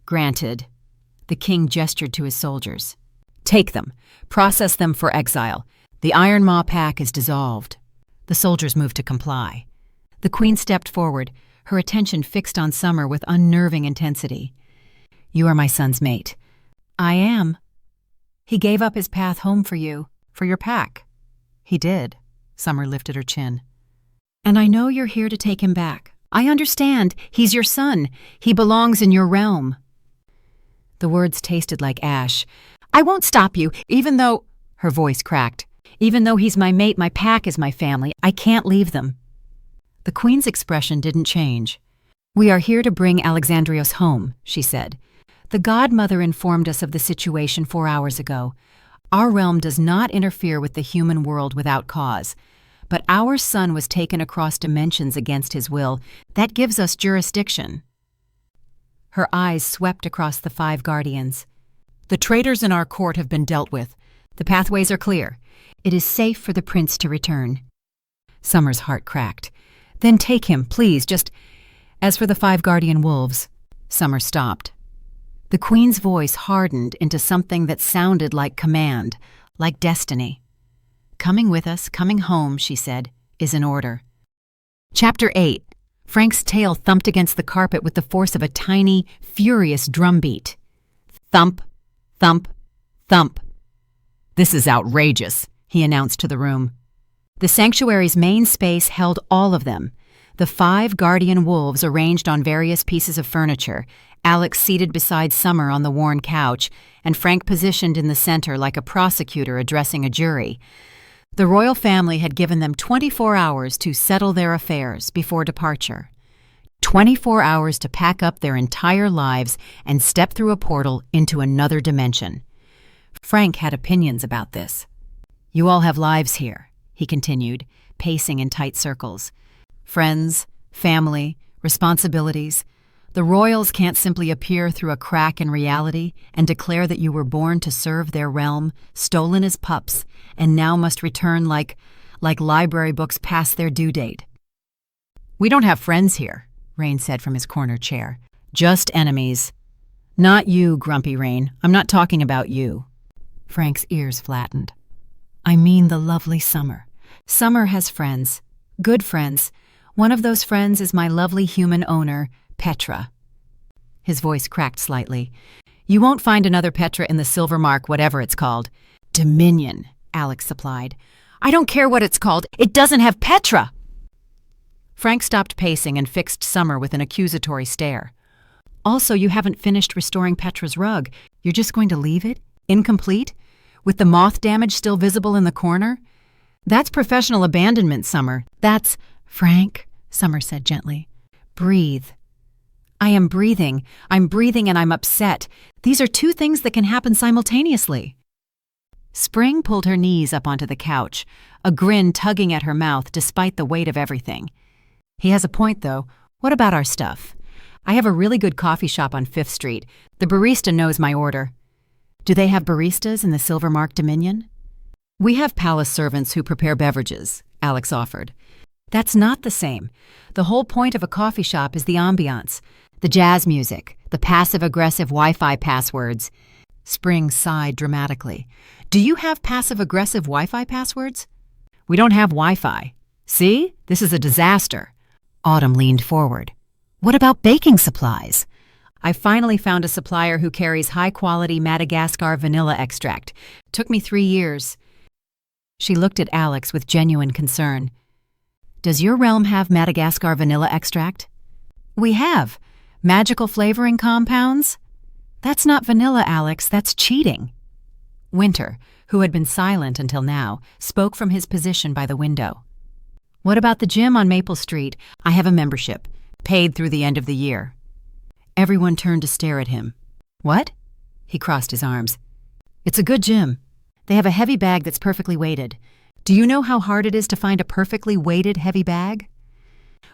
"Granted." The king gestured to his soldiers. "Take them, process them for exile. The Iron Maw pack is dissolved." The soldiers moved to comply. The queen stepped forward, her attention fixed on Summer with unnerving intensity. "You are my son's mate." "I am." "He gave up his path home for you, for your pack." "He did." Summer lifted her chin. "And I know you're here to take him back. I understand. He's your son. He belongs in your realm." The words tasted like ash. "I won't stop you, even though—" Her voice cracked. "Even though he's my mate, my pack is my family. I can't leave them." The queen's expression didn't change. "We are here to bring Alexandrios home," she said. "The godmother informed us of the situation 4 hours ago. Our realm does not interfere with the human world without cause. But our son was taken across dimensions against his will. That gives us jurisdiction." Her eyes swept across the 5 guardians. "The traitors in our court have been dealt with. The pathways are clear. It is safe for the prince to return." Summer's heart cracked. "Then take him, please, just—" As for the 5 guardian wolves, Summer stopped. The queen's voice hardened into something that sounded like command, like destiny. "Coming with us, coming home," she said, "is in order." Chapter 8. Frank's tail thumped against the carpet with the force of a tiny, furious drumbeat. Thump, thump, thump. "This is outrageous," he announced to the room. The sanctuary's main space held all of them. The 5 guardian wolves arranged on various pieces of furniture, Alex seated beside Summer on the worn couch, and Frank positioned in the center like a prosecutor addressing a jury. The royal family had given them 24 hours to settle their affairs before departure. 24 hours to pack up their entire lives and step through a portal into another dimension. Frank had opinions about this. "You all have lives here," he continued, pacing in tight circles. "Friends, family, responsibilities. The royals can't simply appear through a crack in reality and declare that you were born to serve their realm, stolen as pups, and now must return like library books past their due date." "We don't have friends here," Rain said from his corner chair. "Just enemies." "Not you, Grumpy Rain. I'm not talking about you." Frank's ears flattened. I mean the lovely Summer. Summer has friends. Good friends. One of those friends is my lovely human owner, Petra. His voice cracked slightly. You won't find another Petra in the Silver Mark, whatever it's called. Dominion, Alex supplied. I don't care what it's called. It doesn't have Petra! Frank stopped pacing and fixed Summer with an accusatory stare. Also, you haven't finished restoring Petra's rug. You're just going to leave it? Incomplete? With the moth damage still visible in the corner? That's professional abandonment, Summer. That's... Frank, Summer said gently. Breathe. I am breathing. I'm breathing and I'm upset. These are two things that can happen simultaneously. Spring pulled her knees up onto the couch, a grin tugging at her mouth despite the weight of everything. He has a point, though. What about our stuff? I have a really good coffee shop on 5th Street. The barista knows my order. Do they have baristas in the Silver Mark Dominion? We have palace servants who prepare beverages, Alex offered. That's not the same. The whole point of a coffee shop is the ambiance, the jazz music, the passive-aggressive Wi-Fi passwords. Spring sighed dramatically. Do you have passive-aggressive Wi-Fi passwords? We don't have Wi-Fi. See? This is a disaster. Autumn leaned forward. What about baking supplies? I finally found a supplier who carries high-quality Madagascar vanilla extract. Took me 3 years. She looked at Alex with genuine concern. Does your realm have Madagascar vanilla extract? We have. Magical flavoring compounds? That's not vanilla, Alex. That's cheating. Winter, who had been silent until now, spoke from his position by the window. What about the gym on Maple Street? I have a membership, paid through the end of the year. Everyone turned to stare at him. What? He crossed his arms. It's a good gym. They have a heavy bag that's perfectly weighted. Do you know how hard it is to find a perfectly weighted heavy bag?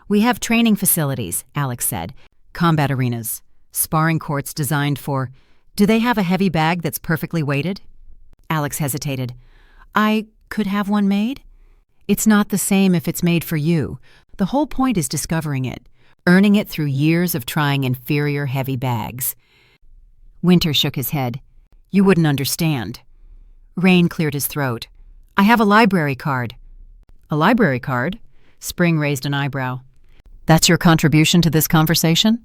We have training facilities, Alex said. Combat arenas. Sparring courts designed for... Do they have a heavy bag that's perfectly weighted? Alex hesitated. I could have one made? It's not the same if it's made for you. The whole point is discovering it, earning it through years of trying inferior heavy bags. Winter shook his head. You wouldn't understand. Rain cleared his throat. I have a library card. A library card? Spring raised an eyebrow. That's your contribution to this conversation?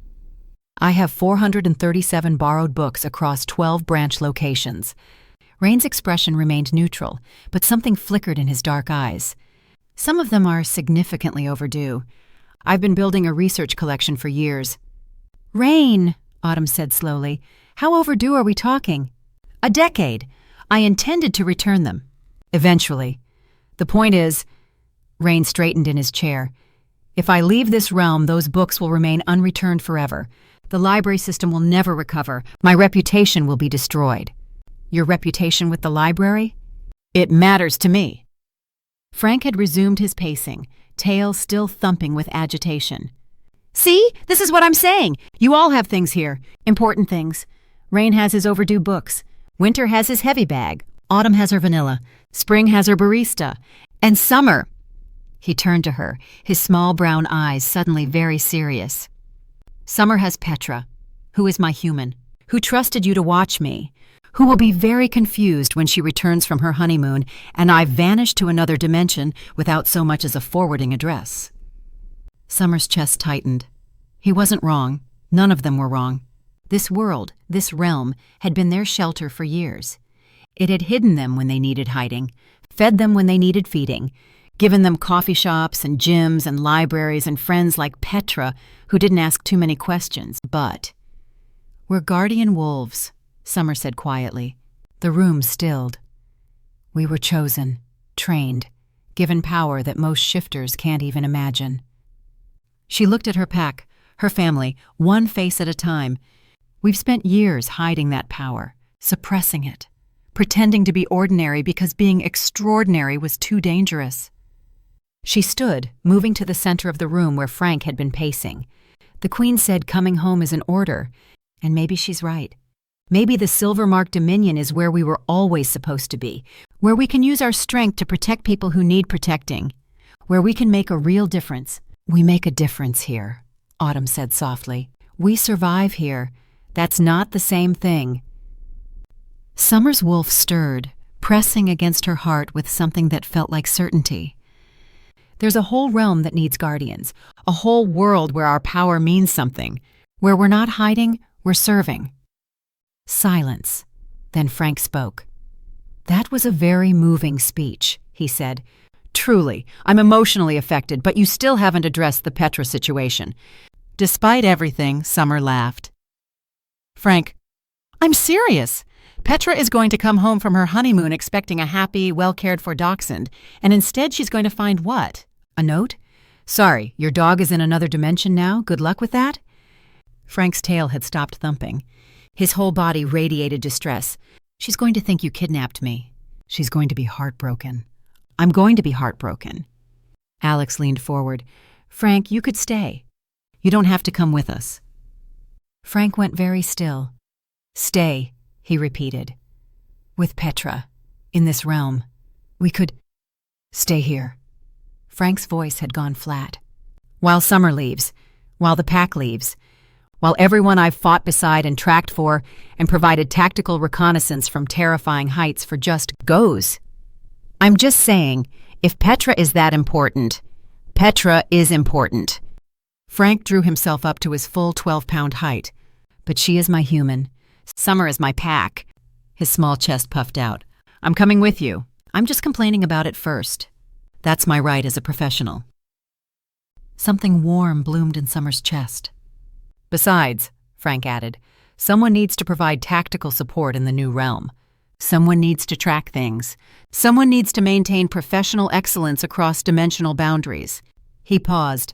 I have 437 borrowed books across 12 branch locations. Rain's expression remained neutral, but something flickered in his dark eyes. Some of them are significantly overdue. I've been building a research collection for years. Rain, Autumn said slowly. How overdue are we talking? A decade. I intended to return them. Eventually. The point is, Rain straightened in his chair. If I leave this realm, those books will remain unreturned forever. The library system will never recover. My reputation will be destroyed. Your reputation with the library? It matters to me. Frank had resumed his pacing, tail still thumping with agitation. See? This is what I'm saying. You all have things here. Important things. Rain has his overdue books. Winter has his heavy bag. Autumn has her vanilla. Spring has her barista. And Summer... He turned to her, his small brown eyes suddenly very serious. Summer has Petra, who is my human, who trusted you to watch me, who will be very confused when she returns from her honeymoon and I vanish to another dimension without so much as a forwarding address. Summer's chest tightened. He wasn't wrong. None of them were wrong. This world, this realm, had been their shelter for years. It had hidden them when they needed hiding, fed them when they needed feeding, given them coffee shops and gyms and libraries and friends like Petra who didn't ask too many questions. But we're guardian wolves, Summer said quietly. The room stilled. We were chosen, trained, given power that most shifters can't even imagine. She looked at her pack, her family, one face at a time. We've spent years hiding that power, suppressing it, pretending to be ordinary because being extraordinary was too dangerous. She stood, moving to the center of the room where Frank had been pacing. The Queen said coming home is an order, and maybe she's right. Maybe the Silver Mark Dominion is where we were always supposed to be, where we can use our strength to protect people who need protecting, where we can make a real difference. We make a difference here, Autumn said softly. We survive here. That's not the same thing. Summer's wolf stirred, pressing against her heart with something that felt like certainty. There's a whole realm that needs guardians, a whole world where our power means something, where we're not hiding, we're serving. Silence. Then Frank spoke. That was a very moving speech, he said. Truly, I'm emotionally affected, but you still haven't addressed the Petra situation. Despite everything, Summer laughed. Frank, I'm serious. Petra is going to come home from her honeymoon expecting a happy, well-cared-for dachshund, and instead she's going to find what? A note? Sorry, your dog is in another dimension now. Good luck with that? Frank's tail had stopped thumping. His whole body radiated distress. She's going to think you kidnapped me. She's going to be heartbroken. I'm going to be heartbroken. Alex leaned forward. Frank, you could stay. You don't have to come with us. Frank went very still. Stay, he repeated. With Petra, in this realm. We could stay here. Frank's voice had gone flat. While Summer leaves, while the pack leaves, while everyone I've fought beside and tracked for and provided tactical reconnaissance from terrifying heights for just goes. I'm just saying, if Petra is that important, Petra is important. Frank drew himself up to his full 12-pound height. But she is my human. Summer is my pack. His small chest puffed out. I'm coming with you. I'm just complaining about it first. That's my right as a professional. Something warm bloomed in Summer's chest. Besides, Frank added, someone needs to provide tactical support in the new realm. Someone needs to track things. Someone needs to maintain professional excellence across dimensional boundaries. He paused.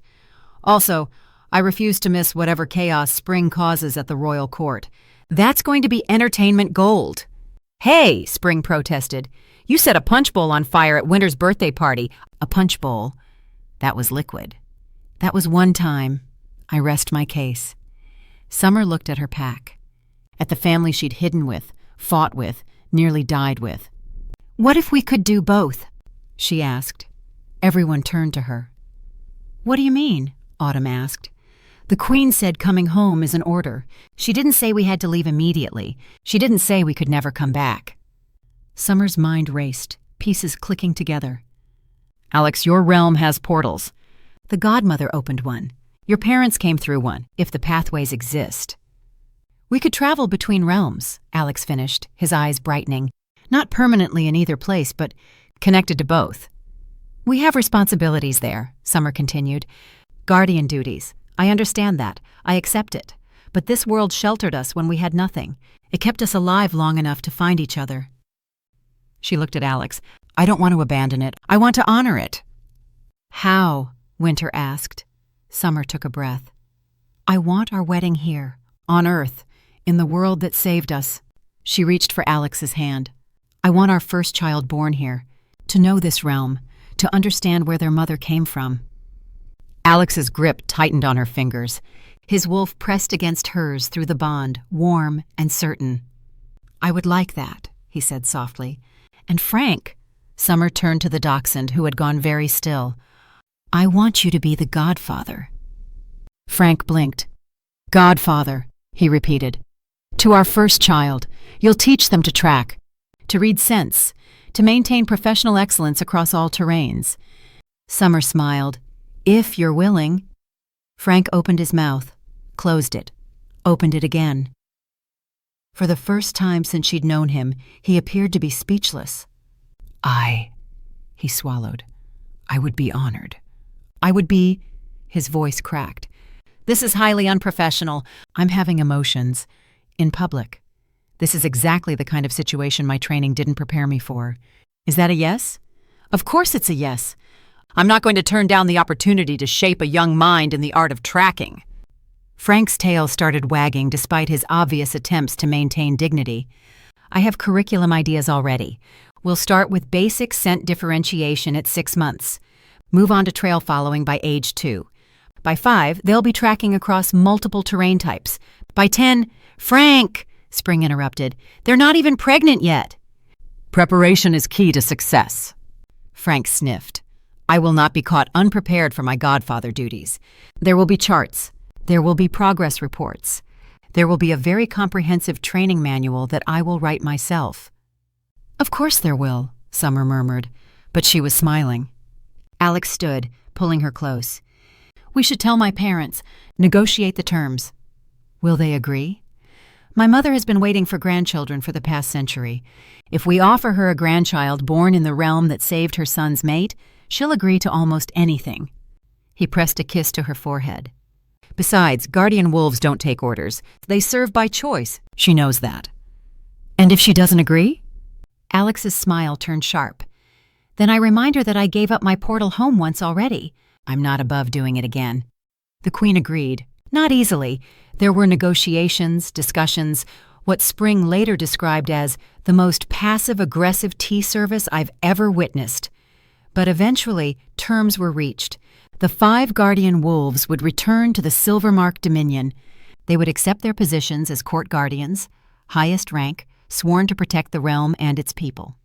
Also, I refuse to miss whatever chaos Spring causes at the royal court. That's going to be entertainment gold. Hey, Spring protested. You set a punch bowl on fire at Winter's birthday party. A punch bowl. That was liquid. That was one time. I rest my case. Summer looked at her pack. At the family she'd hidden with, fought with, nearly died with. What if we could do both? She asked. Everyone turned to her. What do you mean? Autumn asked. The Queen said coming home is an order. She didn't say we had to leave immediately. She didn't say we could never come back. Summer's mind raced, pieces clicking together. Alex, your realm has portals. The godmother opened one. Your parents came through one, if the pathways exist. We could travel between realms, Alex finished, his eyes brightening. Not permanently in either place, but connected to both. We have responsibilities there, Summer continued. Guardian duties. I understand that. I accept it. But this world sheltered us when we had nothing. It kept us alive long enough to find each other. She looked at Alex. I don't want to abandon it. I want to honor it. How? Winter asked. Summer took a breath. I want our wedding here, on Earth, in the world that saved us. She reached for Alex's hand. I want our first child born here, to know this realm, to understand where their mother came from. Alex's grip tightened on her fingers. His wolf pressed against hers through the bond, warm and certain. I would like that, he said softly. And Frank, Summer turned to the dachshund who had gone very still. I want you to be the godfather. Frank blinked. Godfather, he repeated. To our first child, you'll teach them to track, to read scents, to maintain professional excellence across all terrains. Summer smiled. If you're willing. Frank opened his mouth, closed it, opened it again. For the first time since she'd known him, he appeared to be speechless. He swallowed. I would be honored. I would be, his voice cracked. This is highly unprofessional. I'm having emotions. In public. This is exactly the kind of situation my training didn't prepare me for. Is that a yes? Of course it's a yes. I'm not going to turn down the opportunity to shape a young mind in the art of tracking. Frank's tail started wagging despite his obvious attempts to maintain dignity. I have curriculum ideas already. We'll start with basic scent differentiation at 6 months. Move on to trail following by age 2. By 5, they'll be tracking across multiple terrain types. By 10, Frank, Spring interrupted, they're not even pregnant yet. Preparation is key to success. Frank sniffed. I will not be caught unprepared for my godfather duties. There will be charts. There will be progress reports. There will be a very comprehensive training manual that I will write myself." "Of course there will," Summer murmured, but she was smiling. Alex stood, pulling her close. "We should tell my parents, negotiate the terms." "Will they agree?" "My mother has been waiting for grandchildren for the past century. If we offer her a grandchild born in the realm that saved her son's mate, she'll agree to almost anything." He pressed a kiss to her forehead. "Besides, guardian wolves don't take orders. They serve by choice. She knows that." "And if she doesn't agree?" Alex's smile turned sharp. "Then I remind her that I gave up my portal home once already. I'm not above doing it again." The Queen agreed. Not easily. There were negotiations, discussions, what Spring later described as the most passive-aggressive tea service I've ever witnessed. But eventually, terms were reached. The 5 guardian wolves would return to the Silvermark Dominion. They would accept their positions as court guardians, highest rank, sworn to protect the realm and its people.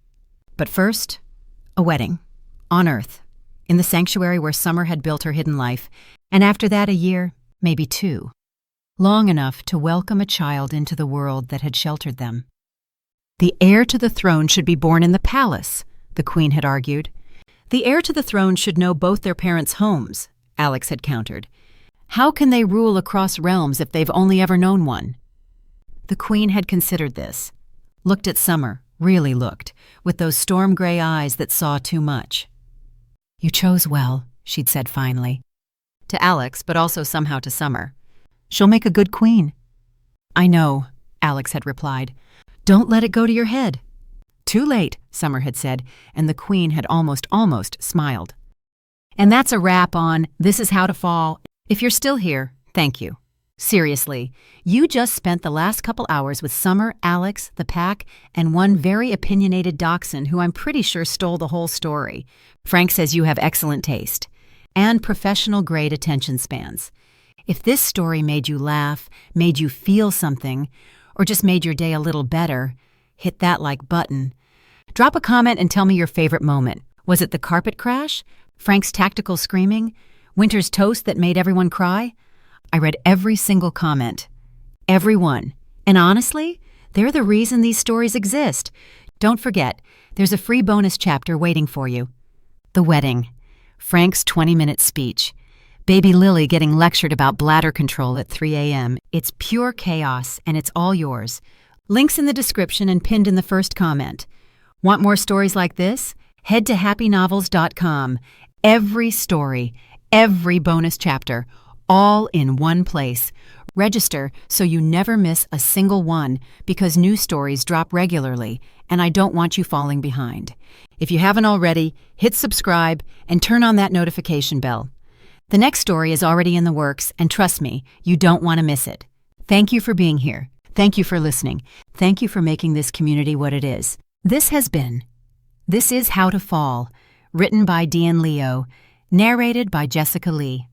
But first, a wedding. On Earth, in the sanctuary where Summer had built her hidden life, and after that a year, maybe 2. Long enough to welcome a child into the world that had sheltered them. "The heir to the throne should be born in the palace," the Queen had argued. "The heir to the throne should know both their parents' homes," Alex had countered. "How can they rule across realms if they've only ever known one?" The Queen had considered this. Looked at Summer, really looked, with those storm-gray eyes that saw too much. "You chose well," she'd said finally. To Alex, but also somehow to Summer. "She'll make a good queen." "I know," Alex had replied. "Don't let it go to your head." "Too late," Summer had said, and the Queen had almost smiled. And that's a wrap on This Is How to Fall. If you're still here, thank you. Seriously, you just spent the last couple hours with Summer, Alex, the pack, and one very opinionated dachshund who I'm pretty sure stole the whole story. Frank says you have excellent taste. And professional-grade attention spans. If this story made you laugh, made you feel something, or just made your day a little better, hit that like button. Drop a comment and tell me your favorite moment. Was it the carpet crash? Frank's tactical screaming? Winter's toast that made everyone cry? I read every single comment. Every one. And honestly, they're the reason these stories exist. Don't forget, there's a free bonus chapter waiting for you. The wedding. Frank's 20-minute speech. Baby Lily getting lectured about bladder control at 3 a.m. It's pure chaos, and it's all yours. Links in the description and pinned in the first comment. Want more stories like this? Head to happynovels.com. Every story, every bonus chapter, all in one place. Register so you never miss a single one because new stories drop regularly, and I don't want you falling behind. If you haven't already, hit subscribe and turn on that notification bell. The next story is already in the works, and trust me, you don't want to miss it. Thank you for being here. Thank you for listening. Thank you for making this community what it is. This is How to Fall, written by Dean Leo, narrated by Jessica Lee.